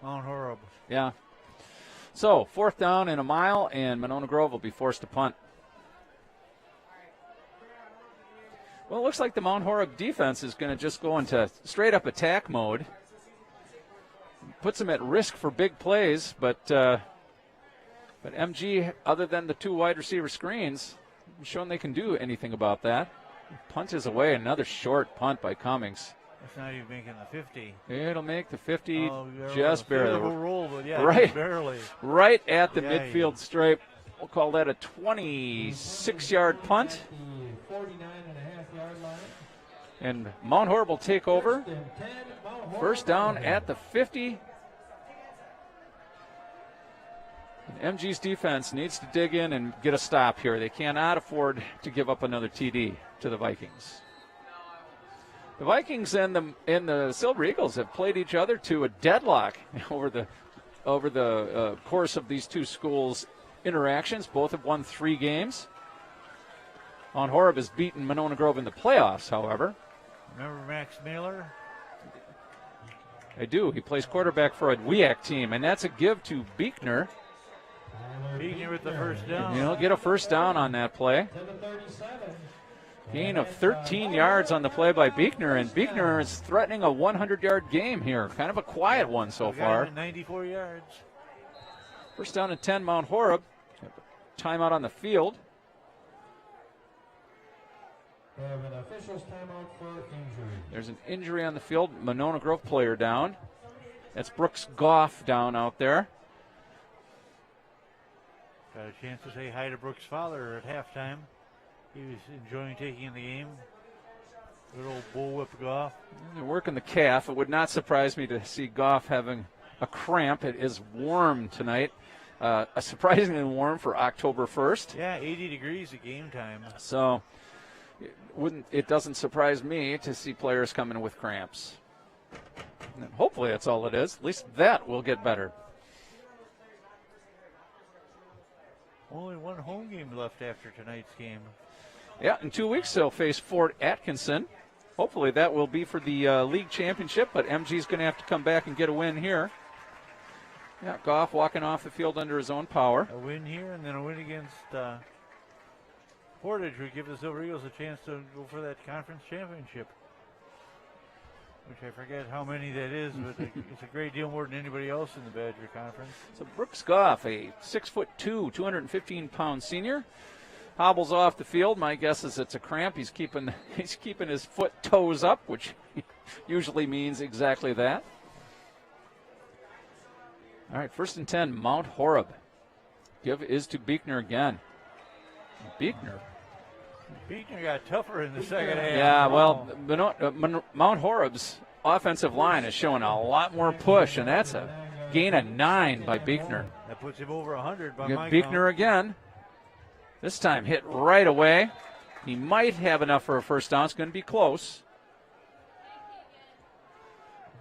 Mount Horeb. Yeah. So 4th down and a mile, and Monona Grove will be forced to punt. Well, it looks like the Mount Horeb defense is going to just go into straight-up attack mode. Puts them at risk for big plays, but MG, other than the 2 wide receiver screens, shown they can do anything about that. Punt is away, another short punt by Cummings. That's not even making the 50. It'll make the 50 Oh, just barely. Roll, but yeah, Right. just barely. Right at the Yeah, midfield stripe. We'll call that a 26-yard punt. 49.5-yard line. And Mount Horeb will take over. 1st and 10, Mount Horeb. First down at the 50. And MG's defense needs to dig in and get a stop here. They cannot afford to give up another TD to the Vikings. The Vikings and the Silver Eagles have played each other to a deadlock over the course of these two schools' interactions. Both have won 3 games. Mount Horeb has beaten Monona Grove in the playoffs, however. Remember Max Mailer? I do. He plays quarterback for a WEAC team, and that's a give to Beekner. Beekner with the first down. He'll get a first down on that play. To the 37. Gain of 13 yards on the play by Beekner, and Beekner is threatening a 100-yard game here. Kind of a quiet one so far. 94 yards. First down and 10, Mount Horeb. Timeout on the field. We have an official's timeout for injury. There's an injury on the field. Monona Grove player down. That's Brooks Goff down out there. Got a chance to say hi to Brooks' father at halftime. He was enjoying taking in the game. Good old bullwhip Goff. They're working the calf. It would not surprise me to see Goff having a cramp. It is warm tonight. Surprisingly warm for October 1st. Yeah, 80 degrees at game time. So it doesn't surprise me to see players come in with cramps. And hopefully that's all it is. At least that will get better. Only one home game left after tonight's game. Yeah, in 2 weeks they'll face Fort Atkinson. Hopefully that will be for the league championship, but MG's going to have to come back and get a win here. Yeah, Goff walking off the field under his own power. A win here and then a win against Portage would give the Silver Eagles a chance to go for that conference championship. Which I forget how many that is, but it's a great deal more than anybody else in the Badger Conference. So Brooks Goff, a 6'2", 215-pound senior, hobbles off the field. My guess is it's a cramp. He's keeping his toes up, which usually means exactly that. All right, 1st and 10, Mount Horeb. Give is to Beekner again. Beekner got tougher in the second half. Yeah, well, Mount Horeb's offensive line is showing a lot more push, and that's a gain of 9 by Beekner. That puts him over 100 by my Beekner count. again. This time hit right away. He might have enough for a first down. It's going to be close.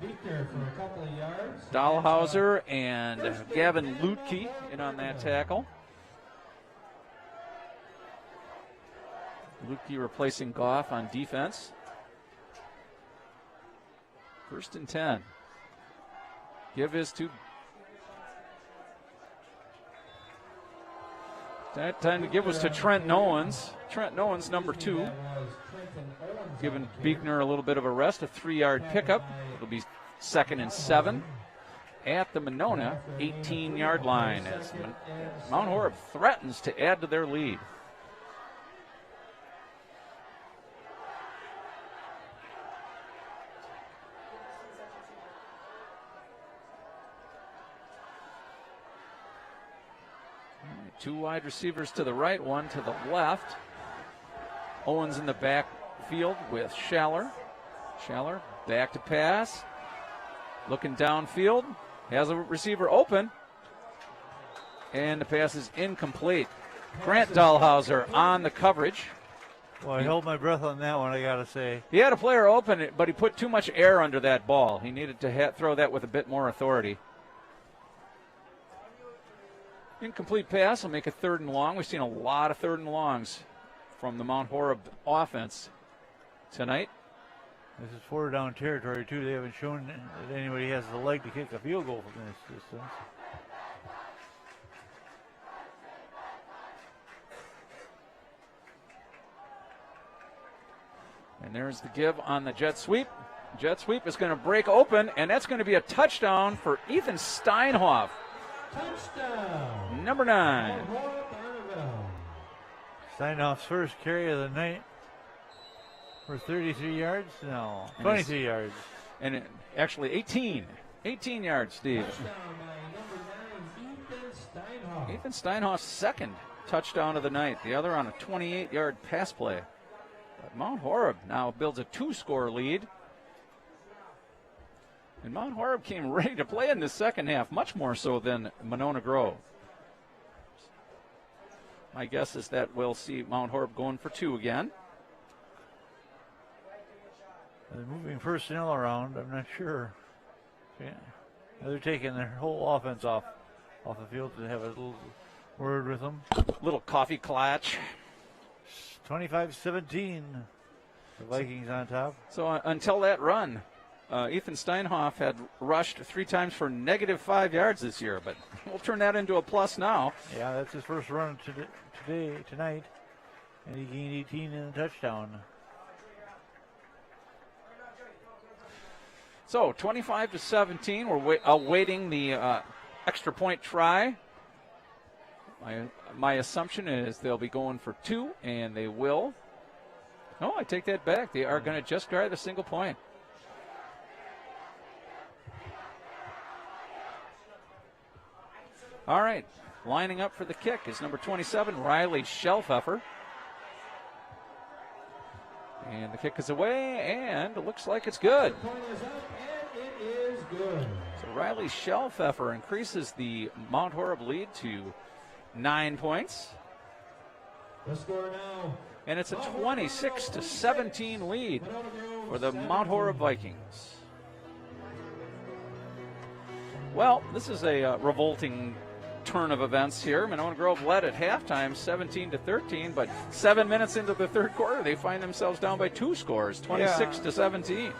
Beekner for a couple of yards. Dahlhauser and Gavin Lutke in on that tackle. Lutke replacing Goff on defense. 1st and 10. Give is to. That time to give was to Trent Nowens. Trent Nowens, number 2. Giving Beekner a little bit of a rest, a 3-yard pickup. It'll be 2nd and 7 at the Monona 18-yard line as Mount Horeb threatens to add to their lead. Two wide receivers to the right, one to the left. Owens in the backfield with Schaller. Schaller back to pass. Looking downfield. Has a receiver open. And the pass is incomplete. Grant Dahlhauser on the coverage. Well, I held my breath on that one, I got to say. He had a player open, but he put too much air under that ball. He needed to throw that with a bit more authority. Incomplete pass will make a 3rd and long. We've seen a lot of 3rd and longs from the Mount Horeb offense tonight. This is 4 down territory, too. They haven't shown that anybody has the leg to kick a field goal from this distance. And there's the give on the jet sweep. Jet sweep is going to break open, and that's going to be a touchdown for Ethan Steinhoff. Touchdown. Number 9. Steinhoff's first carry of the night for 33 yards? No, 23 yards. And actually 18 yards, Steve. Touchdown by number 9, Ethan Steinhoff. Ethan Steinhoff's second touchdown of the night, the other on a 28-yard pass play. But Mount Horeb now builds a 2-score lead. And Mount Horeb came ready to play in the second half, much more so than Monona Grove. My guess is that we'll see Mount Horeb going for 2 again. They're moving personnel around, I'm not sure. Yeah. They're taking their whole offense off the field to have a little word with them. Little coffee clutch. 25-17. The Vikings on top. So until that run, Ethan Steinhoff had rushed 3 times for -5 yards this year, but we'll turn that into a plus now. Yeah, that's his first run tonight, and he gained 18 in a touchdown. So 25-17, we're awaiting the extra point try. My assumption is they'll be going for 2, and they will. No, I take that back. They are going to just drive a single point. All right, lining up for the kick is number 27, Riley Schellpfeffer. And the kick is away, and it looks like it's good. The point is up, and it is good. So Riley Schellpfeffer increases the Mount Horeb lead to 9 points. The score now. And it's a 26-17 lead for the Mount Horeb Vikings. Well, this is a revolting turn of events here. Monona Grove led at halftime 17-13, but 7 minutes into the third quarter, they find themselves down by 2 scores, 26-17.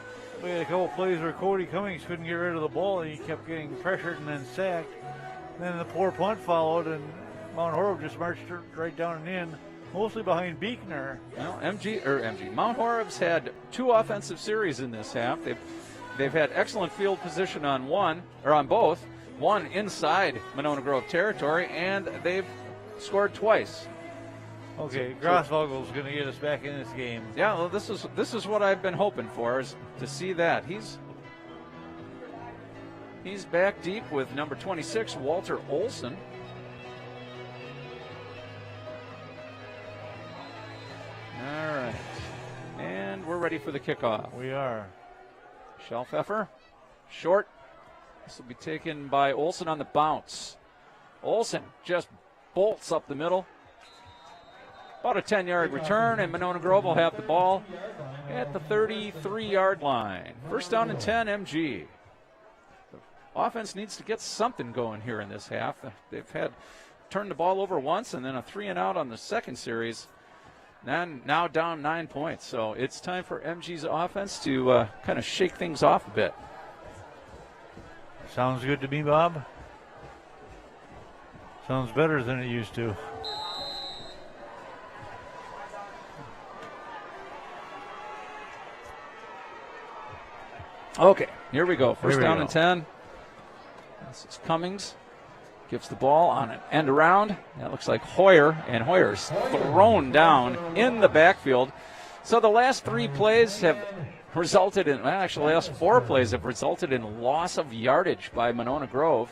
We had a couple plays where Cody Cummings couldn't get rid of the ball, and he kept getting pressured and then sacked. Then the poor punt followed, and Mount Horeb just marched right down and in, mostly behind Beekner. Well, Mount Horeb's had 2 offensive series in this half. They've had excellent field position on both. One inside Monona Grove territory, and they've scored twice. Okay, Grossvogel's going to get us back in this game. Yeah, well, this is what I've been hoping for, is to see that. He's back deep with number 26, Walter Olson. All right, and we're ready for the kickoff. We are. Schellpfeffer, short. This will be taken by Olson on the bounce. Olson just bolts up the middle. About a 10-yard return, and Monona Grove will have the ball at the 33-yard line. First down and 10, MG. The offense needs to get something going here in this half. They've turned the ball over once and then a 3-and-out on the second series. Now down 9 points. So it's time for MG's offense to kind of shake things off a bit. Sounds good to me, Bob. Sounds better than it used to. Okay, here we go. First down and 10. This is Cummings. Gives the ball on an end around. That looks like Hoyer, and Hoyer's thrown down in the backfield. So the last 3 plays have resulted in, the last 4 plays have resulted in loss of yardage by Monona Grove.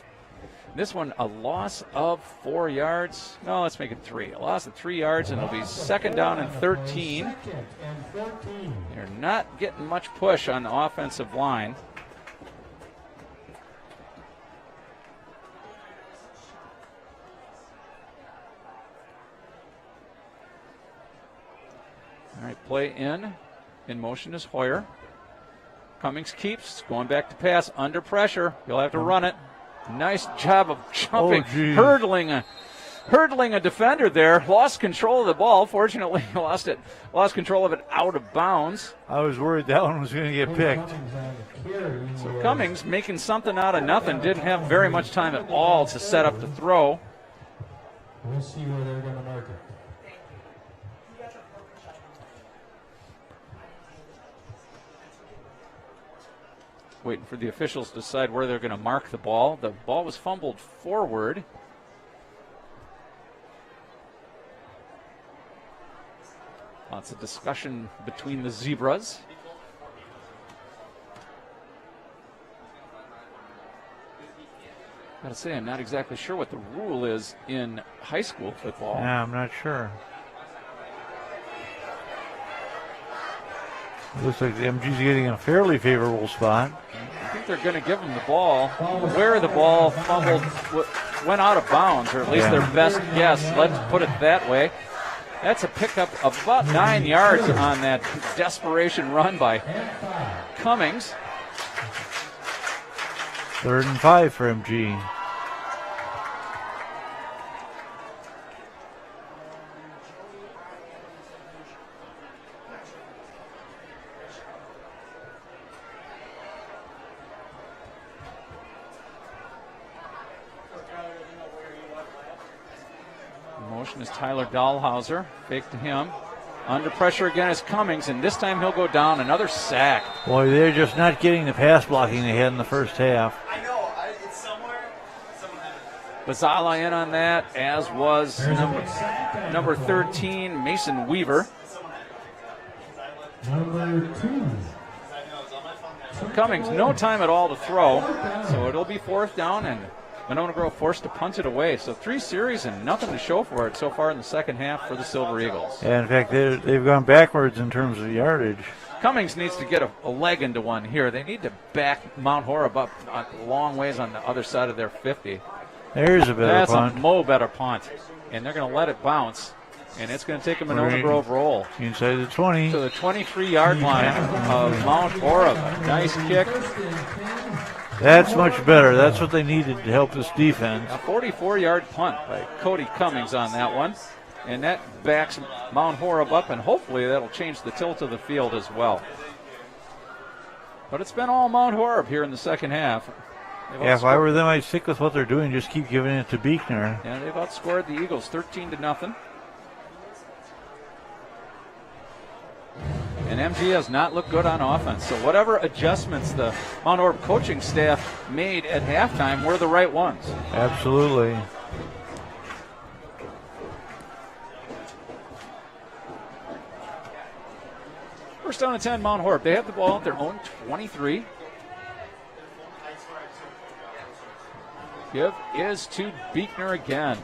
This one, a loss of 4 yards. No, let's make it 3. A loss of 3 yards, and it'll be second down and 13. They're not getting much push on the offensive line. All right, play in. In motion is Hoyer. Cummings keeps going back to pass under pressure. He'll have to run it. Nice job of jumping, hurdling a defender there. Lost control of the ball. Fortunately, lost control of it out of bounds. I was worried that one was going to get picked. So Cummings making something out of nothing. Didn't have very much time at all to set up the throw. We'll see where they're going to mark it. Waiting for the officials to decide where they're going to mark the ball. The ball was fumbled forward. Lots of discussion between the Zebras. Gotta say, I'm not exactly sure what the rule is in high school football. Yeah, I'm not sure. Looks like the MG's getting a fairly favorable spot. I think they're going to give them the ball where the ball fumbled, went out of bounds, or at least their best guess. Let's put it that way. That's a pickup of about 9 yards on that desperation run by Cummings. 3rd and 5 for MG. Motion is Tyler Dahlhauser. Fake to him. Under pressure again is Cummings, and this time he'll go down. Another sack. Boy, they're just not getting the pass blocking they had in the first half. I know. It's somewhere. Bazala in on that, as was number 13, Mason Weaver. Number 2. Cummings, no time at all to throw, so it'll be 4th down, and Monona Grove forced to punt it away. So 3 series and nothing to show for it so far in the second half for the Silver Eagles. Yeah, in fact, they've gone backwards in terms of yardage. Cummings needs to get a leg into one here. They need to back Mount Horeb up a long ways on the other side of their 50. There's a better punt. That's a better punt. And they're going to let it bounce. And it's going to take a Monona Grove roll. Inside the 20. To the 23-yard line of Mount Horeb. Nice kick. That's much better. That's what they needed to help this defense. A 44-yard punt by Cody Cummings on that one. And that backs Mount Horeb up, and hopefully that'll change the tilt of the field as well. But it's been all Mount Horeb here in the second half. Yeah, if I were them, I'd stick with what they're doing. Just keep giving it to Beekner. Yeah, they've outscored the Eagles 13-0. And MG has not looked good on offense. So whatever adjustments the Mount Horeb coaching staff made at halftime were the right ones. Absolutely. First down and 10, Mount Horeb. They have the ball at their own 23. Give is to Beekner again.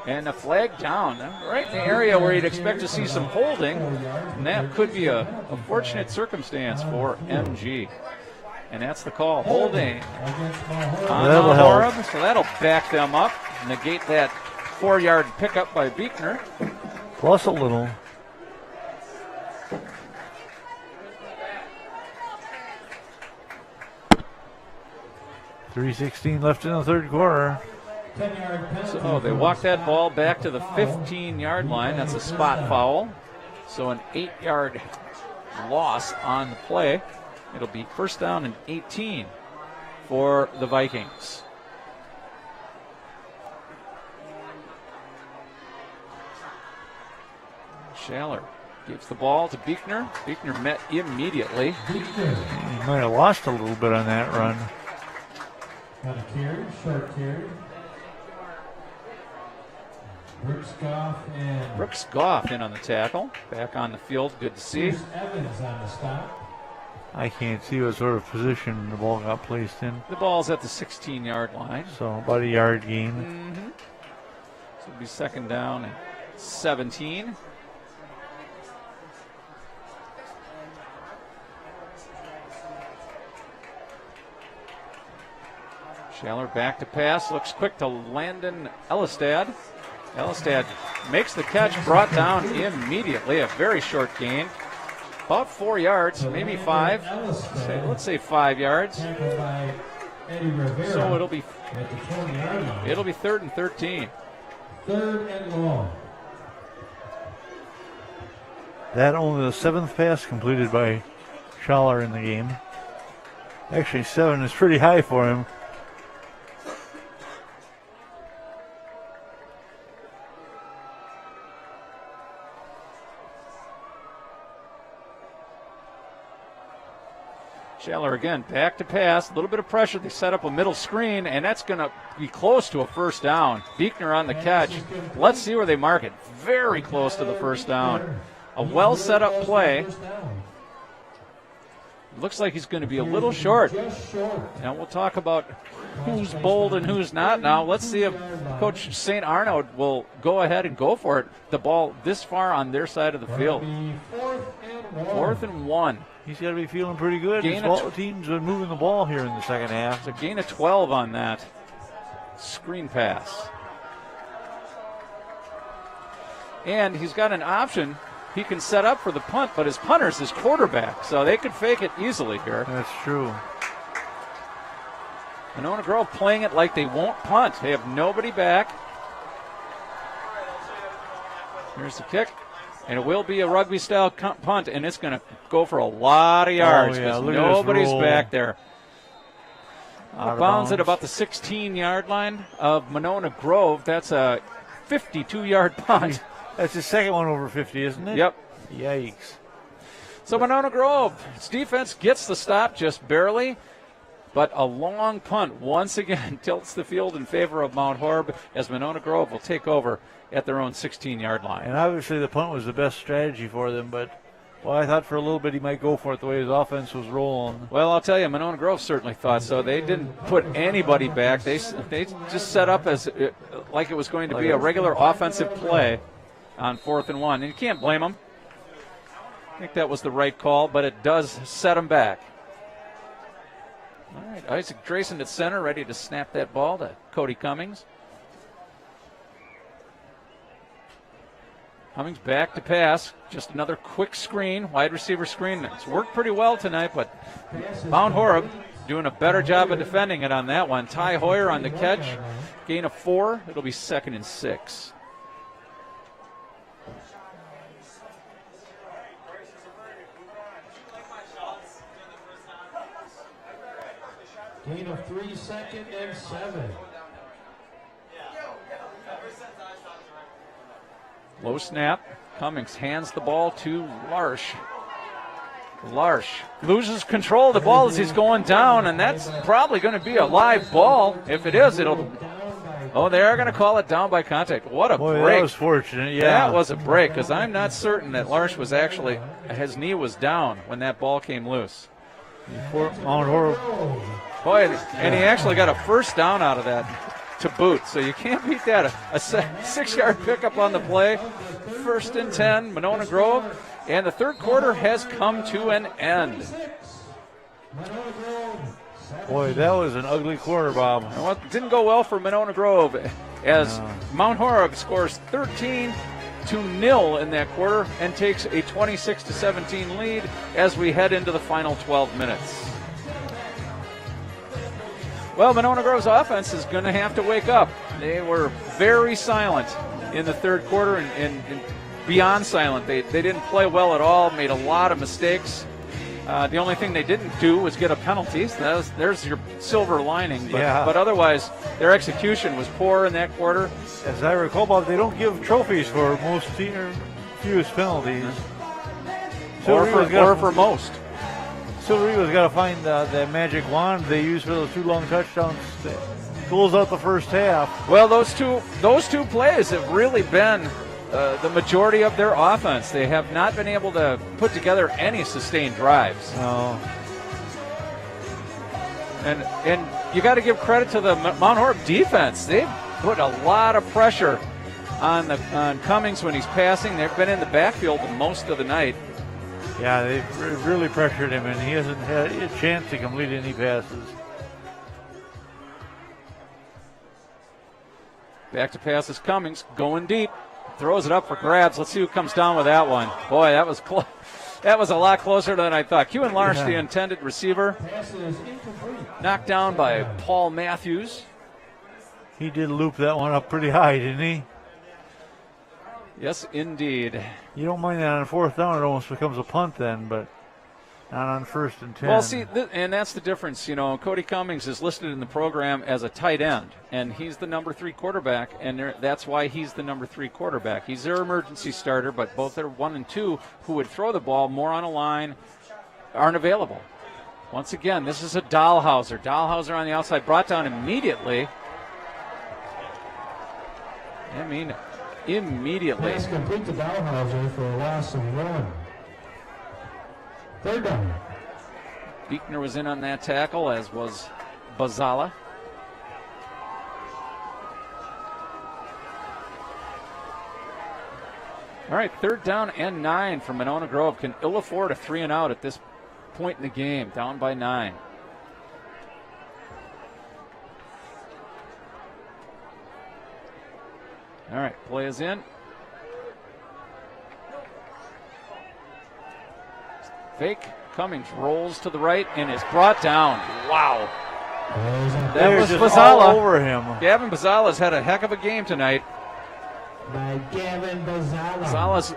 And a flag down, right in the area where you'd expect to see some holding. And that could be a fortunate circumstance for MG. And that's the call, holding on Mount Horeb. So that'll back them up, negate that 4-yard pickup by Beekner. Plus a little. .316 left in the third quarter. So they walk that ball back to the 15-yard line. That's a spot foul. So an 8-yard loss on the play. It'll be first down and 18 for the Vikings. Schaller gives the ball to Beekner. Beekner met immediately. He might have lost a little bit on that run. Got a carry, short carry. Brooks Goff in on the tackle. Back on the field, good to see. Evans on the stop. I can't see what sort of position the ball got placed in. The ball's at the 16-yard line. So about a yard gain. Mm-hmm. So it'll be second down and 17. Shaler back to pass, looks quick to Landon Elistad. Elistad makes the catch, brought down immediately, a very short gain. About 4 yards, maybe 5. Let's say 5 yards. So it'll be third and 13. Third and long. That only the 7th pass completed by Schaller in the game. Actually, 7 is pretty high for him. Shaler again, back to pass, a little bit of pressure. They set up a middle screen, and that's going to be close to a first down. Buechner on the catch. Let's see where they mark it. Very close to the first down. A well set up play. Looks like he's going to be a little short. Now we'll talk about who's bold and who's not now. Let's see if Coach St. Arnaud will go ahead and go for it. The ball this far on their side of the field. 4th and 1. He's got to be feeling pretty good. His team's been moving the ball here in the second half. It's a gain of 12 on that screen pass. And he's got an option. He can set up for the punt, but his punter's his quarterback, so they could fake it easily here. That's true. Monona Grove playing it like they won't punt. They have nobody back. Here's the kick. And it will be a rugby-style punt, and it's going to go for a lot of yards because nobody's back there. Bounds at about the 16-yard line of Monona Grove. That's a 52-yard punt. That's the second one over 50, isn't it? Yep. Yikes. So Monona Grove, its defense gets the stop just barely, but a long punt once again tilts the field in favor of Mount Horeb as Monona Grove will take over at their own 16-yard line. And obviously the punt was the best strategy for them, but well, I thought for a little bit he might go for it the way his offense was rolling. Well, I'll tell you, Monona Grove certainly thought so. They didn't put anybody back. They just set up as like it was going to be a regular offensive play on 4th and 1. And you can't blame them. I think that was the right call, but it does set them back. All right, Isaac Drayson at center, ready to snap that ball to Cody Cummings. Cummings back to pass. Just another quick screen, wide receiver screen. It's worked pretty well tonight, but Mount Horeb doing a better job of defending it on that one. Ty Hoyer on the catch. Gain of 4. It'll be 2nd and 6. Gain of 3, 2nd and 7. Low snap. Cummings hands the ball to Larsh. Larsh loses control of the ball as he's going down, and that's probably going to be a live ball. If it is, it'll. Oh, they are going to call it down by contact. What a break. That was fortunate, yeah. That was a break, because I'm not certain that Larsh was actually, his knee was down when that ball came loose. Mount Horeb. Boy, and he actually got a first down out of that to boot, so you can't beat that. A 6-yard pickup on the play. 1st and 10, Monona Grove, and the third quarter has come to an end. Boy, that was an ugly quarter, Bob. Well, it didn't go well for Monona Grove as Mount Horeb scores 13-0 in that quarter and takes a 26-17 lead as we head into the final 12 minutes. Well, Monona Grove's offense is going to have to wake up. They were very silent in the third quarter and beyond silent. They didn't play well at all, made a lot of mistakes. The only thing they didn't do was get a penalty. So there's your silver lining. But otherwise, their execution was poor in that quarter. As I recall, Bob, they don't give trophies for most fewest penalties. Or for most. Silverigo's got to find that magic wand they use for those 2 long touchdowns that close out the first half. Well, those two plays have really been the majority of their offense. They have not been able to put together any sustained drives. No. And you got to give credit to the Mount Horeb defense. They've put a lot of pressure on Cummings when he's passing. They've been in the backfield most of the night. Yeah, they've really pressured him, and he hasn't had a chance to complete any passes. Back to passes Cummings, going deep. Throws it up for grabs. Let's see who comes down with that one. Boy, that was close. That was a lot closer than I thought. Kewen Larsh, the intended receiver, knocked down by Paul Matthews. He did loop that one up pretty high, didn't he? Yes, indeed. You don't mind that on 4th down. It almost becomes a punt then, but not on 1st and 10. Well, see, and that's the difference. You know, Cody Cummings is listed in the program as a tight end, and he's the number 3 quarterback, and that's why he's the number 3 quarterback. He's their emergency starter, but both their 1 and 2 who would throw the ball more on a line aren't available. Once again, this is a Dahlhauser. Dahlhauser on the outside, brought down immediately. I mean, immediately. Pass complete to Dahlhauser for a loss of 1. 3rd down. Beekner was in on that tackle, as was Bazala. All right, 3rd down and 9 for Monona Grove. Can ill afford a 3 and out at this point in the game, down by 9. All right, play is in. Fake. Cummings rolls to the right and is brought down. Wow. That was just Bazala. all over him. Gavin Bazala's had a heck of a game tonight. By Gavin Bazala. Bazala's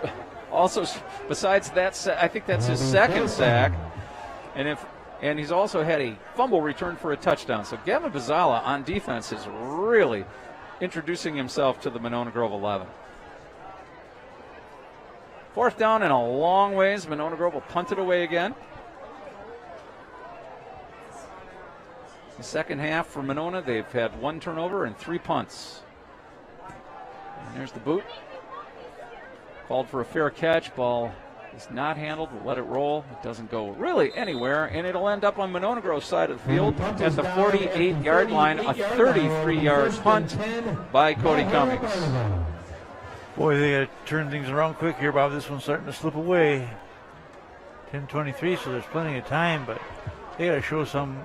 also, besides that, I think that's his 2nd sack. And he's also had a fumble return for a touchdown. So Gavin Bazala on defense is really introducing himself to the Monona Grove 11. 4th down and a long ways. Monona Grove will punt it away again. The second half for Monona, they've had 1 turnover and 3 punts. And there's the boot. Called for a fair catch. Ball is not handled. We'll let it roll. It doesn't go really anywhere, and it'll end up on Monona Grove's side of the field at the 48-yard line. A 33-yard punt by Cody Cummings. Boy, they got to turn things around quick here, Bob. This one's starting to slip away. 10:23, so there's plenty of time, but they got to show some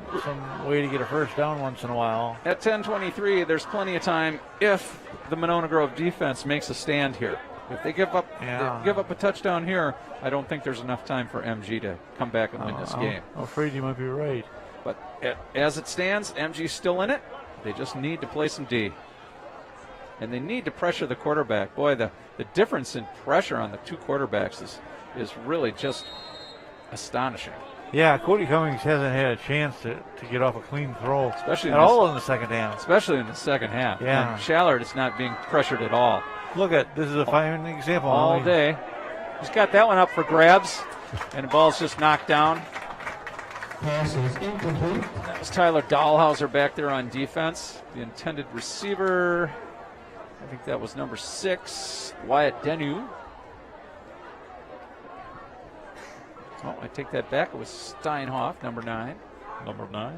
way to get a 1st down once in a while. At 10:23, there's plenty of time if the Monona Grove defense makes a stand here. If they give up a touchdown here, I don't think there's enough time for MG to come back and win this game. I'm afraid you might be right. But as it stands, MG's still in it. They just need to play some D. And they need to pressure the quarterback. Boy, the difference in pressure on the 2 quarterbacks is really just astonishing. Yeah, Cody Cummings hasn't had a chance to get off a clean throw, Especially at all in the second half. Especially in the second half. Yeah. And Shallard is not being pressured at all. Look at this is a fine example. All day. He's got that one up for grabs, and the ball's just knocked down. Pass is incomplete. That was Tyler Dahlhauser back there on defense. The intended receiver, I think that was number 6, Wyatt Denu. Oh, I take that back. It was Steinhoff, number 9. Number 9.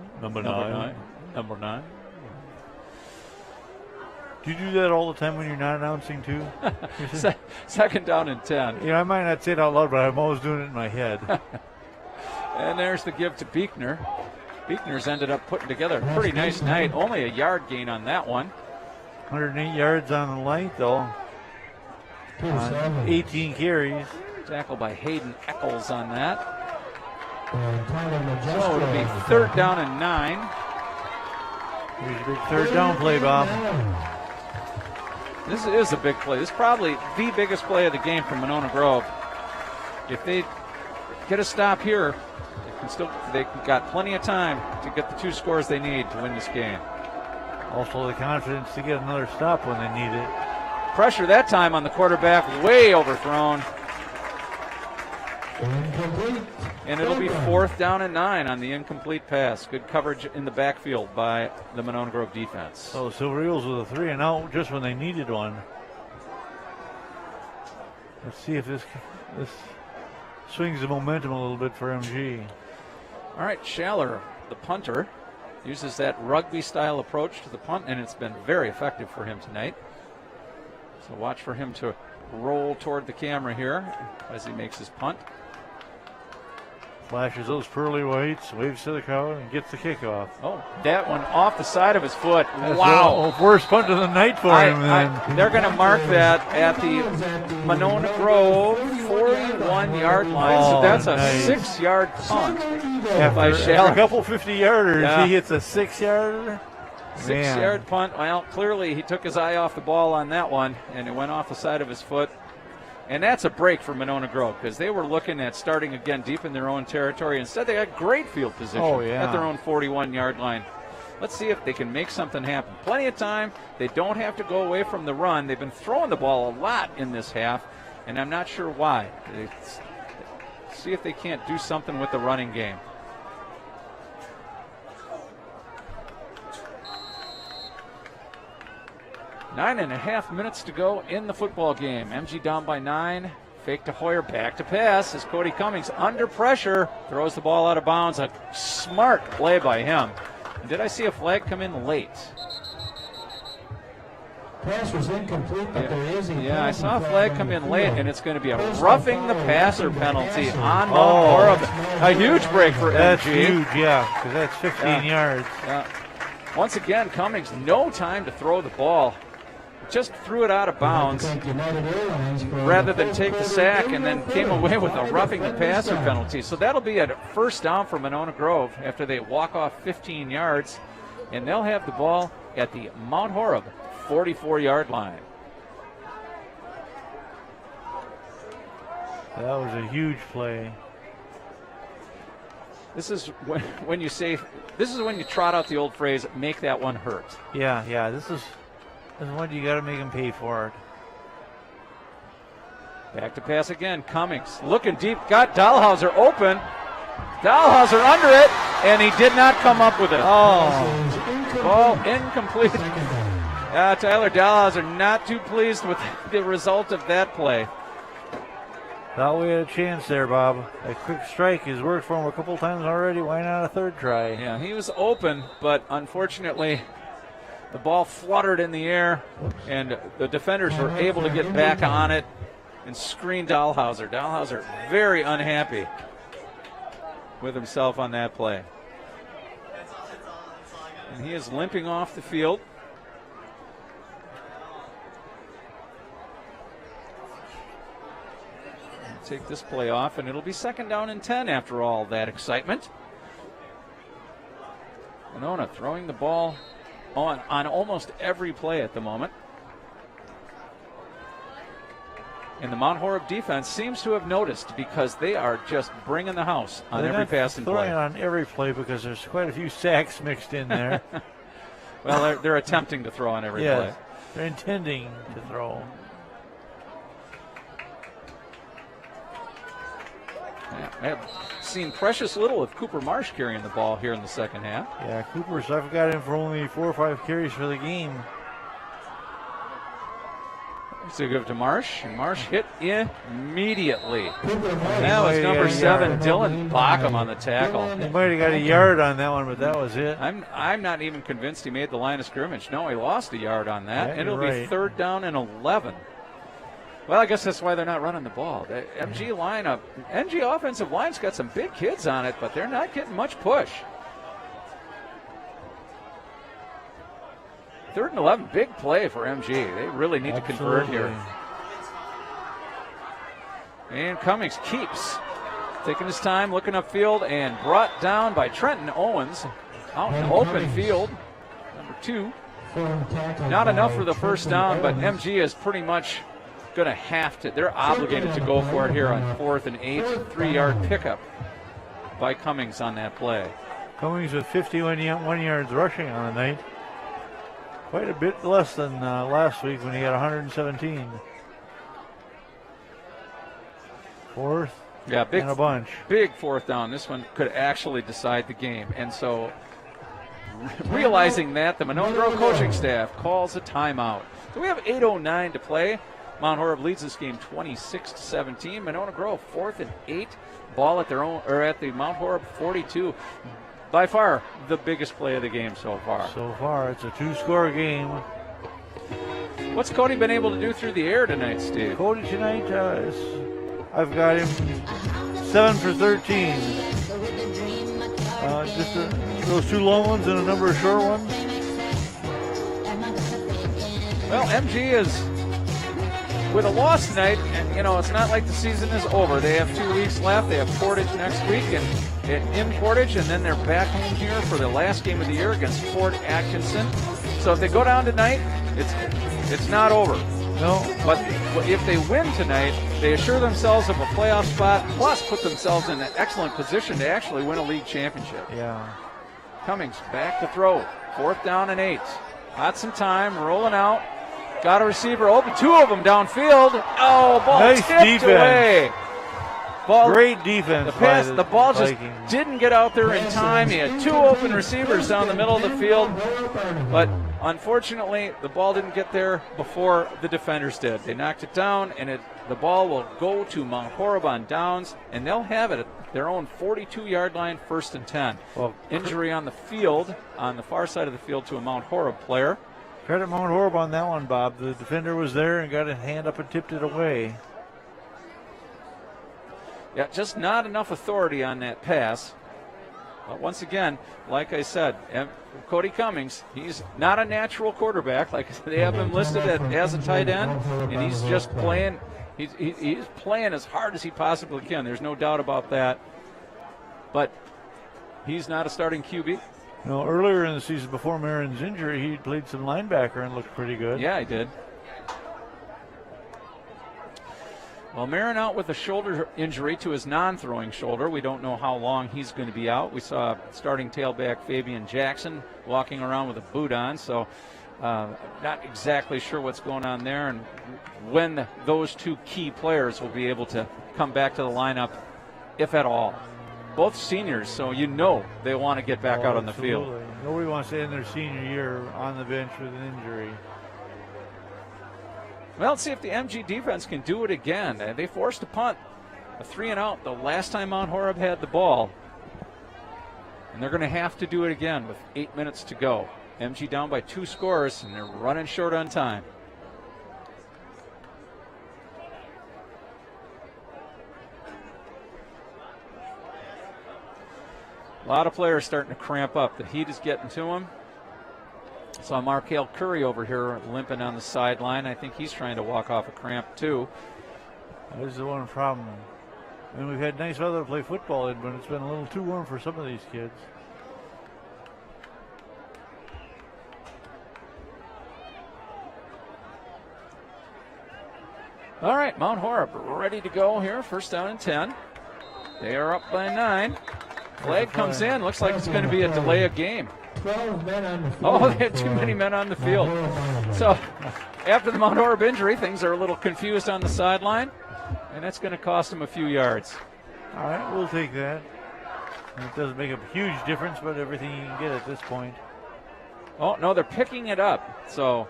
Do you do that all the time when you're not announcing too? 2nd down and 10. You know, I might not say it out loud, but I'm always doing it in my head. And there's the give to Beekner. Beekner's ended up putting together a pretty nice night. Only a yard gain on that one. 108 yards on the light, though. 18 carries. Tackle by Hayden Eccles on that. So So it'll be 3rd down and 9. Here's a big 3rd down play, Bob. This is a big play. This is probably the biggest play of the game for Monona Grove. If they get a stop here, they've got plenty of time to get the 2 scores they need to win this game. Also the confidence to get another stop when they need it. Pressure that time on the quarterback, way overthrown. incomplete. And it'll be 4th down and 9 on the incomplete pass. Good coverage in the backfield by the Monona Grove defense. So the Silver Eagles with a 3 and out just when they needed one. Let's see if this swings the momentum a little bit for MG. All right, Schaller, the punter, Uses that rugby-style approach to the punt, and it's been very effective for him tonight. So watch for him to roll toward the camera here as he makes his punt. Flashes those pearly whites, waves to the crowd, and gets the kickoff. Oh, that one off the side of his foot. That's Wow. the worst punt of the night for him. They're going to mark that at the Monona Grove 41-yard line. So that's a nice. 6-yard punt. After a Shallon. couple 50-yarders, Yeah. he hits a 6-yarder. 6-yard punt. Well, clearly he took his eye off the ball on that one, and it went off the side of his foot. And that's a break for Monona Grove because they were looking at starting again deep in their own territory. Instead, they got great field position at their own 41-yard line. Let's see if they can make something happen. Plenty of time. They don't have to go away from the run. They've been throwing the ball a lot in this half, and I'm not sure why. See if they can't do something with the running game. Nine and a half minutes to go in the football game. MG down by 9. Fake to Hoyer, back to pass as Cody Cummings under pressure throws the ball out of bounds. A smart play by him. And did I see a flag come in late? Pass was incomplete, but there is a Yeah, I saw a flag come in late, and it's going to be a roughing the passer penalty on Mount Horeb. A huge break for That's MG. huge, yeah, because that's 15 yards. Yeah. Once again, Cummings, no time to throw the ball. Just threw it out of bounds rather than take the sack, and then came away with a roughing the passer penalty. So that'll be a first down for Monona Grove after they walk off 15 yards, and they'll have the ball at the Mount Horeb 44-yard line. That was a huge play. This is when you say, this is when you trot out the old phrase, make that one hurt. Yeah, this is one you got to make him pay for it. Back to pass again. Cummings looking deep. Got Dahlhauser open. Dahlhauser under it, and he did not come up with it. Oh, ball incomplete. Tyler Dahlhauser not too pleased with the result of that play. Thought we had a chance there, Bob. A quick strike has worked for him a couple times already. Why not a third try? Yeah, he was open, but unfortunately, the ball fluttered in the air, and the defenders were able to get back on it and screen Dahlhauser. Dahlhauser very unhappy with himself on that play. And he is limping off the field. Take this play off, and it'll be 2nd down and 10 after all that excitement. Monona throwing the ball on almost every play at the moment. And the Mount Horeb defense seems to have noticed because they are just bringing the house on every passing play. Throwing on every play because there's quite a few sacks mixed in there. Well, they're attempting to throw on every play. They're intending to throw. I've seen precious little of Cooper Marsh carrying the ball here in the second half. Yeah, Cooper's, I've got him for only 4 or 5 carries for the game. So give it to Marsh, and Marsh hit immediately. That was number 7, Dylan Bockham on the tackle. He might have got a yard on that one, but that was it. I'm not even convinced he made the line of scrimmage. No, he lost a yard on that, Yeah, and it'll you're be 3rd down and 11. Well, I guess that's why they're not running the ball. The MG offensive line's got some big kids on it, but they're not getting much push. 3rd and 11, big play for MG. They really need to convert here. And Cummings keeps taking his time, looking upfield, and brought down by Trenton Owens. Out in open field, number 2. Not enough for the first down, but MG is pretty much going to have to. They're obligated to go for it here on 4th and 8. 3-yard pickup by Cummings on that play. Cummings with 51 yards rushing on the night. Quite a bit less than last week when he had 117. 4th and a bunch. Big 4th down. This one could actually decide the game. And so realizing that, the Monona Grove coaching staff calls a timeout. So we have 8:09 to play. Mount Horeb leads this game 26-17. Monona Grove 4th and 8. Ball at their own, or at the Mount Horeb 42. by far the biggest play of the game so far. So far, it's a 2-score game. What's Cody been able to do through the air tonight, Steve? Cody tonight, I've got him 7 for 13. Just those 2 long ones and a number of short ones. Well, MG is with a loss tonight, and it's not like the season is over. They have 2 weeks left. They have Portage next week and in Portage, and then they're back home here for the last game of the year against Fort Atkinson. So if they go down tonight, it's not over. No. But if they win tonight, they assure themselves of a playoff spot, plus put themselves in an excellent position to actually win a league championship. Yeah. Cummings back to throw. 4th down and 8. Got some time, rolling out. Got a receiver open, 2 of them downfield. Oh, ball nice tipped defense. away. Great defense. The ball just Vikings. didn't get out there in time. He had 2 open receivers down the middle of the field, but unfortunately, the ball didn't get there before the defenders did. They knocked it down, and the ball will go to Mount Horeb on downs, and they'll have it at their own 42-yard line, 1st and 10. Well, injury on the field, on the far side of the field to a Mount Horeb player. Credit Mount Horeb on that one, Bob. The defender was there and got a hand up and tipped it away. Yeah, just not enough authority on that pass. But once again, like I said, Cody Cummings, he's not a natural quarterback. Like they have him listed as a tight end, and he's just playing. He's playing as hard as he possibly can. There's no doubt about that. But he's not a starting QB. No, earlier in the season, before Marin's injury, he played some linebacker and looked pretty good. Yeah, he did. Well, Marin out with a shoulder injury to his non-throwing shoulder. We don't know how long he's going to be out. We saw starting tailback Fabian Jackson walking around with a boot on, so not exactly sure what's going on there and when those 2 key players will be able to come back to the lineup, if at all. Both seniors, so they want to get back out on the field. Nobody wants to end their senior year on the bench with an injury. Well, let's see if the MG defense can do it again. They forced a punt, a 3-and-out the last time Mount Horeb had the ball. And they're going to have to do it again with 8 minutes to go. MG down by 2 scores, and they're running short on time. A lot of players starting to cramp up. The heat is getting to them. Saw Markel Curry over here limping on the sideline. I think he's trying to walk off a cramp too. There's the one problem. I mean, we've had nice weather to play football in, but it's been a little too warm for some of these kids. All right, Mount Horeb ready to go here. 1st down and 10. They are up by 9. Flag comes in. Looks like it's going to be a delay of game. 12 men on the field. Oh, they had too many men on the field. So after the Mount Horeb injury, things are a little confused on the sideline, and that's going to cost them a few yards. All right, we'll take that. It doesn't make a huge difference, but everything you can get at this point. Oh, no, they're picking it up. So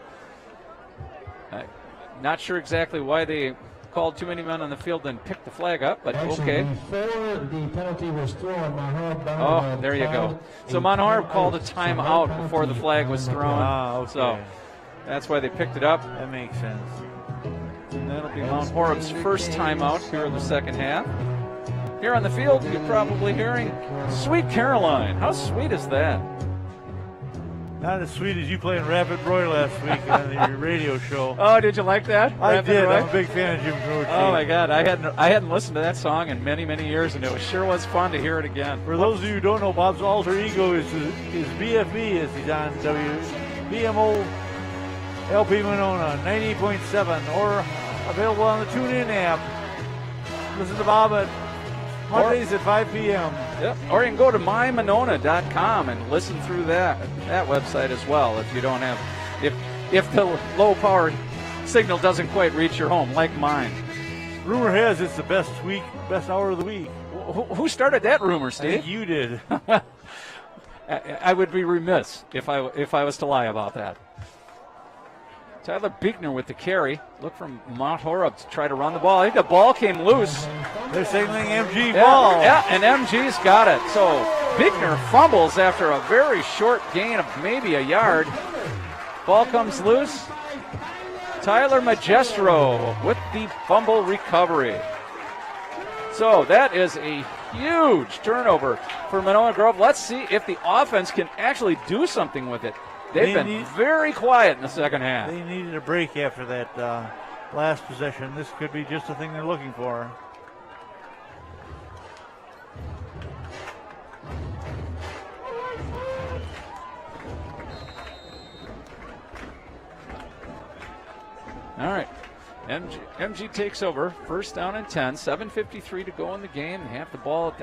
not sure exactly why they called too many men on the field and picked the flag up, but okay. Before the penalty was thrown, Mount Horeb bound Oh, there you go. So Mount Horeb called a timeout before the flag was thrown. Okay. So that's why they picked it up. That makes sense. And that'll be Mount Horeb's first timeout here in the second half. Here on the field, you're probably hearing Sweet Caroline. How sweet is that? Not as sweet as you playing Rapid Roy last week on your radio show. Oh, did you like that? I Rapid did. Roy? I'm a big fan of Jim Croce. Oh my God, I hadn't listened to that song in many, many years, and it sure was fun to hear it again. For those of you who don't know, Bob's alter ego is BFB as he's on WBMO LP Monona 98.7 or available on the TuneIn app. Listen to Bob at Mondays at 5 p.m. Yep. Or you can go to mymonona.com and listen through that website as well if you don't have, if the low power signal doesn't quite reach your home, like mine. Rumor has it's the best hour of the week. Who started that rumor, I Steve? think you did. I would be remiss if I was to lie about that. Tyler Biegner with the carry. Look from Mount Horeb to try to run the ball. I think the ball came loose. They're signaling MG ball. Yeah, and MG's got it. So Bickner fumbles after a very short gain of maybe a yard. Ball comes loose. Tyler Magestro with the fumble recovery. So that is a huge turnover for Monona Grove. Let's see if the offense can actually do something with it. They've been very quiet in the second half. They needed a break after that last possession. This could be just the thing they're looking for. All right. MG takes over. First down and 10. 7:53 to go in the game. They have the ball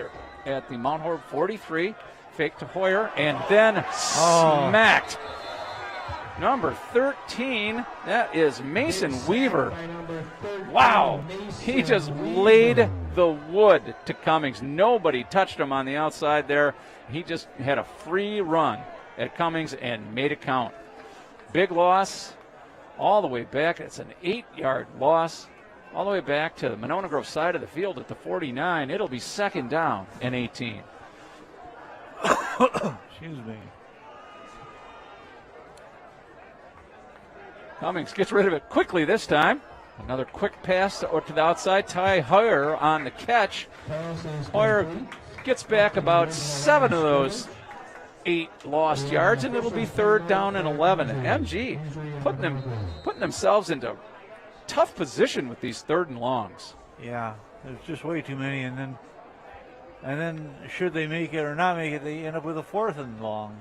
at the Mount Horeb 43. Fake to Hoyer and then smacked. Number 13, that is Mason Weaver. Wow. He just laid the wood to Cummings. Nobody touched him on the outside there. He just had a free run at Cummings and made it count. Big loss. All the way back. It's an 8-yard loss. All the way back to the Monona Grove side of the field at the 49. It'll be second down and 18. Excuse me. Cummings gets rid of it quickly this time. Another quick pass to the outside. Ty Hoyer on the catch. Hoyer gets back about 7 of those 8 lost yards, and it'll be third down and 11. MG putting themselves into tough position with these third and longs. Yeah, there's just way too many, and then should they make it or not make it, they end up with a fourth and long.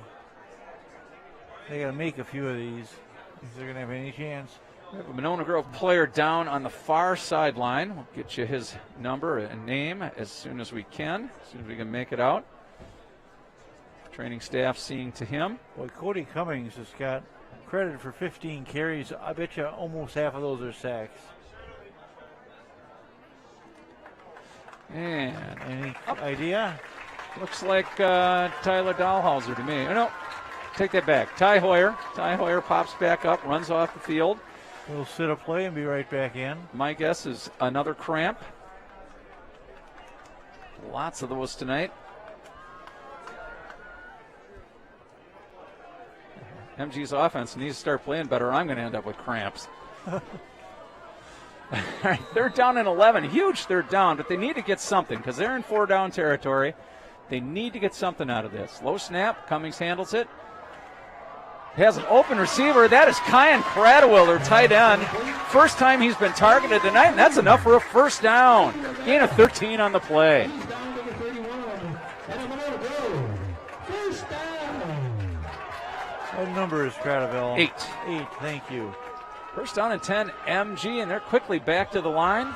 They got to make a few of these if they're going to have any chance. We have a Monona Grove player down on the far sideline. We'll get you his number and name as soon as we can make it out. Training staff seeing to him. Well, Cody Cummings has got credit for 15 carries. I bet you almost half of those are sacks. And any idea? Looks like Tyler Dahlhauser to me. Oh, no, take that back. Ty Hoyer. Ty Hoyer pops back up, runs off the field. We'll sit a play and be right back in. My guess is another cramp. Lots of those tonight. MG's offense needs to start playing better. I'm going to end up with cramps. All right, third down and 11. Huge third down, but they need to get something because they're in 4-down territory. They need to get something out of this. Low snap. Cummings handles it. Has an open receiver. That is Kyan Cradwell, their tight end. First time he's been targeted tonight, and that's enough for a first down. Gain of 13 on the play. What number is Cradwell? 8. 8, thank you. First down and 10, MG, and they're quickly back to the line.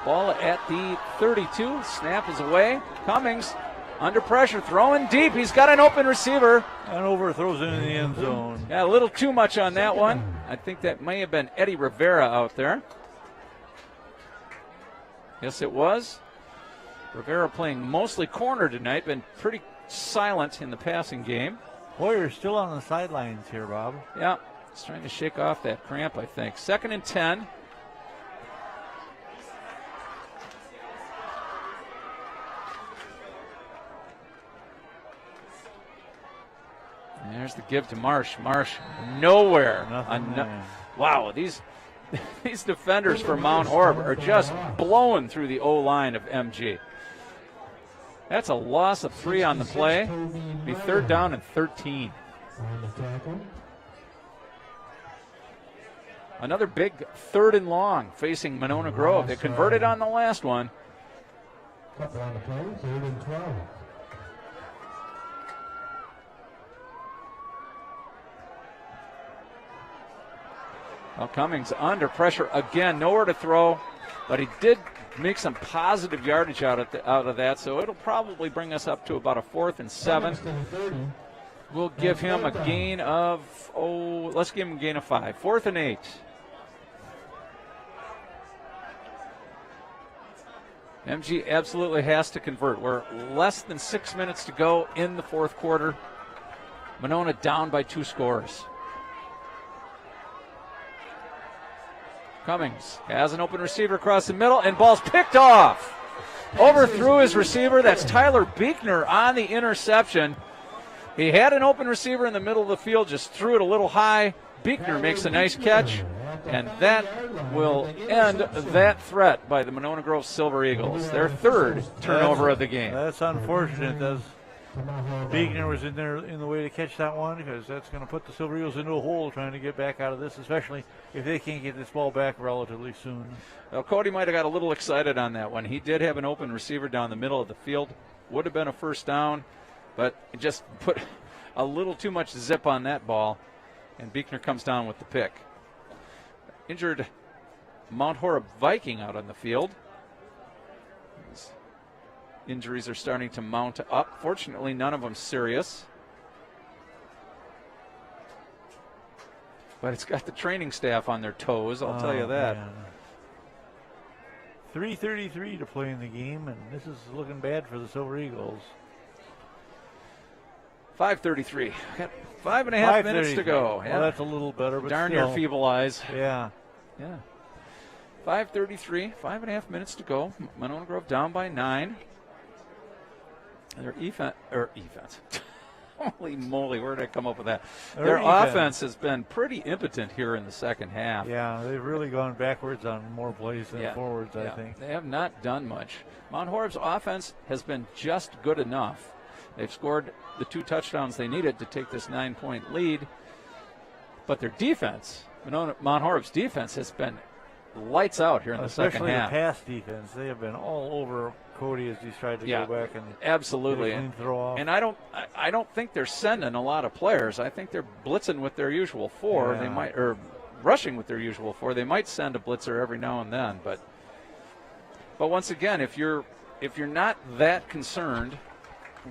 Ball at the 32. Snap is away. Cummings under pressure, throwing deep. He's got an open receiver. And overthrows it in the end zone. Yeah, a little too much on that one. I think that may have been Eddie Rivera out there. Yes, it was. Rivera playing mostly corner tonight, been pretty silent in the passing game. Hoyer's still on the sidelines here, Bob. Yeah, he's trying to shake off that cramp, I think. Second and 10. And there's the give to Marsh. Marsh, nowhere. Wow, these defenders for Mount Horeb are just blowing through the O-line of MG. That's a loss of 3 on the play. Be third down and 13. Another big third and long facing Monona Grove. They converted on the last one. Couple on the play, 3rd and 12. Well, Cummings under pressure again, nowhere to throw, but he did make some positive yardage out of that, so it'll probably bring us up to about a 4th and 7. We'll give him a gain of, let's give him a gain of 5. 4th and 8. MG absolutely has to convert. We're less than 6 minutes to go in the fourth quarter. Monona down by 2 scores. Cummings has an open receiver across the middle, and ball's picked off. overthrew his receiver. That's Tyler Buechner on the interception. He had an open receiver in the middle of the field, just threw it a little high. Buechner makes a nice catch, and that will end that threat by the Monona Grove Silver Eagles. Their third turnover of the game. That's unfortunate. Buechner was in there in the way to catch that one, because that's going to put the Silver Eagles into a hole trying to get back out of this, especially if they can't get this ball back relatively soon. Well, Cody might have got a little excited on that one. He did have an open receiver down the middle of the field. Would have been a first down, but it just put a little too much zip on that ball, and Buechner comes down with the pick. Injured Mount Horeb Viking out on the field. His injuries are starting to mount up. Fortunately, none of them serious. But it's got the training staff on their toes, I'll tell you that. Man. 3:33 to play in the game, and this is looking bad for the Silver Eagles. 5:33. Got 5.5 minutes to go. Well, that's a little better, but darn still. your feeble eyes. Yeah. 5:33, 5.5 minutes to go. Monona Grove down by 9. Their defense. Holy moly, where did I come up with that? Their offense has been pretty impotent here in the second half. Yeah, they've really gone backwards on more plays than forwards, I think. They have not done much. Mount Horeb's offense has been just good enough. They've scored the 2 touchdowns they needed to take this 9-point lead. But their defense, Mount Horeb's defense, has been lights out here in the second half. Especially the pass defense. They have been all over Cody as he's tried to go back and absolutely. Get a clean throw off. And I don't think they're sending a lot of players. I think they're blitzing with their usual 4. Yeah. They might, or rushing with their usual 4. They might send a blitzer every now and then, but once again, if you're not that concerned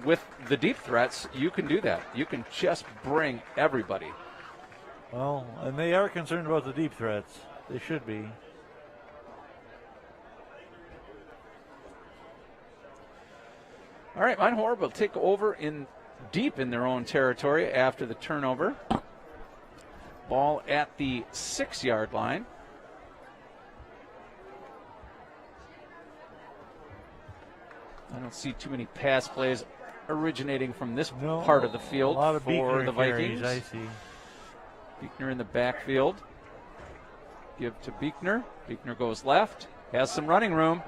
with the deep threats, you can do that. You can just bring everybody. Well, and they are concerned about the deep threats. They should be. All right, Mount Horeb will take over deep in their own territory after the turnover. Ball at the 6-yard line. I don't see too many pass plays originating from this part of the field for the Vikings. Carries, I see. Buechner in the backfield. Give to Buechner. Buechner goes left. Has some running room.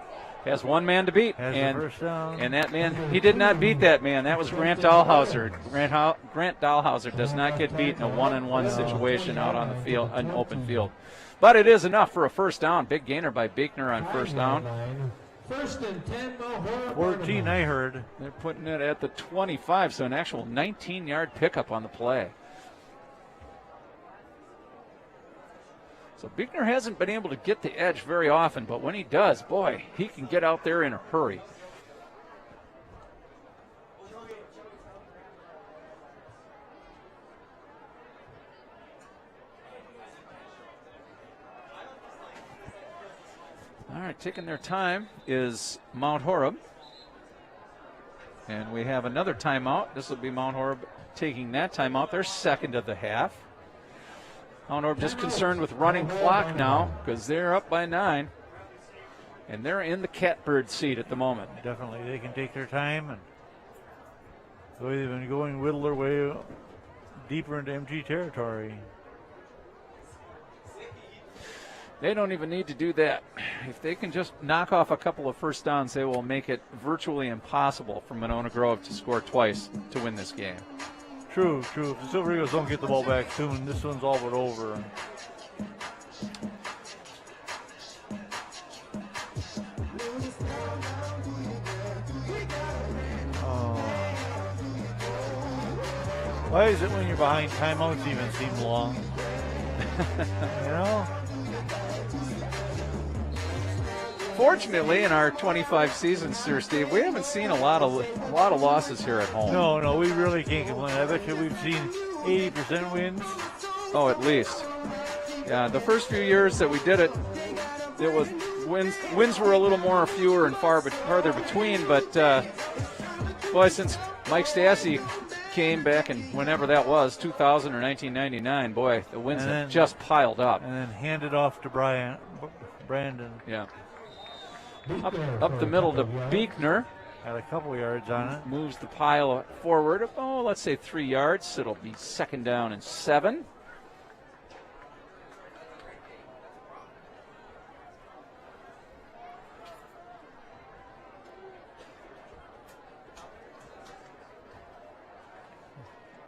Has one man to beat. Has the first down. And that man, he did not beat that man. That was Grant Dahlhauser. Grant Dahlhauser does not get beat in a one-on-one situation out on the field, an open field. But it is enough for a first down. Big gainer by Buechner on first down. 1st and 10, Mount Horeb. 14, I heard. They're putting it at the 25, so an actual 19-yard pickup on the play. So Buechner hasn't been able to get the edge very often, but when he does, boy, he can get out there in a hurry. All right, taking their time is Mount Horeb. And we have another timeout. This will be Mount Horeb taking that timeout, their second of the half. Mount Horeb just concerned with running clock now because they're up by 9. And they're in the catbird seat at the moment. Definitely. They can take their time. And the way they've been going, whittle their way deeper into MG territory. They don't even need to do that. If they can just knock off a couple of first downs, they will make it virtually impossible for Monona Grove to score twice to win this game. True. If the Silver Eagles don't get the ball back soon, this one's all but over. Why is it when you're behind timeouts even seem long? You know? Fortunately, in our 25 seasons here, Steve, we haven't seen a lot of losses here at home. No, we really can't complain. I bet you we've seen 80% wins. Oh, at least. Yeah, the first few years that we did it, it was wins were a little more fewer and farther between. But boy, since Mike Stassi came back in whenever that was, 2000 or 1999, boy, the wins have just piled up. And then handed off to Brandon. Yeah. Up the middle to Beekner. Got a couple yards on it. Moves the pile forward. Oh, let's say 3 yards. It'll be 2nd down and 7.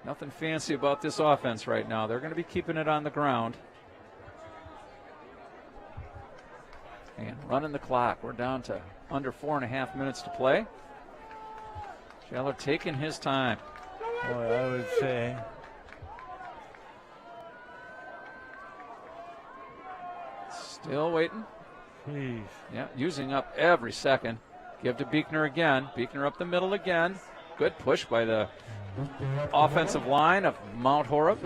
Nothing fancy about this offense right now. They're going to be keeping it on the ground. And running the clock. We're down to under 4.5 minutes to play. Scheller taking his time. Boy, I would say. Still waiting. Jeez. Yeah, using up every second. Give to Beekner again. Beekner up the middle again. Good push by the offensive line of Mount Horeb.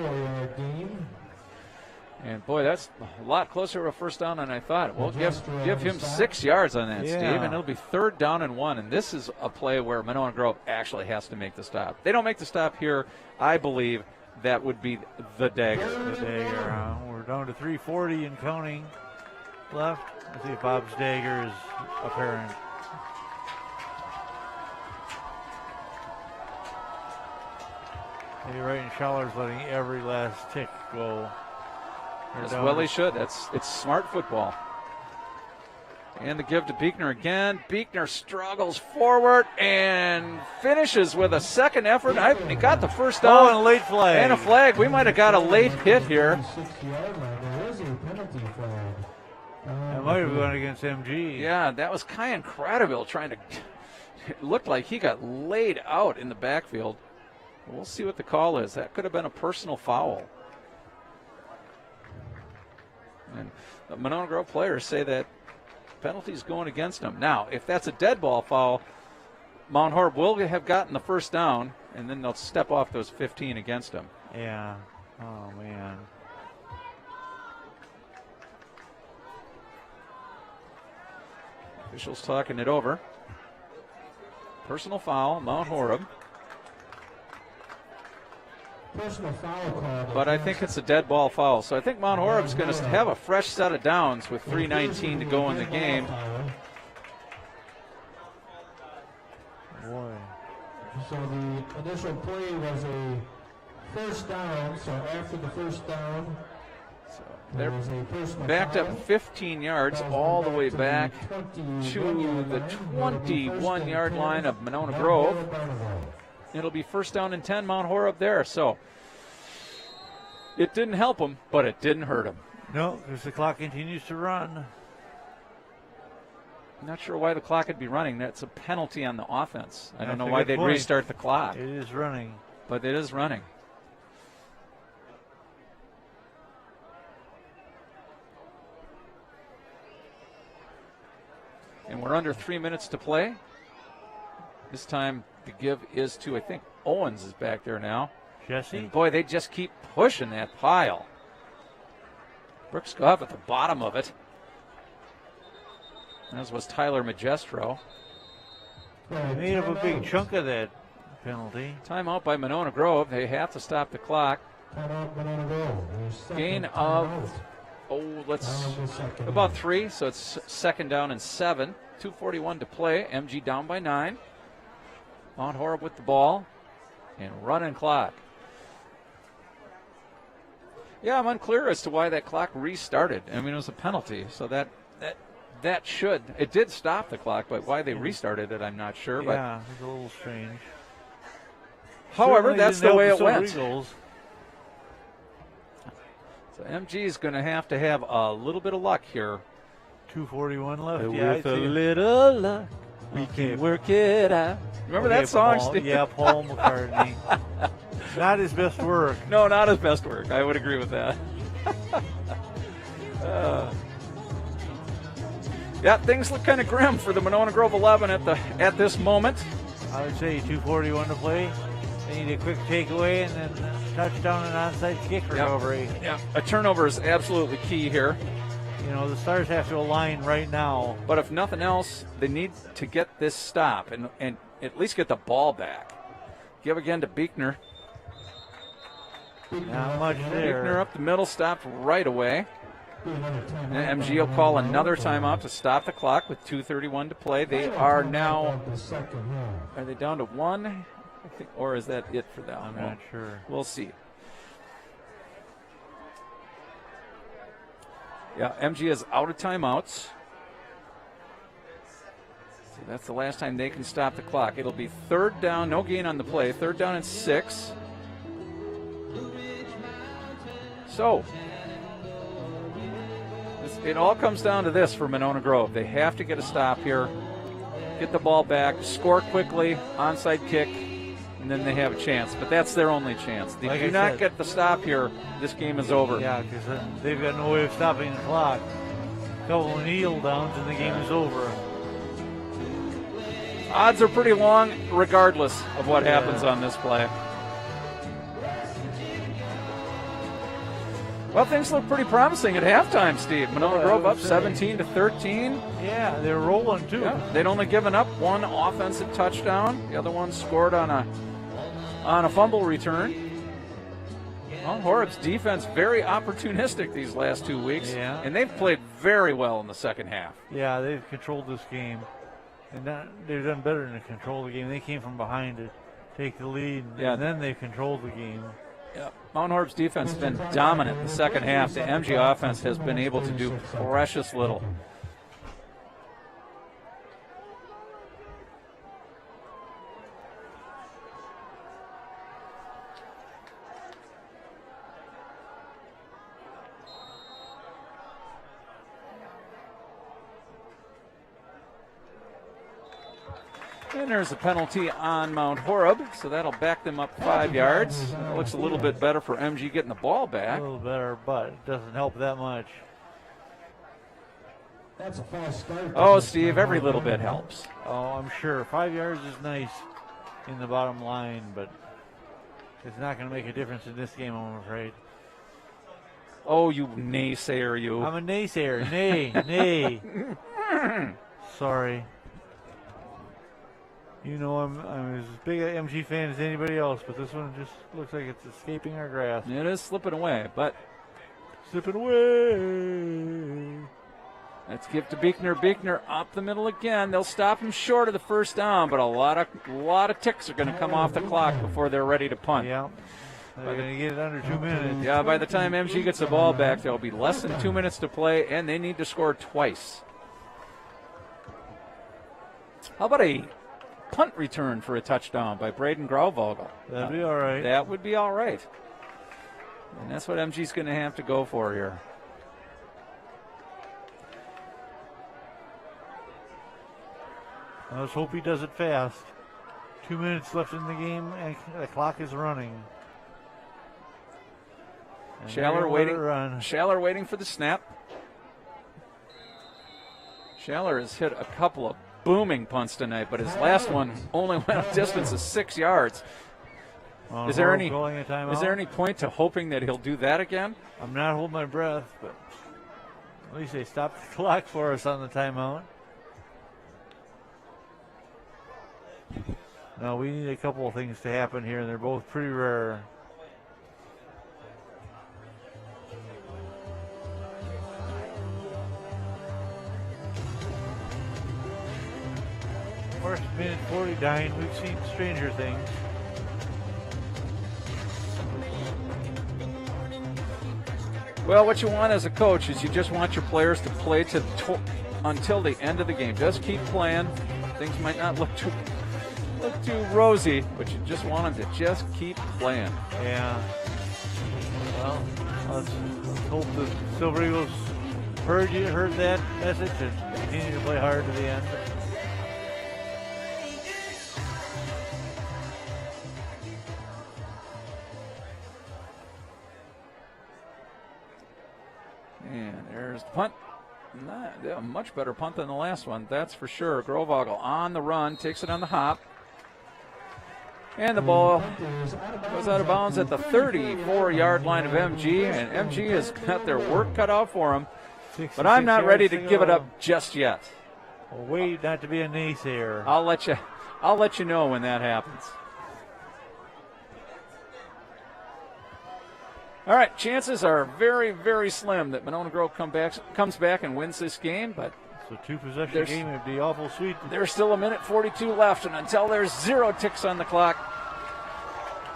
And boy, that's a lot closer to a first down than I thought. We'll give him 6 yards on that, Steve, and it'll be 3rd down and 1. And this is a play where Monona Grove actually has to make the stop. They don't make the stop here, I believe that would be the dagger. The dagger. We're down to 3:40 and counting left. Let's see if Bob's dagger is apparent. You're right, and Scheller's letting every last tick go. As well he should. It's smart football. And the give to Beekner again. Beekner struggles forward and finishes with a second effort. He got the first down. Oh, and a late flag. And a flag. We might have got a late hit here. That might have gone against MG. Yeah, that was kind of incredible trying to. It looked like he got laid out in the backfield. We'll see what the call is. That could have been a personal foul. And the Monona Grove players say that penalty's going against them. Now, if that's a dead ball foul, Mount Horeb will have gotten the first down, and then they'll step off those 15 against them. Yeah. Oh, man. Officials talking it over. Personal foul, Mount Horeb. Personal foul call. But I think it's a dead ball foul. So I think Mount Horeb's going to have a fresh set of downs with 3:19 to go in the game. Boy. So the initial play was a first down. So after the first down, They're backed up 15 yards all the way back to the 21-yard line of Monona Grove. It'll be 1st down and 10, Mount Horeb there. So it didn't help them, but it didn't hurt them. No, because the clock continues to run. Not sure why the clock would be running. That's a penalty on the offense. I don't know That's a why good they'd point. restart the clock. It is running. But it is running. And we're under 3 minutes to play. This time the give is to, I think, Owens is back there now. Jesse? And boy, they just keep pushing that pile. Brooks Goff at the bottom of it. As was Tyler Magestro. They made up a big chunk of that penalty. Timeout by Monona Grove. They have to stop the clock. Gain of, about 3, so it's 2nd down and 7. 2:41 to play. MG down by 9. Mount Horeb with the ball and running clock. Yeah, I'm unclear as to why that clock restarted. I mean, it was a penalty, so that should, it did stop the clock, but why they restarted it, I'm not sure. Yeah, it's a little strange. However, Certainly that's didn't the way help it the went. Eagles. So MG is going to have a little bit of luck here. 2:41 left. With Yeah, a little luck, we can work it out. Remember that song, Paul, Steve? Yeah, Paul McCartney. Not his best work. No, not his best work. I would agree with that. Yeah, things look kind of grim for the Monona Grove 11 at this moment. I would say 2:41 to play. They need a quick takeaway and then a touchdown and onside kick recovery. Yeah, a turnover is absolutely key here. You know, the Stars have to align right now. But if nothing else, they need to get this stop and at least get the ball back. Give again to Beekner. Not much there. Beekner up the middle, stopped right away. And MG will call another timeout to stop the clock with 2:31 to play. They are now, are they down to one? I think, or is that it for them? I'm not sure. We'll see. Yeah, MG is out of timeouts. So that's the last time they can stop the clock. It'll be third down, no gain on the play, third down and 6. So, it all comes down to this for Monona Grove. They have to get a stop here, get the ball back, score quickly, onside kick, and then they have a chance. But that's their only chance. They do not get the stop here, this game is over. Yeah, because they've got no way of stopping the clock. A couple of kneel downs and the game is over. Odds are pretty long regardless of what happens on this play. Well, things look pretty promising at halftime, Steve. Monona Grove up 17-13. Yeah, they're rolling too. Yeah, they'd only given up one offensive touchdown. The other one scored on a fumble return. Well, Horeb's defense very opportunistic these last 2 weeks, and they've played very well in the second half. Yeah, they've controlled this game, and they've done better than to control the game. They came from behind to take the lead, and then they controlled the game. Yeah. Mount Horeb's defense has been dominant in the second half. The MG offense has been able to do precious little. And there's a penalty on Mount Horeb, so that'll back them up 5 yards. It looks a little bit better for MG getting the ball back. A little better, but it doesn't help that much. That's a false start. Oh, Steve, every little bit helps. Oh, I'm sure. 5 yards is nice in the bottom line, but it's not going to make a difference in this game, I'm afraid. Oh, you naysayer, you. I'm a naysayer. Nay. Sorry. You know I'm as big an MG fan as anybody else, but this one just looks like it's escaping our grasp. It is slipping away, but slipping away. Let's give to Beekner. Beekner up the middle again. They'll stop him short of the first down, but a lot of ticks are going to come off the clock before they're ready to punt. Yeah. They're going to get it under 2 minutes. Yeah, by the time MG gets the ball back, there'll be less than 2 minutes to play, and they need to score twice. How about a punt return for a touchdown by Braden Grauvogel? That'd be all right. That would be all right. And that's what MG's going to have to go for here. Let's hope he does it fast. 2 minutes left in the game, and the clock is running. And Schaller waiting for the snap. Schaller has hit a couple of booming punts tonight, but his last one only went a distance of 6 yards. Is there any point to hoping that he'll do that again? I'm not holding my breath, but at least they stopped the clock for us on the timeout. No, we need a couple of things to happen here, and they're both pretty rare. First minute 49, we've seen stranger things. Well, what you want as a coach is you just want your players to play until the end of the game. Just keep playing. Things might not look too rosy, but you just want them to just keep playing. Yeah. Well, let's hope the Silver Eagles heard that message and continue to play hard to the end. And there's the punt. A much better punt than the last one, that's for sure. Grauvogel on the run, takes it on the hop. And the ball goes out of bounds at the 34-yard line of MG, and MG has got their work cut out for them. But I'm not ready to give it up just yet. Well, wait, not to be a naysayer. I'll let you know when that happens. All right, chances are very, very slim that Monona Grove comes back and wins this game, but So 2-possession game would be awful sweet. there's still 1:42 left, and until there's 0 ticks on the clock.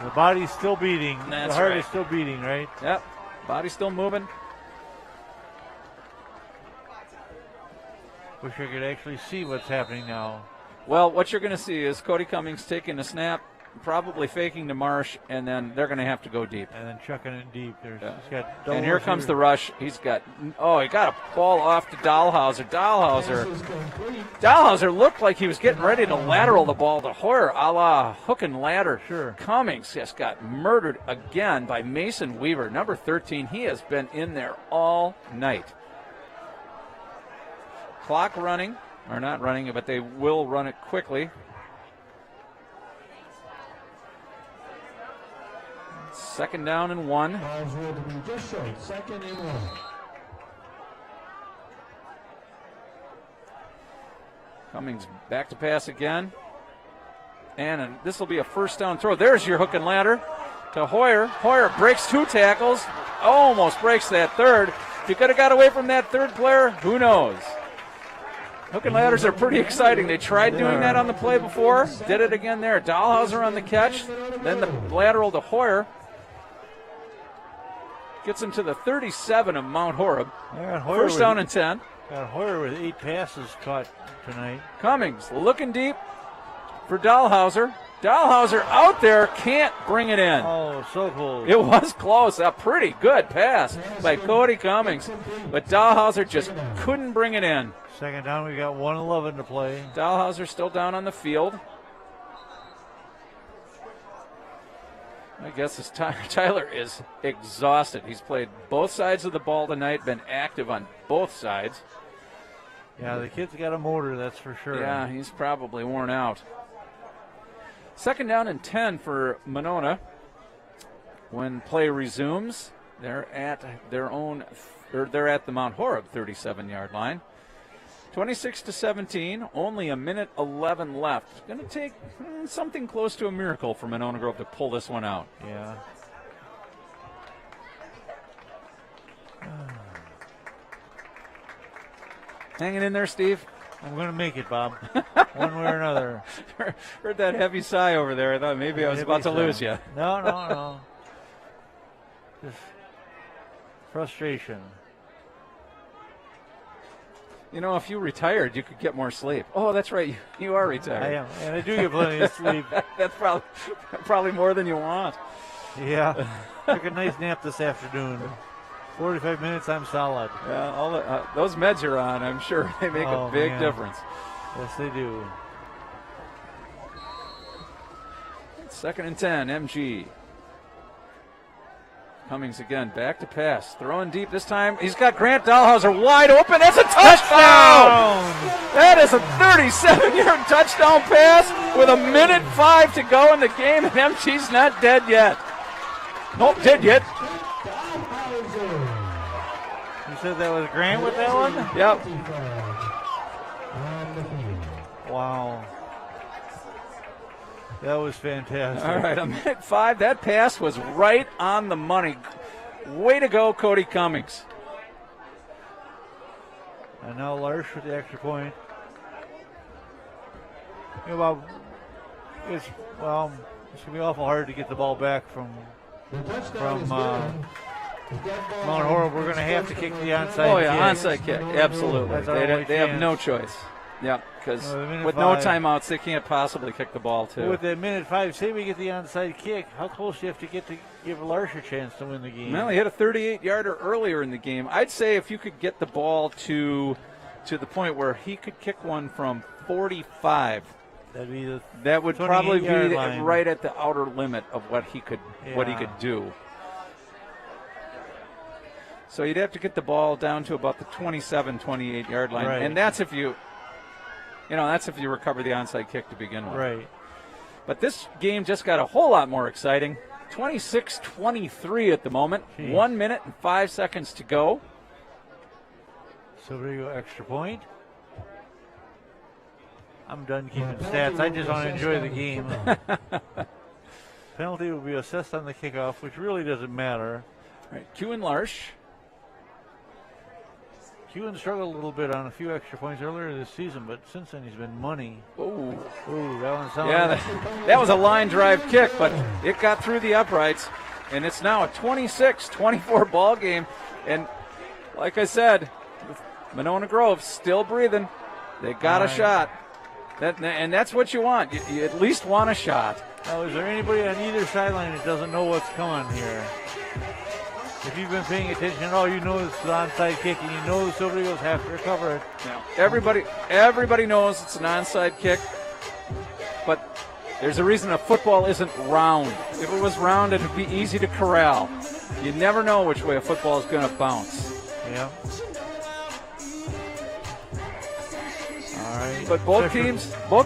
The body's still beating. That's the heart right. is still beating, right? Yep, body's still moving. Wish I could actually see what's happening now. Well, what you're going to see is Cody Cummings taking a snap, probably faking to Marsh, and then they're going to have to go deep. And then chucking it deep. He's got And here comes the rush. He got a ball off to Dahlhauser. Dahlhauser looked like he was getting ready to lateral the ball to Hoyer, a la hook and ladder. Sure. Cummings just got murdered again by Mason Weaver, number 13. He has been in there all night. Clock running, or not running, but they will run it quickly. Second down and 1. Ball's ruled to be just short. 2nd and 1. Cummings back to pass again. And this will be a first down throw. There's your hook and ladder to Hoyer. Hoyer breaks 2 tackles, almost breaks that third. If you could have got away from that third player, who knows? Hook and ladders are pretty exciting. They tried doing that on the play before, did it again there. Dahlhauser on the catch, then the lateral to Hoyer. Gets him to the 37 of Mount Horeb. First down and 10. Got Hoyer with 8 passes caught tonight. Cummings looking deep for Dahlhauser. Dahlhauser out there, can't bring it in. Oh, so close. It was close. A pretty good pass by Cody Cummings. But Dahlhauser just couldn't bring it in. Second down, we got 1:11 to play. Dahlhauser still down on the field. I guess Tyler is exhausted. He's played both sides of the ball tonight, been active on both sides. Yeah, the kid's got a motor, that's for sure. Yeah, he's probably worn out. Second down and 10 for Monona. When play resumes, they're at the Mount Horeb 37-yard line. 26-17, only 1:11 left. Going to take something close to a miracle for Monona Grove to pull this one out. Yeah. Hanging in there, Steve? I'm going to make it, Bob. One way or another. Heard that heavy sigh over there. I thought maybe I was about to lose you. No. Just frustration. You know, if you retired, you could get more sleep. Oh, that's right. You are retired. I am, and I do get plenty of sleep. That's probably more than you want. Yeah. Took a nice nap this afternoon. 45 minutes, I'm solid. Yeah, those meds you're on, I'm sure they make a big difference. Yes, they do. 2nd and 10, MG. Cummings again, back to pass. Throwing deep this time. He's got Grant Dahlhauser wide open. That's a touchdown! That is a 37-yard touchdown pass with 1:05 to go in the game, and MG's not dead yet. Nope, dead yet. You said that was Grant with that one? Yep. Wow. That was fantastic. All right, 1:05. That pass was right on the money. Way to go, Cody Cummings. And now Larsh with the extra point. You know, Bob, it's going to be awful hard to get the ball back from Mount Horeb. We're going to have to kick the onside kick. Oh, yeah, onside kick. Absolutely. They have no choice. Yeah, because with no timeouts, they can't possibly kick the ball, too. With that 1:05, say we get the onside kick, how close do you have to get to give Larsh a chance to win the game? Well, he hit a 38-yarder earlier in the game. I'd say if you could get the ball to the point where he could kick one from 45, that would probably be line. Right at the outer limit of what he could do. So you'd have to get the ball down to about the 27, 28-yard line, right. And that's if you recover the onside kick to begin with. Right. But this game just got a whole lot more exciting. 26-23 at the moment. 1 minute and 5 seconds to go. So there you go, extra point. I'm done keeping stats. I just want to enjoy the game. Penalty will be assessed on the kickoff, which really doesn't matter. All right, Q and Larsh. Kewen struggled a little bit on a few extra points earlier this season, but since then he's been money. Ooh. Ooh, that one sounded Yeah, that was a line drive kick, but it got through the uprights, and it's now a 26-24 ball game. And like I said, Monona Grove still breathing. They got a shot. And that's what you want. You at least want a shot. Now, is there anybody on either sideline that doesn't know what's coming here? If you've been paying attention at all, you know it's the onside kick, and you know the Silver Eagles have to recover it. Yeah. Everybody knows it's an onside kick, but there's a reason a football isn't round. If it was round, it would be easy to corral. You never know which way a football is going to bounce. Yeah. All right. But both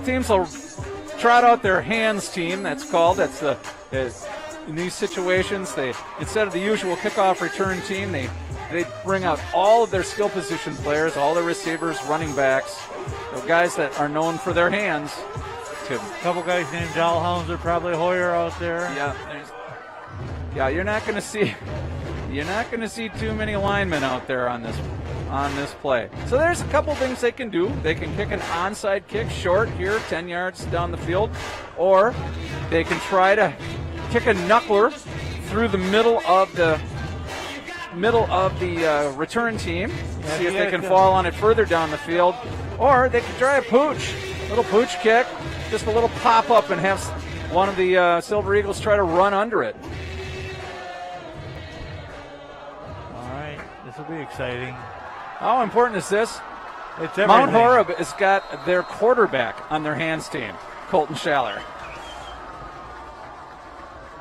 teams will trot out their hands team. That's called. That's in these situations, they instead of the usual kickoff return team, they bring out all of their skill position players, all their receivers, running backs, the guys that are known for their hands. A couple guys named Dahlhounds are probably Hoyer out there. Yeah, you're not going to see too many linemen out there on this play. So there's a couple things they can do. They can kick an onside kick short here, 10 yards down the field, or they can try to kick a knuckler through the middle of the return team. See if they can fall on it further down the field, or they can try a little pooch kick, just a little pop up, and have one of the Silver Eagles try to run under it. All right, this will be exciting. How important is this? It's everything. Mount Horeb has got their quarterback on their hands team, Colton Schaller.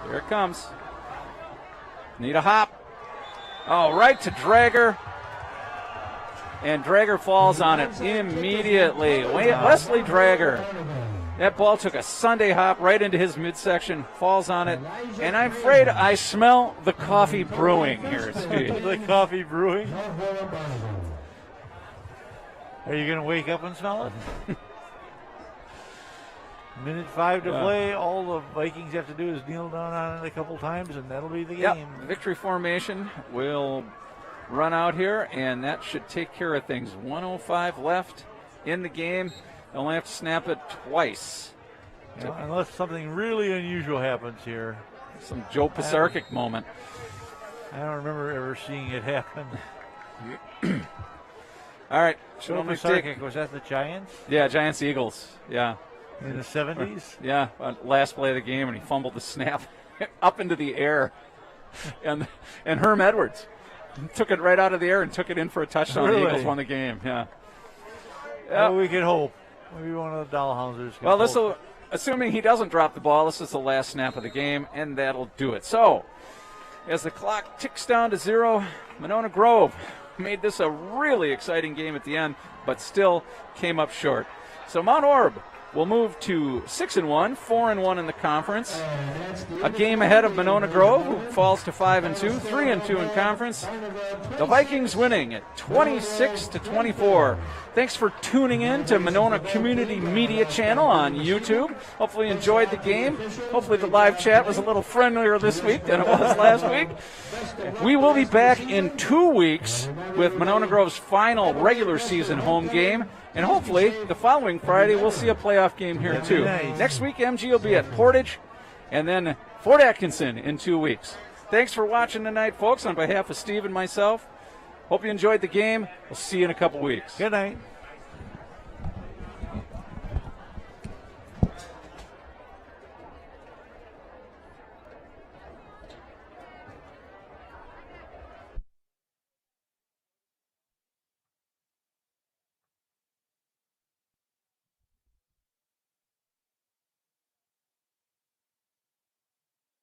Here it comes. Need a hop. Oh, right to Drager. And Drager falls on it immediately. Wesley Drager. That ball took a Sunday hop right into his midsection, falls on it. And I'm afraid I smell the coffee brewing here, Steve. The coffee brewing? Are you going to wake up and smell it? Minute 5 to play. All the Vikings have to do is kneel down on it a couple times, and that'll be the game. Yep. Victory formation will run out here, and that should take care of things. 1:05 left in the game. They'll only have to snap it twice. Yeah, unless something really unusual happens here. Some Joe Pisarcik moment. I don't remember ever seeing it happen. All right. Joe Pisarcik, was that the Giants? Yeah, Giants-Eagles. Yeah. In the 70s? Yeah, last play of the game, and he fumbled the snap up into the air. And Herm Edwards took it right out of the air and took it in for a touchdown. Really? The Eagles won the game, yeah. Well, we can hope. Maybe one of the Dahlhounders. Well, this will, assuming he doesn't drop the ball, this is the last snap of the game, and that'll do it. So, as the clock ticks down to 0, Monona Grove made this a really exciting game at the end, but still came up short. So Mount Horeb will move to 6-1, 4-1 in the conference. A game ahead of Monona Grove, who falls to 5-2, 3-2 in conference. The Vikings winning at 26-24. Thanks for tuning in to Monona Community Media Channel on YouTube. Hopefully you enjoyed the game. Hopefully the live chat was a little friendlier this week than it was last week. We will be back in 2 weeks with Monona Grove's final regular season home game. And hopefully, the following Friday, we'll see a playoff game here, too. Nice. Next week, MG will be at Portage, and then Fort Atkinson in 2 weeks. Thanks for watching tonight, folks, on behalf of Steve and myself. Hope you enjoyed the game. We'll see you in a couple weeks. Good night.